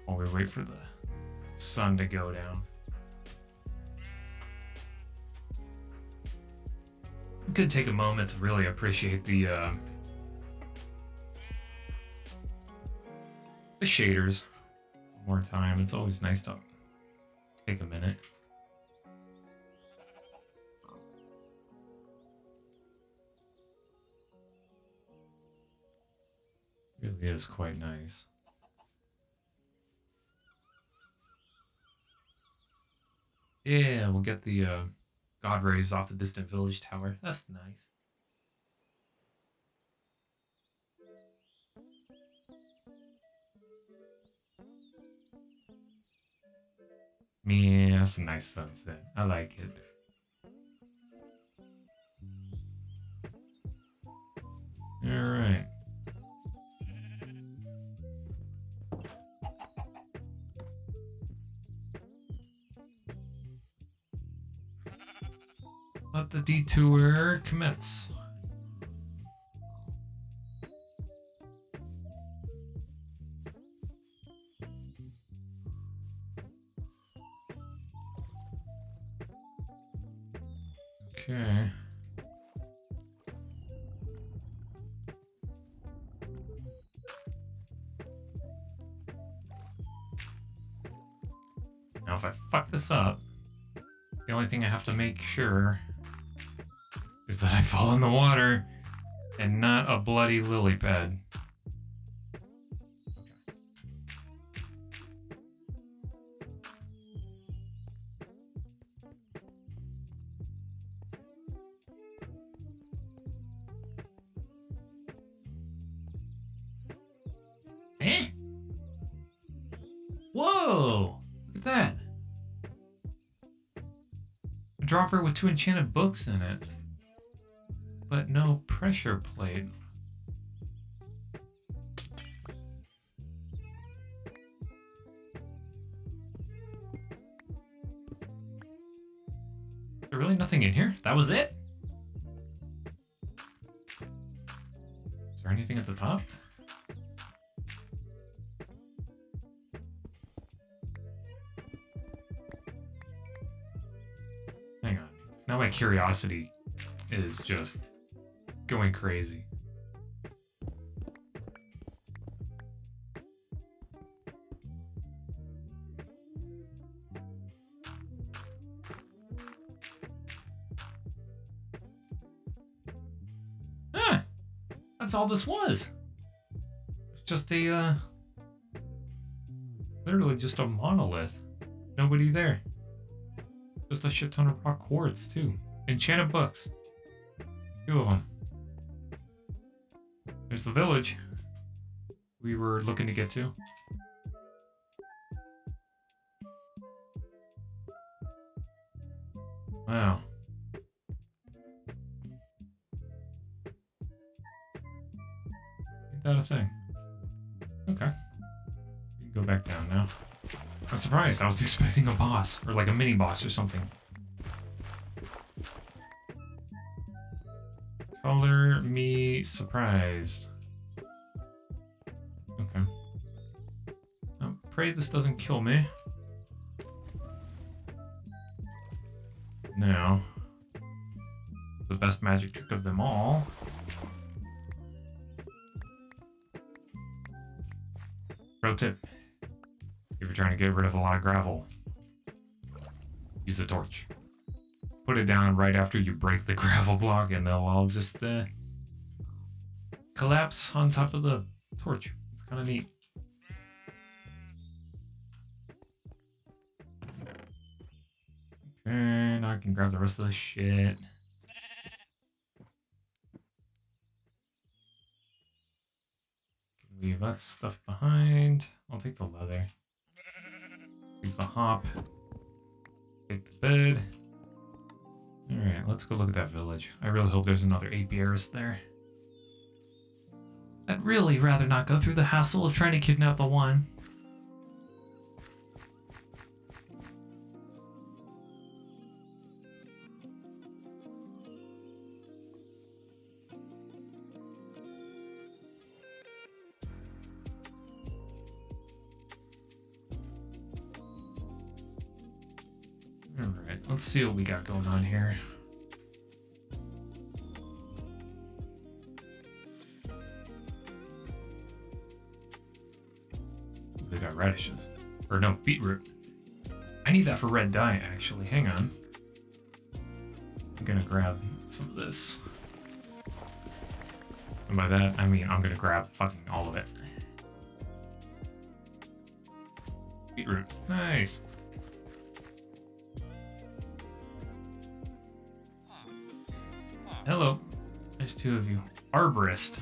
while we wait for the sun to go down. We could take a moment to really appreciate the shaders one more time. It's always nice to take a minute. It really is quite nice. Yeah, we'll get the God rays off the distant village tower. That's nice. Yeah, that's a nice sunset. I like it. Alright. Let the detour commence. Okay. Now if I fuck this up, the only thing I have to make sure is that I fall in the water and not a bloody lily pad. Eh? Whoa! Look at that. dropper with 2 enchanted books in it. But no pressure plate. Is there really nothing in here? That was it? Is there anything at the top? Hang on. Now my curiosity is just going crazy. Ah! That's all this was. It's just a, literally just a monolith. Nobody there. Just a shit ton of rock quartz, too. Enchanted books. 2 of them. There's the village we were looking to get to. Wow. Ain't that a thing? Okay. We can go back down now. I'm surprised. I was expecting a boss, or like a mini boss or something. Color me surprised. Okay. Pray this doesn't kill me. Now, the best magic trick of them all. Pro tip. If you're trying to get rid of a lot of gravel, use a torch. Put it down right after you break the gravel block and they'll all just collapse on top of the torch. It's kind of neat. Okay, now I can grab the rest of the shit. Leave that stuff behind. I'll take the leather. Leave the hop. Take the bed. Alright, let's go look at that village. I really hope there's another apiarist there. I'd really rather not go through the hassle of trying to kidnap the one. Alright, let's see what we got going on here. They got radishes. Or no, beetroot. I need that for red dye, actually. Hang on. I'm gonna grab some of this. And by that, I mean I'm gonna grab fucking all of it. Beetroot. Nice. Hello. There's 2 of you. Arborist.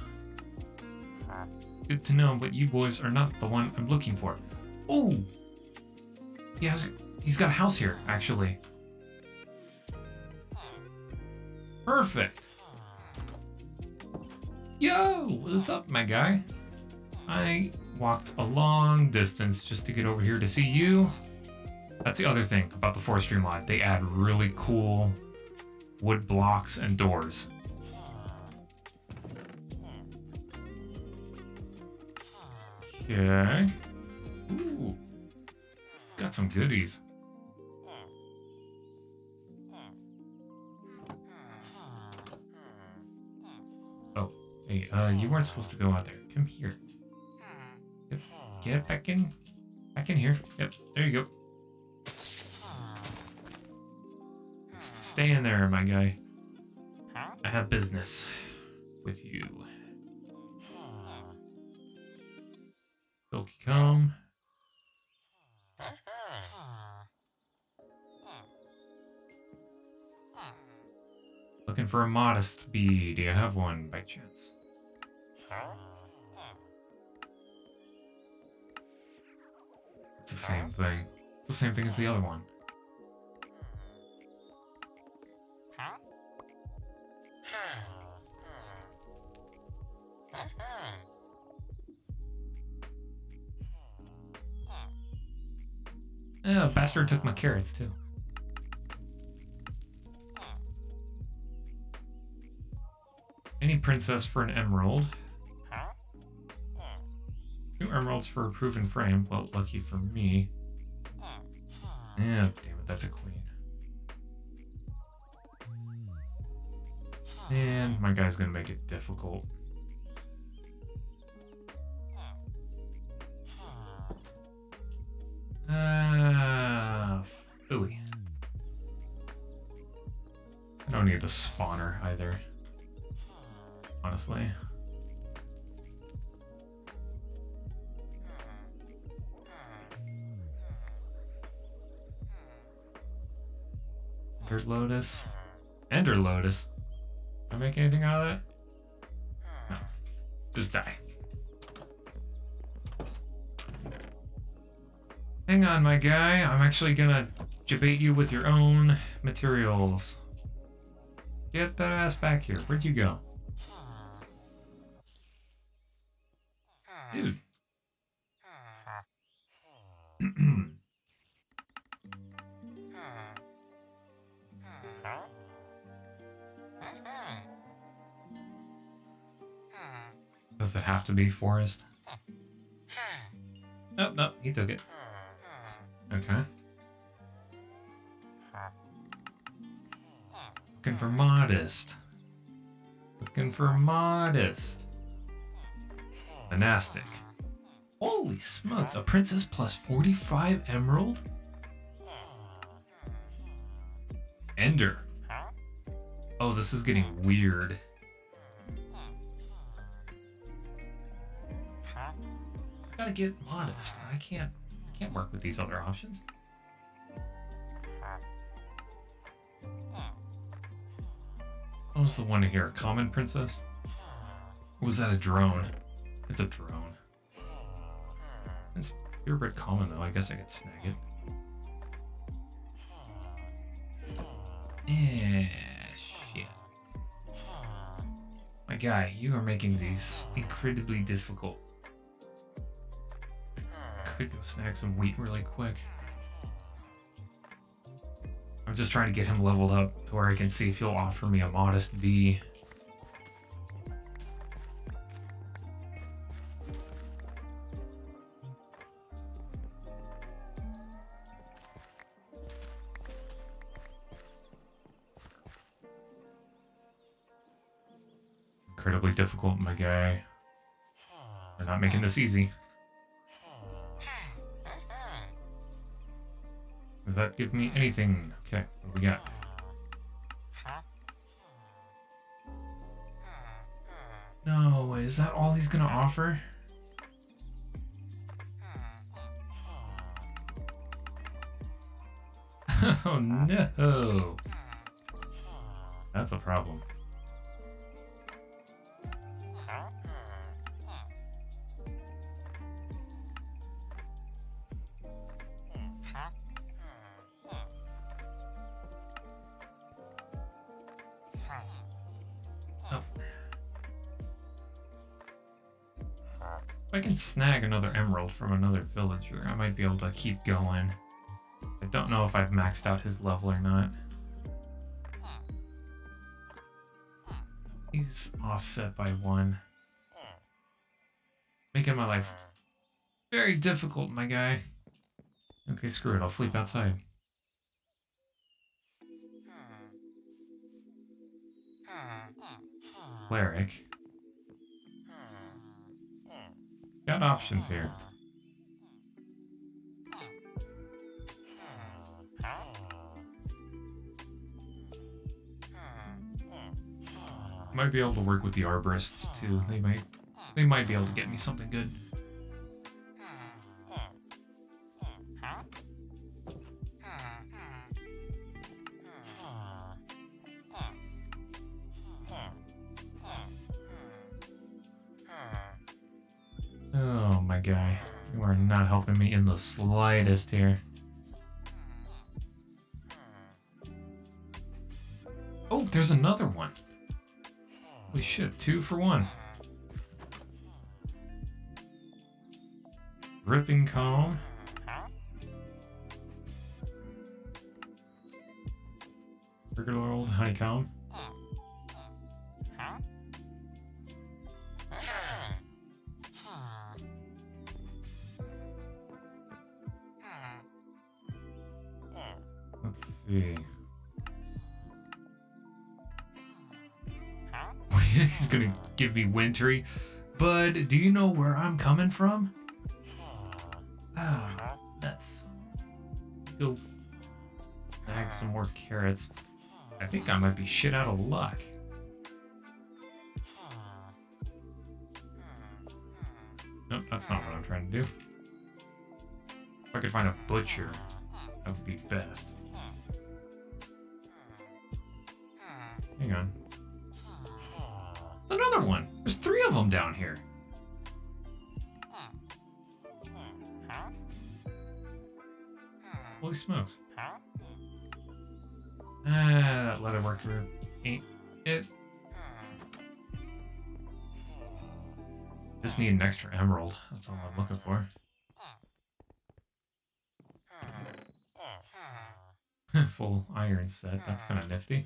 Good to know, but you boys are not the one I'm looking for. Ooh! He's got a house here, actually. Perfect! Yo! What's up, my guy? I walked a long distance just to get over here to see you. That's the other thing about the forestry mod. They add really cool wood blocks and doors. Okay. Ooh. Got some goodies. Oh, hey, you weren't supposed to go out there. Come here. Yep. Get back in. Back in here. Yep, there you go. Stay in there, my guy. I have business with you. Silky comb. Looking for a modest bee. Do you have one by chance? It's the same thing. It's the same thing as the other one. Bastard took my carrots too. Any princess for an emerald. 2 emeralds for a proven frame. Well, lucky for me. Yeah, damn it, that's a queen. And my guy's gonna make it difficult. Ooey. I don't need the spawner either. Honestly. Ender Lotus. Ender Lotus. Can I make anything out of that? No. Just die. Hang on, my guy. I'm actually gonna debate you with your own materials. Get that ass back here. Where'd you go? Dude. Does it have to be forest? Nope, nope, he took it. Okay. Looking for modest. Looking for modest. Monastic. Holy smokes, a princess plus 45 emerald? Ender. Oh, this is getting weird. I gotta get modest. I can't work with these other options. What was the one here? A common princess? Or was that a drone? It's a drone. It's purebred common though. I guess I could snag it. Yeah, shit. My guy, you are making these incredibly difficult. Could go snag some wheat really quick. I'm just trying to get him leveled up to where I can see if he'll offer me a modest B. Incredibly difficult, my guy. They're not making this easy. Does that give me anything? Okay, what do we got? No, is that all he's gonna offer? Oh no! That's a problem. If I can snag another emerald from another villager, I might be able to keep going. I don't know if I've maxed out his level or not. He's offset by 1. Making my life very difficult, my guy. Okay, screw it. I'll sleep outside. Cleric. Got options here. Might be able to work with the arborists too. They might be able to get me something good. Oh my guy, you are not helping me in the slightest here. Oh, there's another one. Holy shit, 2 for 1. Ripping comb. Regular old honeycomb. Let's see. He's gonna give me wintry. Bud, do you know where I'm coming from? Ah, nuts. Go snag some more carrots. I think I might be shit out of luck. Nope, that's not what I'm trying to do. If I could find a butcher, that would be best. Hang on. Another one. There's 3 of them down here. Holy smokes. That leather work through ain't it. Just need an extra emerald. That's all I'm looking for. Full iron set. That's kind of nifty.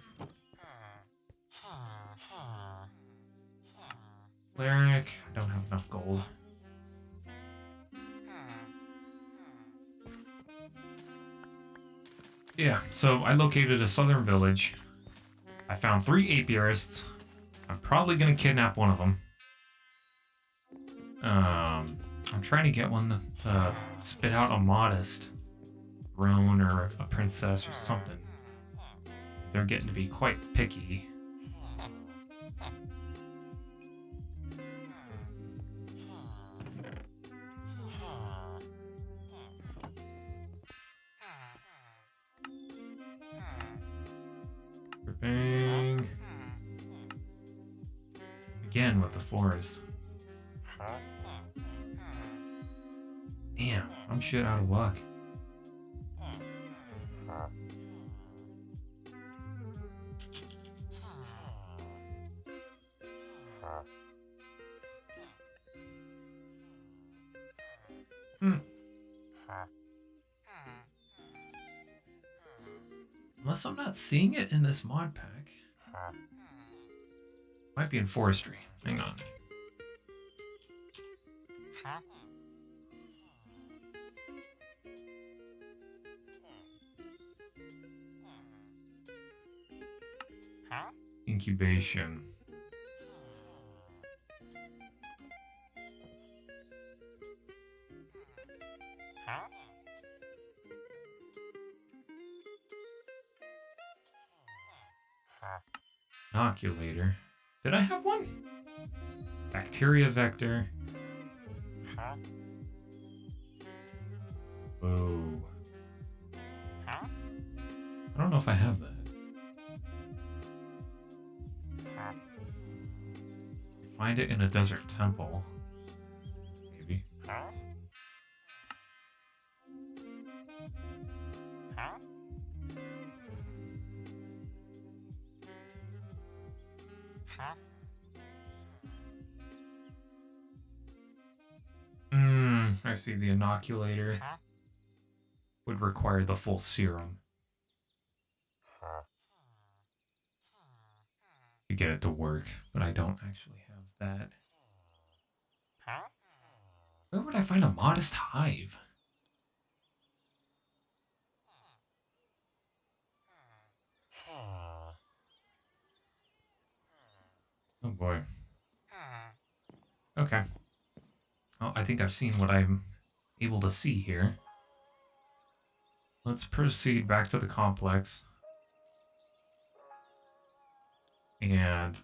Cleric. I don't have enough gold. Yeah, so I located a southern village. I found 3 apiarists. I'm probably gonna kidnap one of them. I'm trying to get one to spit out a modest drone or a princess or something. They're getting to be quite picky. Bang. Again with the forest. Damn, I'm shit out of luck. Unless I'm not seeing it in this mod pack. Might be in forestry. Hang on. Incubation. Inoculator. Did I have one? Bacteria vector. Whoa. I don't know if I have that. Find it in a desert temple. Maybe. I see the inoculator would require the full serum to get it to work, but I don't actually have that. Where would I find a modest hive? Oh boy. Okay. Oh, I think I've seen what I'm able to see here. Let's proceed back to the complex and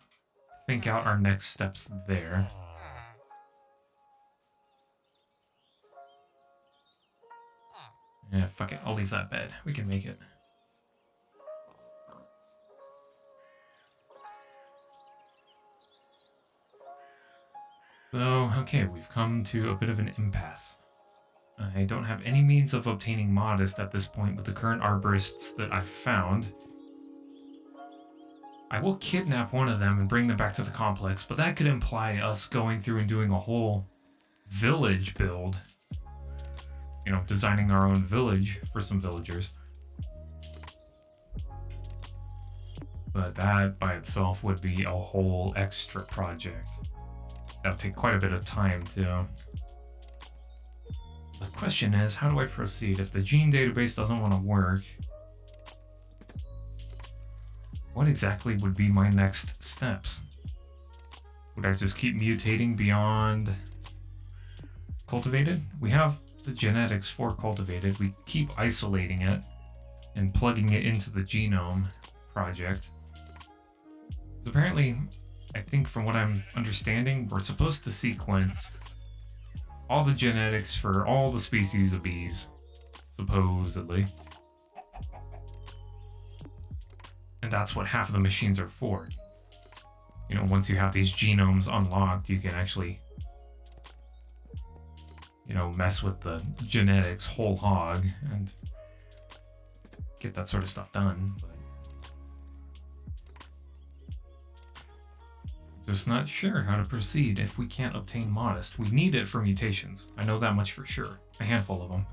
think out our next steps there. Yeah, fuck it. I'll leave that bed. We can make it. So, okay, we've come to a bit of an impasse. I don't have any means of obtaining modest at this point with the current arborists that I've found. I will kidnap one of them and bring them back to the complex, but that could imply us going through and doing a whole village build. You know, designing our own village for some villagers. But that by itself would be a whole extra project. That would take quite a bit of time too. The question is, how do I proceed? If the gene database doesn't want to work, what exactly would be my next steps? Would I just keep mutating beyond cultivated? We have the genetics for cultivated. We keep isolating it and plugging it into the genome project. So apparently, I think from what I'm understanding, we're supposed to sequence all the genetics for all the species of bees, supposedly. And that's what half of the machines are for. You know, once you have these genomes unlocked, you can actually, you know, mess with the genetics whole hog and get that sort of stuff done. But just not sure how to proceed if we can't obtain modest. We need it for mutations. I know that much for sure. A handful of them.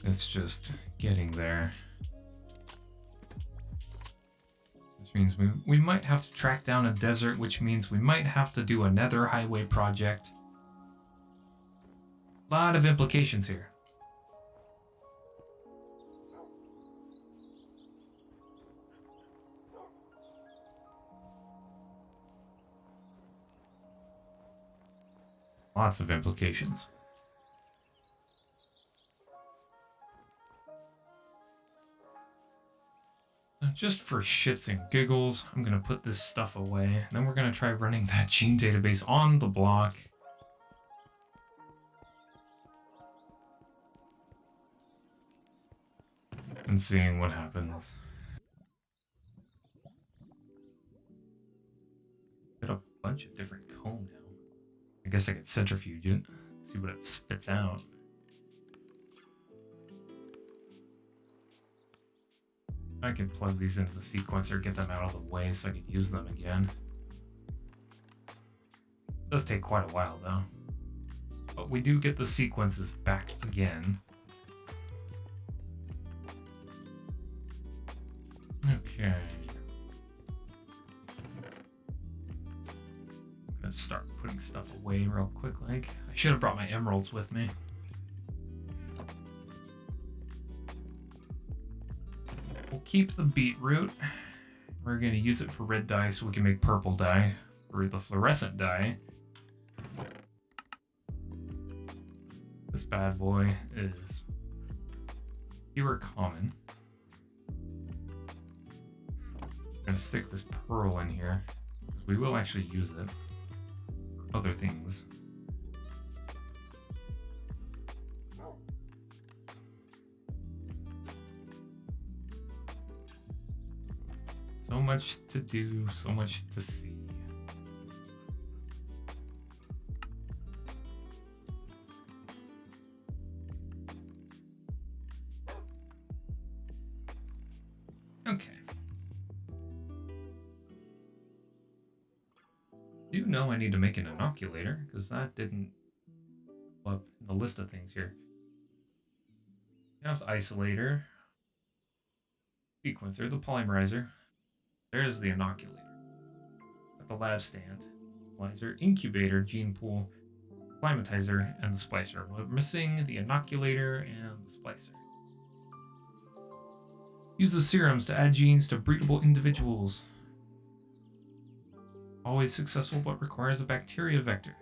It's just getting there. Which means we might have to track down a desert, which means we might have to do a Nether highway project. A lot of implications here. Lots of implications. Just for shits and giggles, I'm going to put this stuff away. And then we're going to try running that gene database on the block. And seeing what happens. Got a bunch of different comb now. I guess I could centrifuge it, see what it spits out. I can plug these into the sequencer, get them out of the way so I can use them again. It does take quite a while though. But we do get the sequences back again. Okay. I'm gonna start putting stuff away real quick. Like, I should have brought my emeralds with me. We'll keep the beetroot. We're gonna use it for red dye so we can make purple dye for the fluorescent dye. This bad boy is pure common. I'm gonna stick this pearl in here. We will actually use it for other things. So much to do, so much to see. Okay. I do know I need to make an inoculator, because that didn't go up in the list of things here. We have the isolator, sequencer, the polymerizer. There's the inoculator. Got the lab stand, analyzer, incubator, gene pool, climatizer, and the splicer. We're missing the inoculator and the splicer. Use the serums to add genes to breedable individuals. Always successful, but requires a bacteria vector.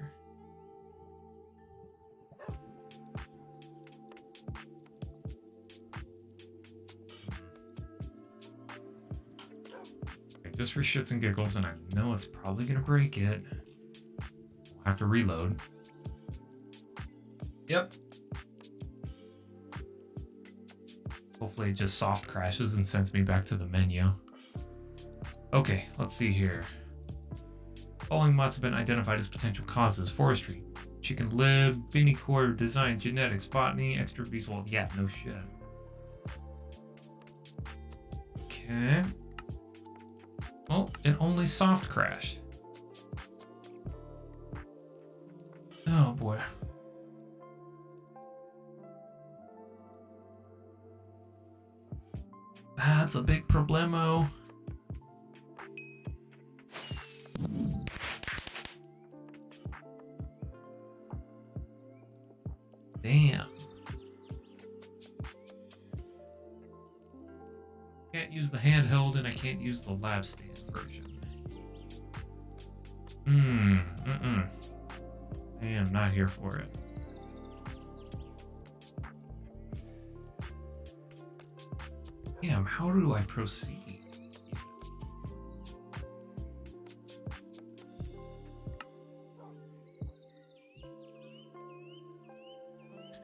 Okay, just for shits and giggles, and I know it's probably gonna break it. We'll have to reload. Yep. Hopefully it just soft crashes and sends me back to the menu. Okay, let's see here. Following mods have been identified as potential causes: forestry, chicken lib, Binicore, design, genetics, botany, extra bees. Well, yeah, no shit. Okay. Well, it only soft crashed. Oh boy. That's a big problemo. Damn. Can't use the handheld and I can't use the lab stand version. I am not here for it. Damn, how do I proceed?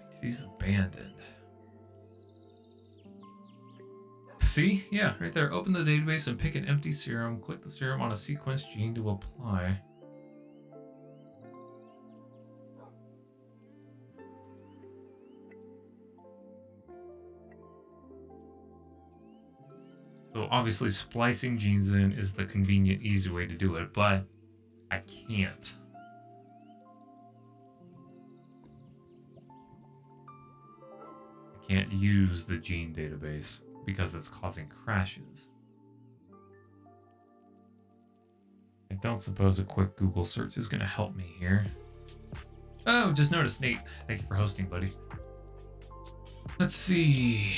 Species abandoned. See? Yeah, right there. Open the database and pick an empty serum. Click the serum on a sequenced gene to apply. So obviously splicing genes in is the convenient, easy way to do it, but I can't. I can't use the gene database because it's causing crashes. I don't suppose a quick Google search is going to help me here. Oh, just noticed, Nate. Thank you for hosting, buddy. Let's see.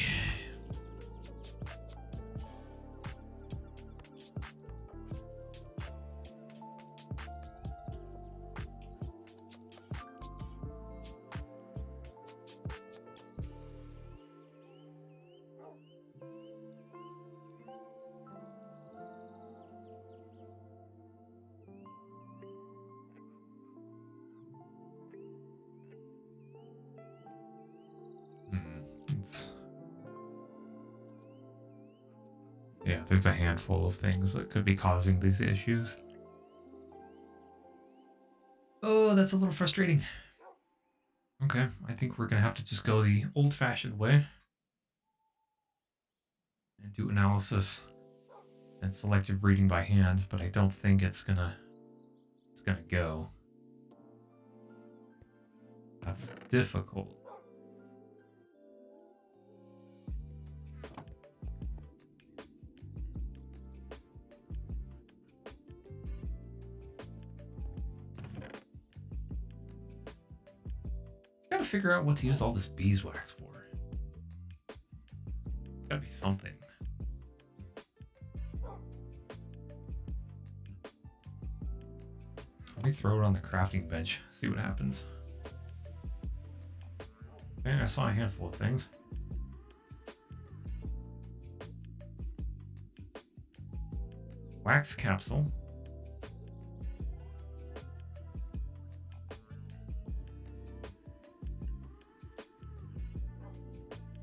Yeah, there's a handful of things that could be causing these issues. Oh, that's a little frustrating. Okay, I think we're gonna have to just go the old-fashioned way and do analysis and selective breeding by hand, but I don't think it's gonna go. That's difficult. Gotta figure out what to use all this beeswax for. Gotta be something. Let me throw it on the crafting bench, see what happens. Okay, I saw a handful of things. Wax capsule.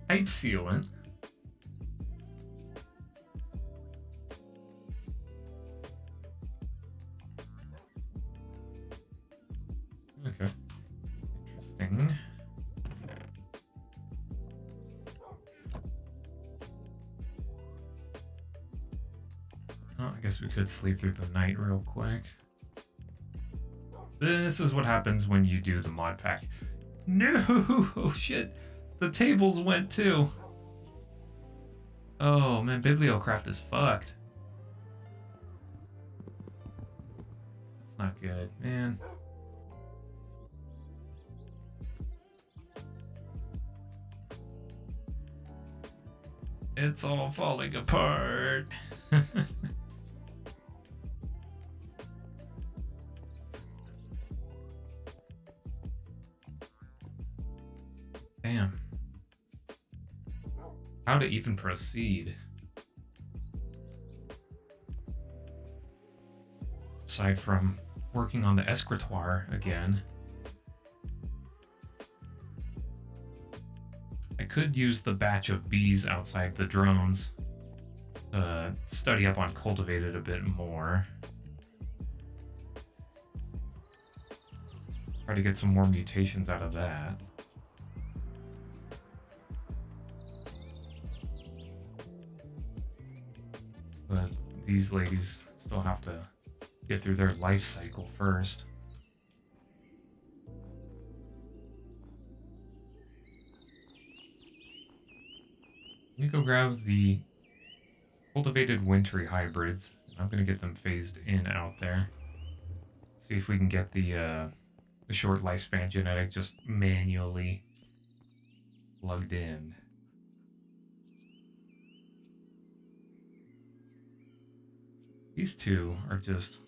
Pipe sealant. Okay. Interesting. Oh, I guess we could sleep through the night real quick. This is what happens when you do the mod pack. No! Oh shit. The tables went too. Oh man, Bibliocraft is fucked. That's not good, man. It's all falling apart. Damn. How to even proceed? Aside from working on the escritoire again. I could use the batch of bees outside the drones to study up on cultivated a bit more. Try to get some more mutations out of that. But these ladies still have to get through their life cycle first. Let me go grab the cultivated wintry hybrids. I'm gonna get them phased in out there. See if we can get the short lifespan genetic just manually plugged in. These two are just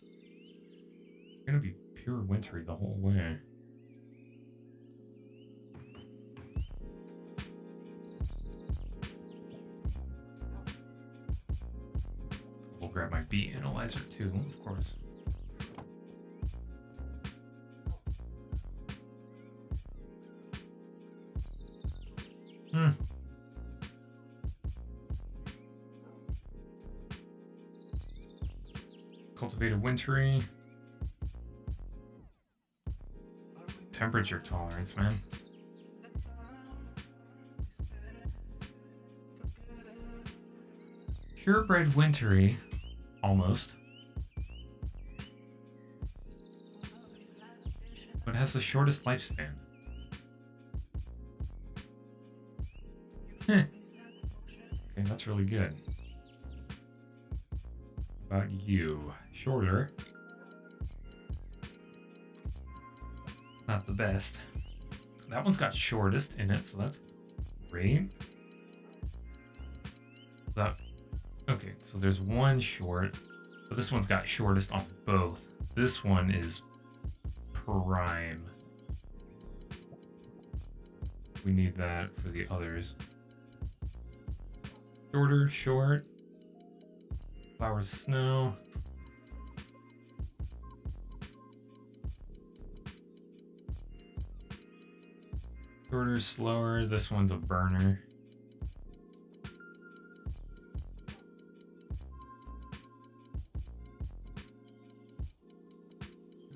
gonna be pure wintry the whole way. We'll grab my bee analyzer too, of course. Cultivated wintry. Temperature tolerance, man. Purebred wintry, almost. But has the shortest lifespan. Okay, that's really good. How about you? Shorter. Not the best. That one's got shortest in it, so that's great. Okay, so there's one short, but this one's got shortest on both. This one is prime. We need that for the others. Shorter, short. Flowers, snow. Shorter, slower. This one's a burner.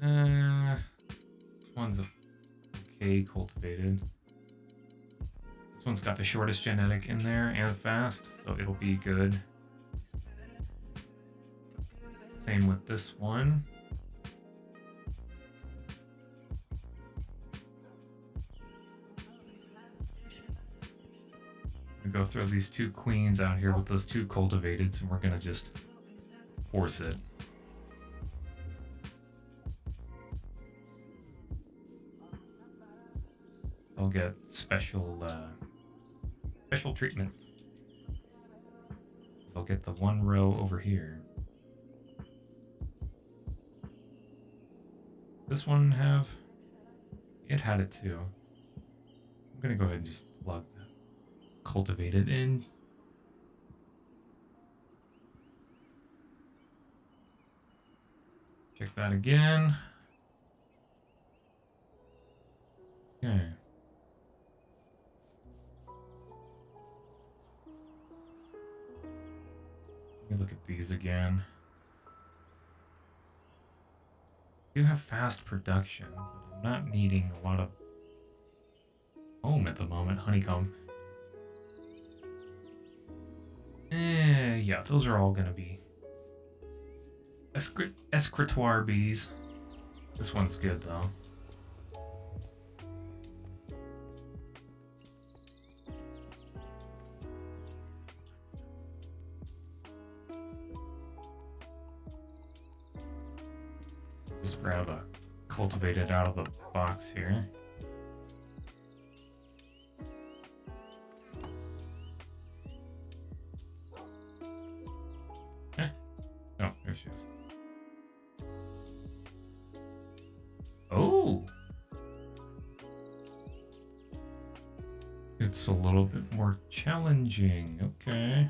This one's okay cultivated. This one's got the shortest genetic in there and fast, so it'll be good. Same with this one. I'm gonna go throw these two queens out here with those two cultivateds, and we're gonna just force it. I'll get special treatment. So I'll get the one row over here. This one have? It had it too. I'm gonna go ahead and just plug the cultivated in. Check that again. Okay. Let me look at these again. I do have fast production, but I'm not needing a lot of home at the moment. Honeycomb. Yeah, those are all gonna be escritoire bees. This one's good though. Just grab a cultivated out of the box here. Oh, there she is. Oh! It's a little bit more challenging. Okay.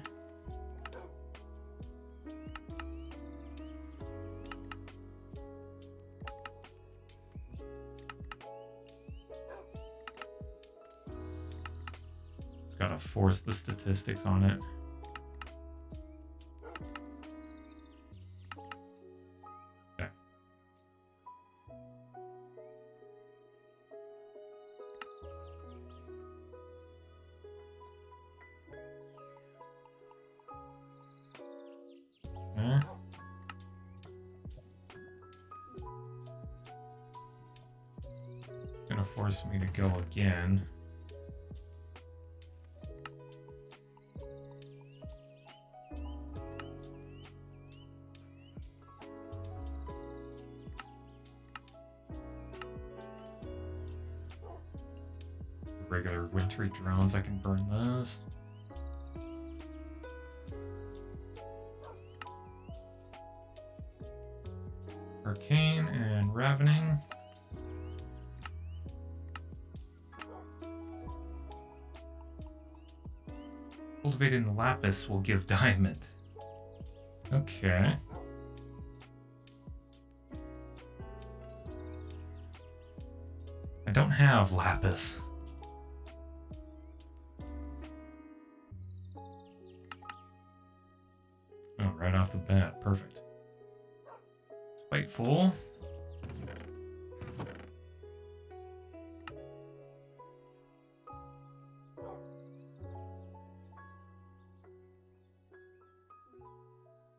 It's gotta force the statistics on it. Okay. Okay. It's gonna force me to go again. Regular wintry drones, I can burn those. Arcane and Ravening. Cultivating Lapis will give Diamond. Okay. I don't have Lapis. Oh, right off the bat. Perfect. Spiteful.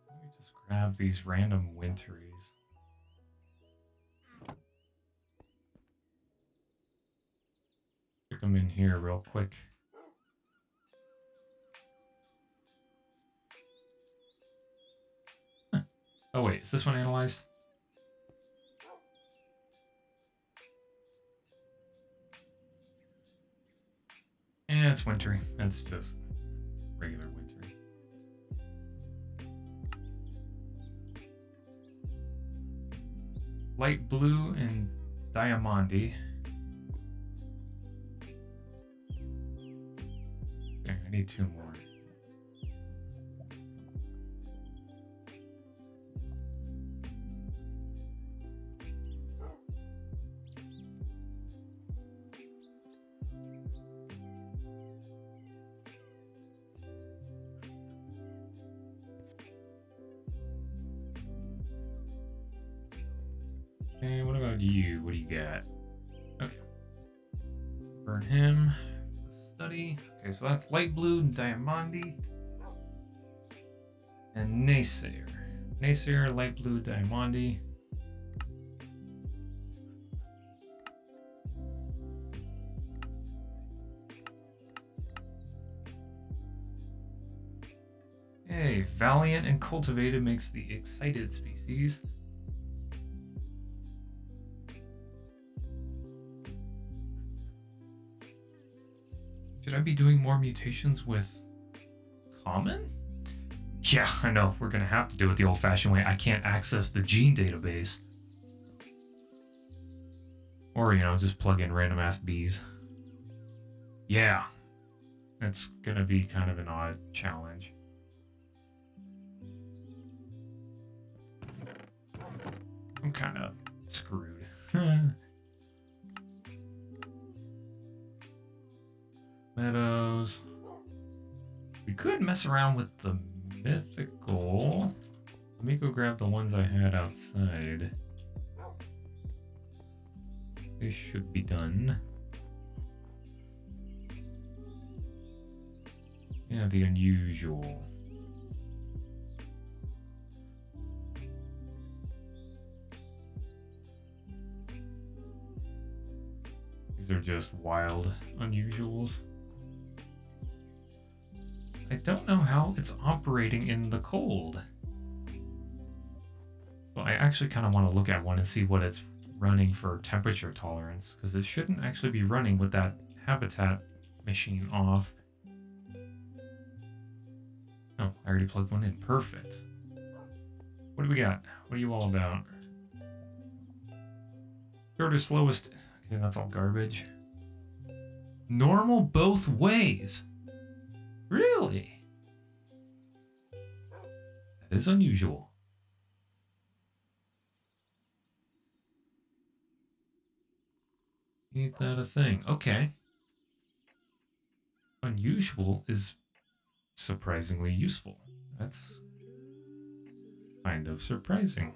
Let me just grab these random wintries. Stick them in here real quick. Huh. Oh wait, is this one analyzed? Yeah, it's wintry. That's just regular wintry. Light blue and diamandi. Okay, I need 2 more. Okay, what about you? What do you got? Okay. Burn him. Study. Okay, so that's light blue and diamandi. And Naysayer. Naysayer, light blue, diamandi. Hey, Valiant and Cultivated makes the excited species. Should I be doing more mutations with common? Yeah, I know. We're going to have to do it the old-fashioned way. I can't access the gene database. Or, you know, just plug in random-ass bees. Yeah. It's going to be kind of an odd challenge. I'm kind of screwed. Meadows. We could mess around with the mythical. Let me go grab the ones I had outside. They should be done. Yeah, the unusual. These are just wild unusuals. I don't know how it's operating in the cold. Well, I actually kind of want to look at one and see what it's running for temperature tolerance, because it shouldn't actually be running with that habitat machine off. Oh, I already plugged one in. Perfect. What do we got? What are you all about? Shortest, slowest. Okay, that's all garbage. Normal both ways. Really? That is unusual. Ain't that a thing? Okay. Unusual is surprisingly useful. That's kind of surprising.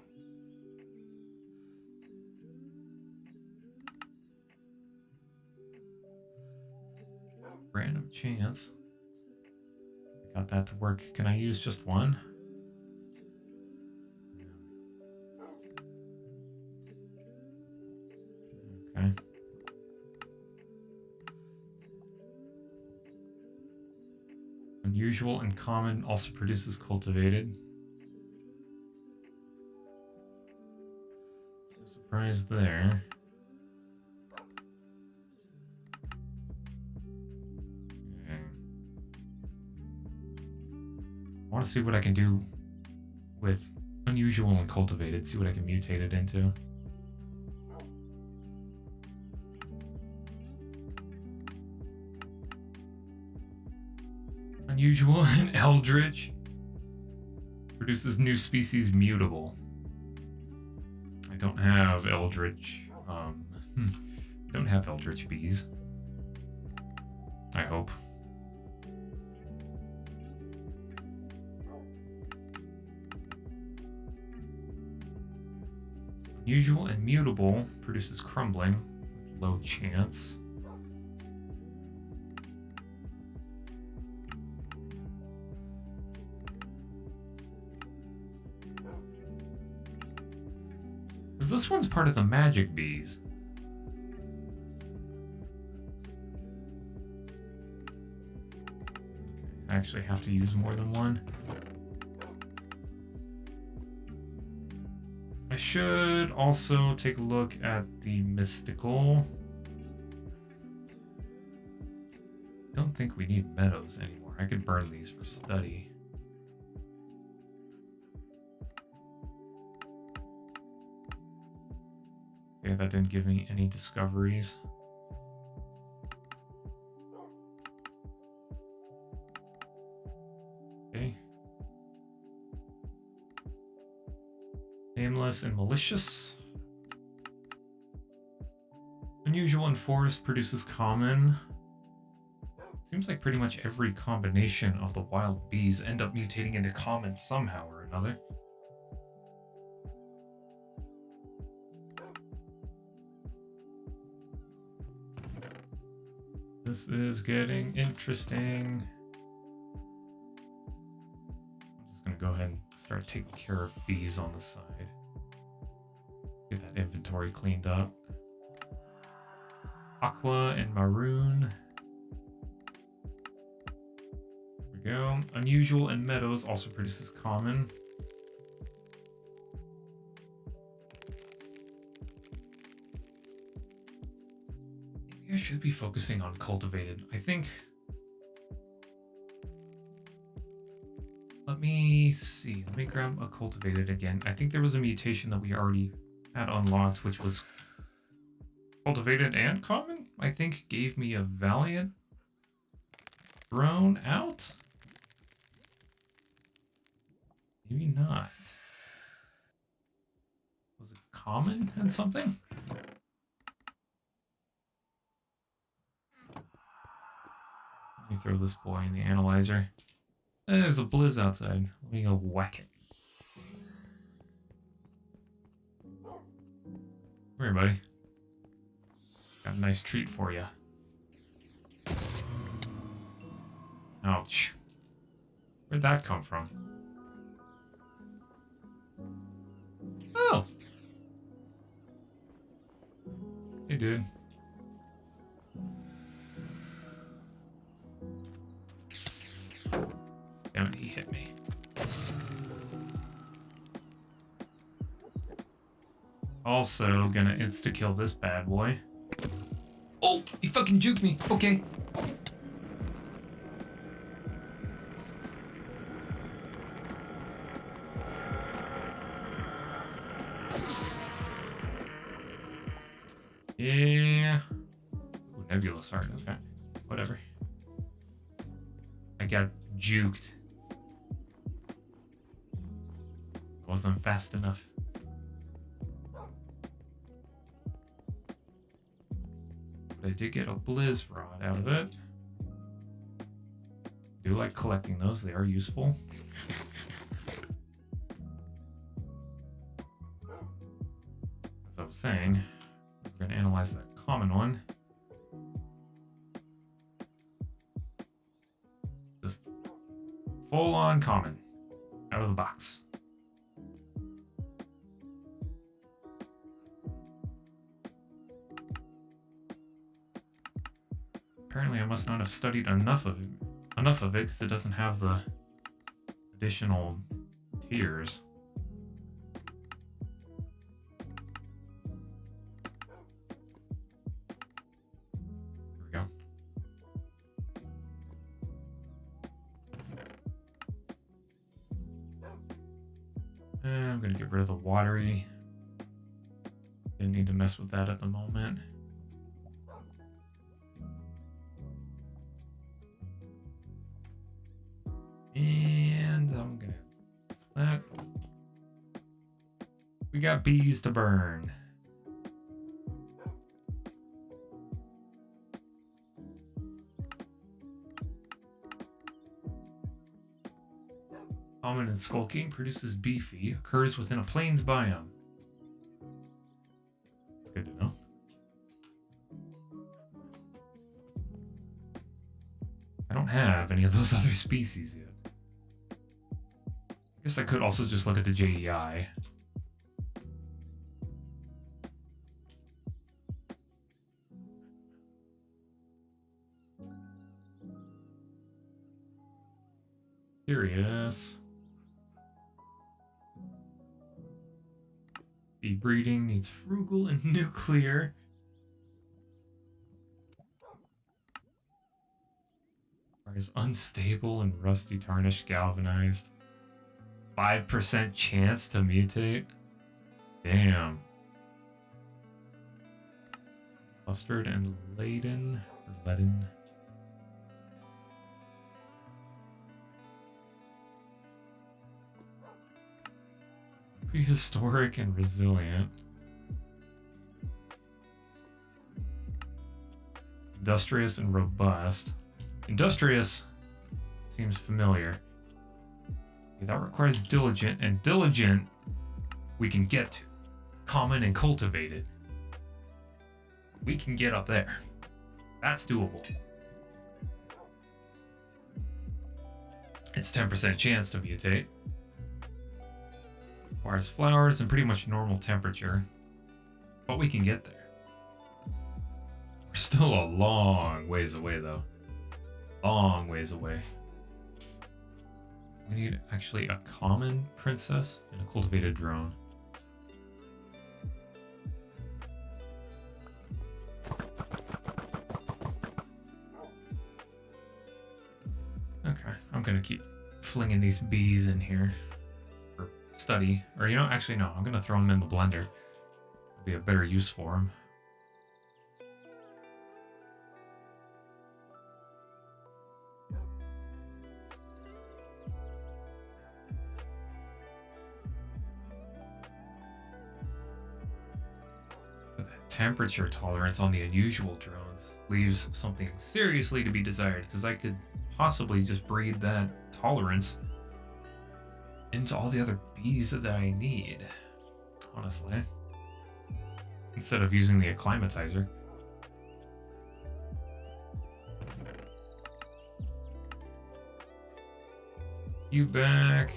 Random chance. Got that to work. Can I use just one? Okay. Unusual and common also produces cultivated. No surprise there. want to see what I can do with unusual and cultivated, see what I can mutate it into. Unusual and eldritch produces new species mutable. I don't have eldritch. Don't have eldritch bees. I hope. Unusual and mutable produces crumbling with low chance. Because this one's part of the magic bees. I actually have to use more than one. I should also take a look at the mystical. Don't think we need meadows anymore. I could burn these for study. Okay, that didn't give me any discoveries. Okay. Nameless and malicious. Unusual and forest produces common. Seems like pretty much every combination of the wild bees end up mutating into common somehow or another. This is getting interesting. I'm just gonna go ahead and start taking care of bees on the side. Get that inventory cleaned up. Aqua and maroon. There we go. Unusual and meadows also produces common. Maybe I should be focusing on cultivated. I think. Let me see. Let me grab a cultivated again. I think there was a mutation that we already had unlocked, which was cultivated and common. I think gave me a valiant thrown out. Maybe not. Was it common and something? Let me throw this boy in the analyzer. There's a blizz outside. Let me go whack it. Come here, buddy. Got a nice treat for you. Ouch. Where'd that come from? Oh! Hey, dude. Damn it, he hit me. Also gonna insta-kill this bad boy. Oh! He fucking juked me! Okay. Yeah. Ooh, nebulous heart. Okay. Whatever. I got juked. Wasn't fast enough. But I did get a blizz rod out of it. Do like collecting those. They are useful. As I was saying, we're going to analyze that common one. Just full on common. Out of the box. Apparently I must not have studied enough of it because it doesn't have the additional tiers. Here we go. I'm gonna get rid of the watery. Didn't need to mess with that at the moment. And I'm gonna that. We got bees to burn. Common and skulking produces beefy, occurs within a plains biome. It's good to know. I don't have any of those other species yet. I guess I could also just look at the JEI. Curious. Bee breeding needs frugal and nuclear. Requires unstable and rusty tarnished galvanized. 5% chance to mutate? Damn. Clustered and laden or leaden. Prehistoric and resilient. Industrious and robust. Industrious seems familiar. Okay, that requires diligent, and diligent we can get to. Common and cultivated. We can get up there. That's doable. It's 10% chance to mutate. Requires flowers and pretty much normal temperature. But we can get there. We're still a long ways away though. Long ways away. We need actually a common princess and a cultivated drone. Okay, I'm gonna keep flinging these bees in here for study. Or you know, actually no, I'm gonna throw them in the blender. It'll be a better use for them. Temperature tolerance on the unusual drones leaves something seriously to be desired, because I could possibly just breed that tolerance into all the other bees that I need, honestly, instead of using the acclimatizer. You back.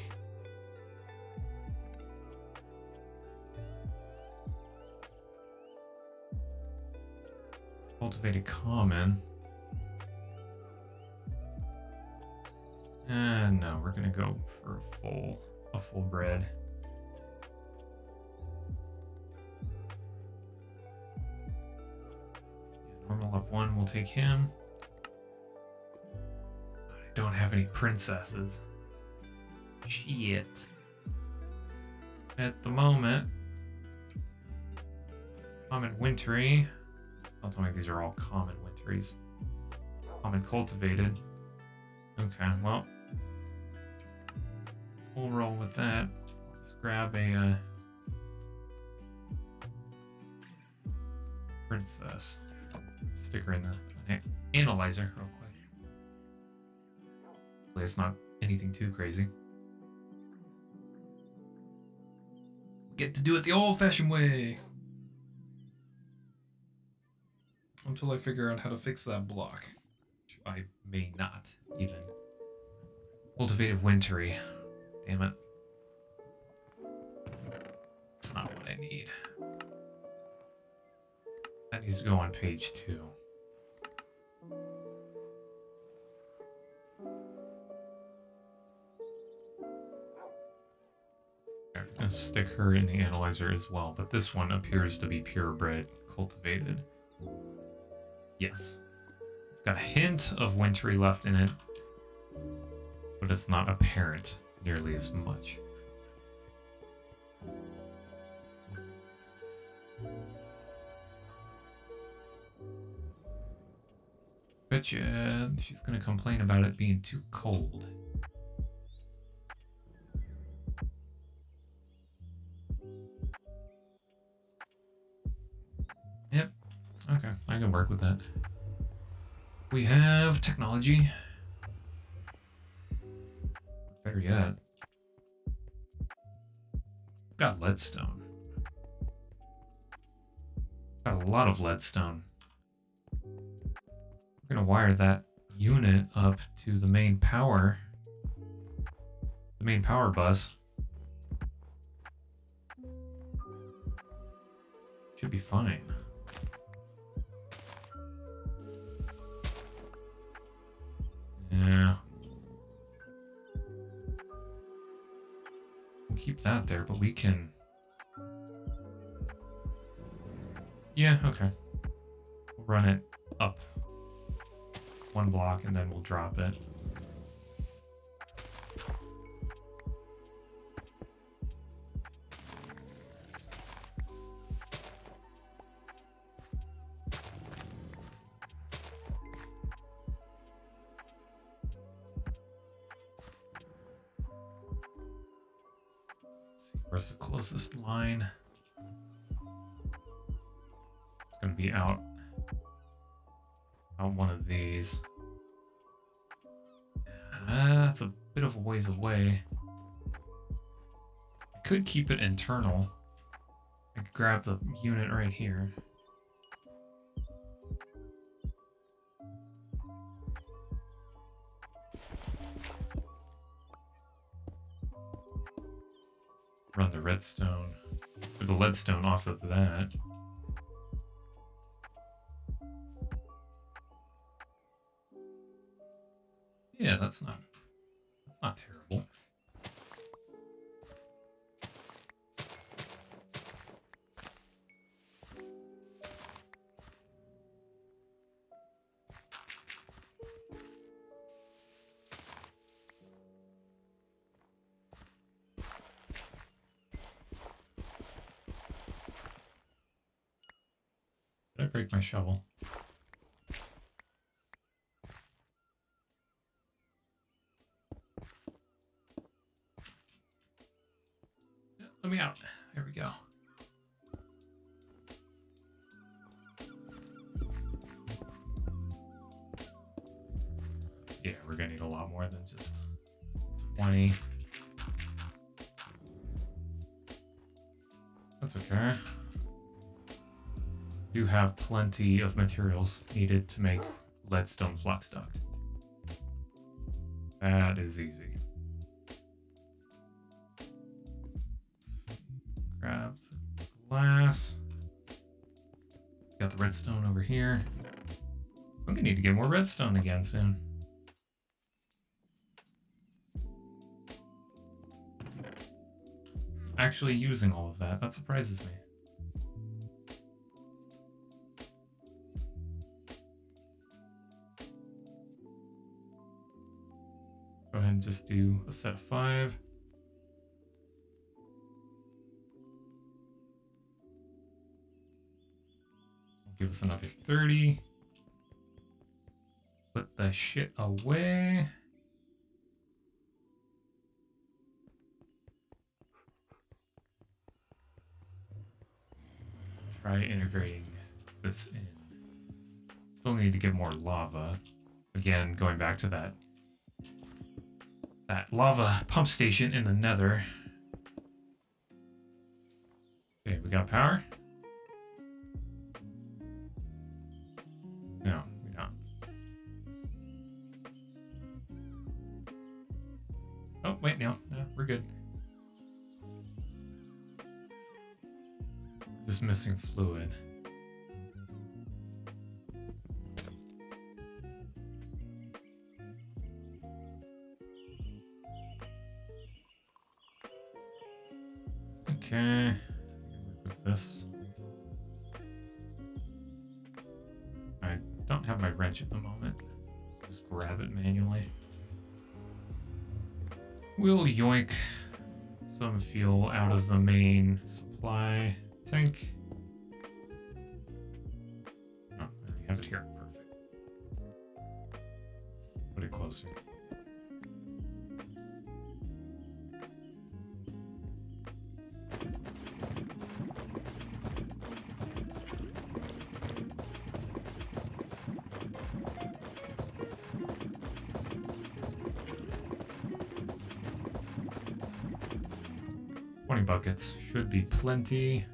Cultivated common. And no, we're gonna go for a full bred. Normal up one, we'll take him. I don't have any princesses. Shit. At the moment. Common wintry. Don't tell me these are all common winteries. Common cultivated. Okay, well. We'll roll with that. Let's grab a princess. Stick her in the analyzer real quick. Hopefully it's not anything too crazy. Get to do it the old-fashioned way. Until I figure out how to fix that block. Which I may not, even. Cultivated wintry. Damn it. That's not what I need. That needs to go on page 2. I'm gonna stick her in the analyzer as well, but this one appears to be purebred cultivated. Yes. It's got a hint of wintry left in it, but it's not apparent nearly as much. Bet you she's gonna complain about it being too cold. Yep. Okay, I can work with that. We have technology. Better yet. Got leadstone. Got a lot of leadstone. We're gonna wire that unit up to the main power bus. Should be fine. Yeah. We'll keep that there, but we can... Yeah, okay. We'll run it up one block and then we'll drop it. Where's the closest line? It's gonna be out one of these. That's a bit of a ways away. I could keep it internal. I could grab the unit right here. Run the redstone, or the leadstone off of that. Yeah, that's not terrible. Did I break my shovel? Let me out. There we go. Yeah, we're gonna need a lot more than just 20. That's okay. Do have plenty of materials needed to make leadstone flux duct. That is easy. Grab the glass. Got the redstone over here. I'm gonna need to get more redstone again soon. Actually using all of that, that surprises me. Go ahead and just do a set of 5. Give us another 30. Put the shit away. Try integrating this in. Still need to get more lava. Again, going back to that lava pump station in the Nether. Okay, we got power. No, we don't. Oh, wait, no, we're good. Just missing fluid. Okay, work with this. I don't have my wrench at the moment. Just grab it manually. We'll yoink some fuel out of the main supply tank. Oh, I already have it here. Perfect. closer. Buckets should be plenty.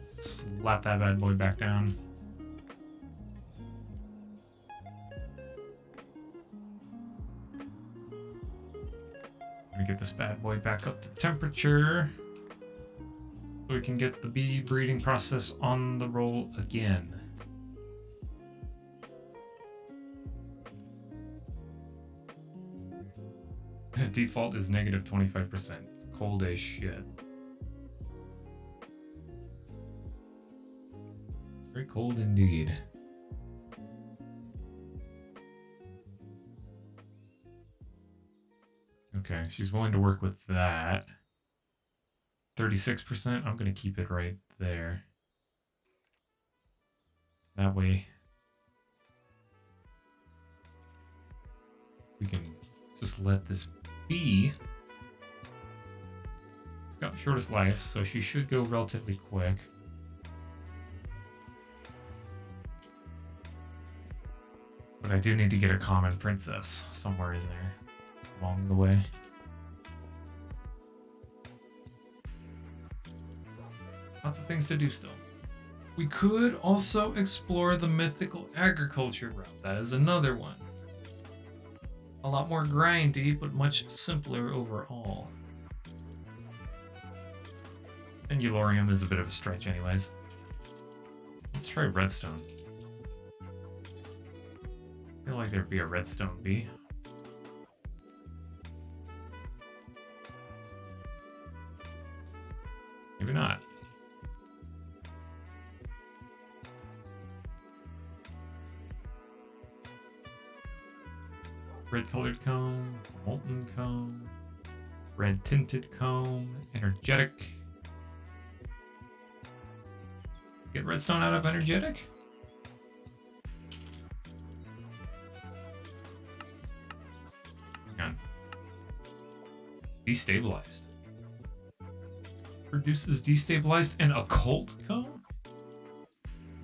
Slap that bad boy back down. Gonna get this bad boy back up to temperature so we can get the bee breeding process on the roll again. Default is negative 25%. It's cold as shit. Very cold indeed. Okay, she's willing to work with that. 36%, I'm going to keep it right there. That way we can just let this be. It's got the shortest life, so she should go relatively quick. But I do need to get a common princess somewhere in there along the way. Lots of things to do still. We could also explore the mythical agriculture route. That is another one. A lot more grindy, but much simpler overall. And Eulorium is a bit of a stretch anyways. Let's try redstone. I feel like there'd be a redstone bee. Maybe not. Red colored comb, molten comb, red tinted comb, energetic. Get redstone out of energetic? Hang on. Destabilized. Produces destabilized and occult comb?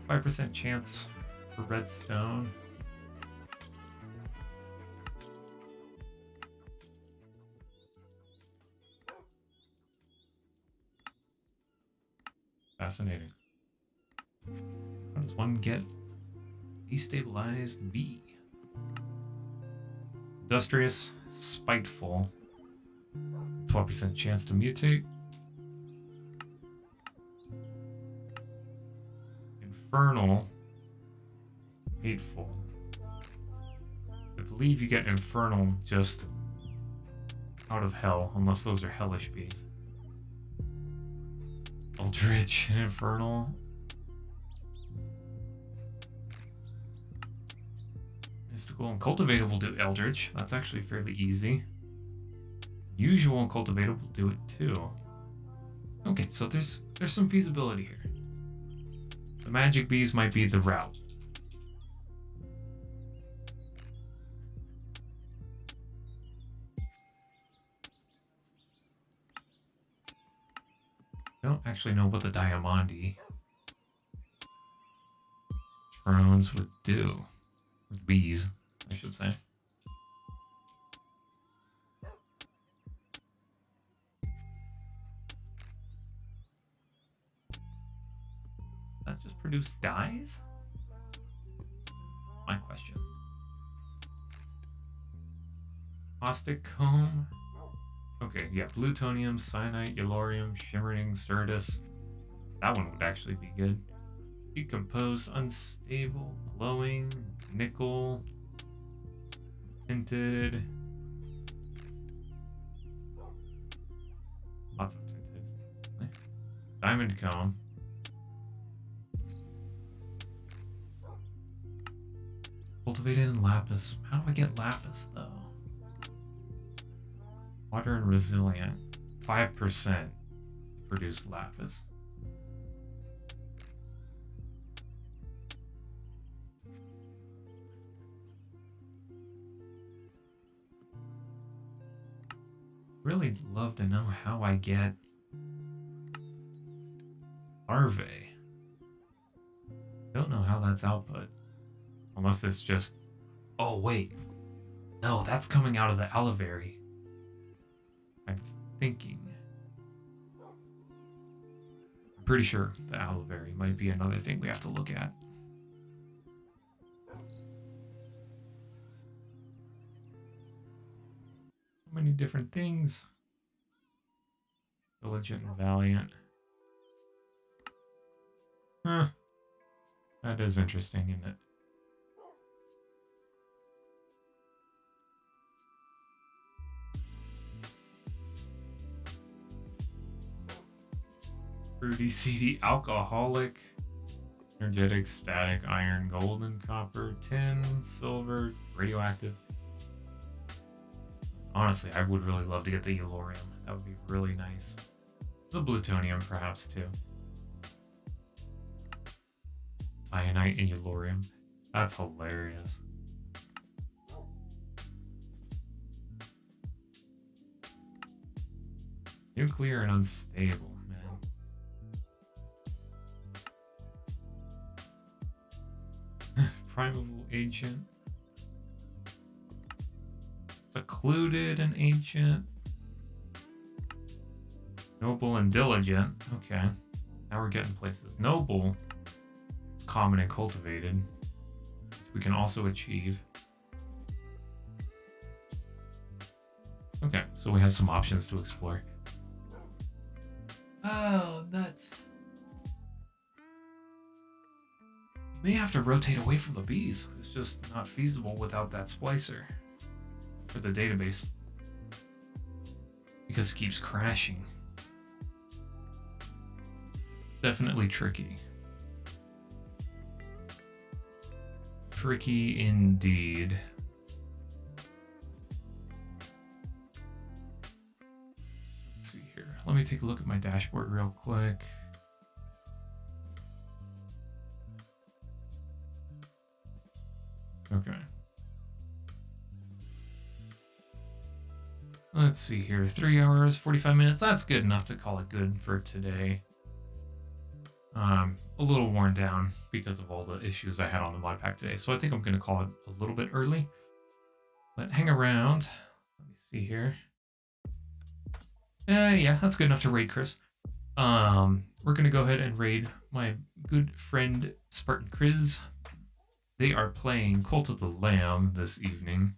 5% chance for redstone. Fascinating. How does one get destabilized bee? Industrious, spiteful, 12% chance to mutate. Infernal, hateful. I believe you get infernal just out of hell, unless those are hellish bees. Eldritch and infernal. Mystical and cultivated will do eldritch. That's actually fairly easy. Usual and cultivated will do it too. Okay, so there's some feasibility here. The magic bees might be the route. I don't actually know what the Diamandi drones would do. With bees, I should say. That just produce dyes? My question. Caustic comb. Okay, yeah, plutonium, cyanite, yellorium, shimmering, stardust. That one would actually be good. Decomposed, unstable, glowing, nickel, tinted. Lots of tinted. Diamond comb. Cultivated and lapis. How do I get lapis though? Water and resilient. 5% produce lapis. Really love to know how I get larvae. Don't know how that's output. Unless it's just... Oh, wait. No, that's coming out of the aloe berry. I'm thinking. I'm pretty sure the aloe berry might be another thing we have to look at. So many different things. Diligent and valiant. Huh. That is interesting, isn't it? Fruity, seedy, alcoholic, energetic, static, iron, golden, copper, tin, silver, radioactive. Honestly, I would really love to get the Elorium. That would be really nice. The plutonium, perhaps, too. Cyanite and Elorium. That's hilarious. Nuclear and unstable, man. Primeval ancient. Secluded and ancient. Noble and diligent. Okay. Now we're getting places. Noble. Common and cultivated. We can also achieve. Okay, so we have some options to explore. Oh, nuts. You may have to rotate away from the bees. It's just not feasible without that splicer for the database. Because it keeps crashing. Definitely tricky. Tricky indeed. Let's see here. Let me take a look at my dashboard real quick. Okay. Let's see here. 3 hours, 45 minutes. That's good enough to call it good for today. A little worn down because of all the issues I had on the mod pack today. So I think I'm going to call it a little bit early. But hang around. Let me see here. Yeah, that's good enough to raid Chris. We're going to go ahead and raid my good friend Spartan Chris. They are playing Cult of the Lamb this evening.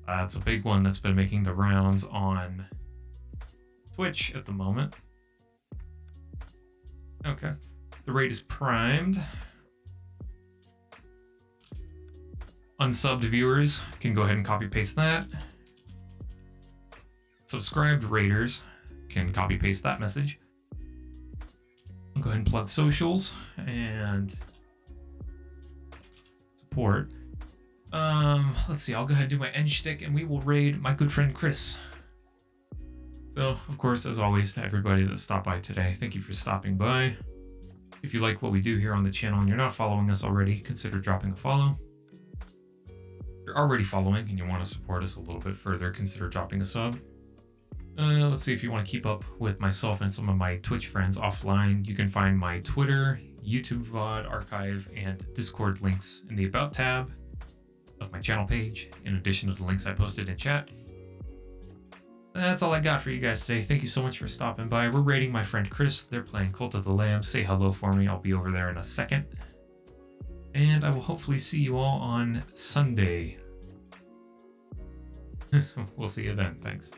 It's a big one that's been making the rounds on Twitch at the moment. Okay. The raid is primed. Unsubbed viewers can go ahead and copy paste that. Subscribed raiders can copy paste that message. I'll go ahead and plug socials and support. Let's see, I'll go ahead and do my end shtick and we will raid my good friend Chris. So, of course, as always, to everybody that stopped by today, thank you for stopping by. If you like what we do here on the channel and you're not following us already, consider dropping a follow. If you're already following and you want to support us a little bit further, consider dropping a sub. Let's see, if you want to keep up with myself and some of my Twitch friends offline, you can find my Twitter, YouTube VOD, archive, and Discord links in the About tab of my channel page, in addition to the links I posted in chat. That's all I got for you guys today. Thank you so much for stopping by. We're raiding my friend Chris. They're playing Cult of the Lamb. Say hello for me. I'll be over there in a second. And I will hopefully see you all on Sunday. We'll see you then. Thanks.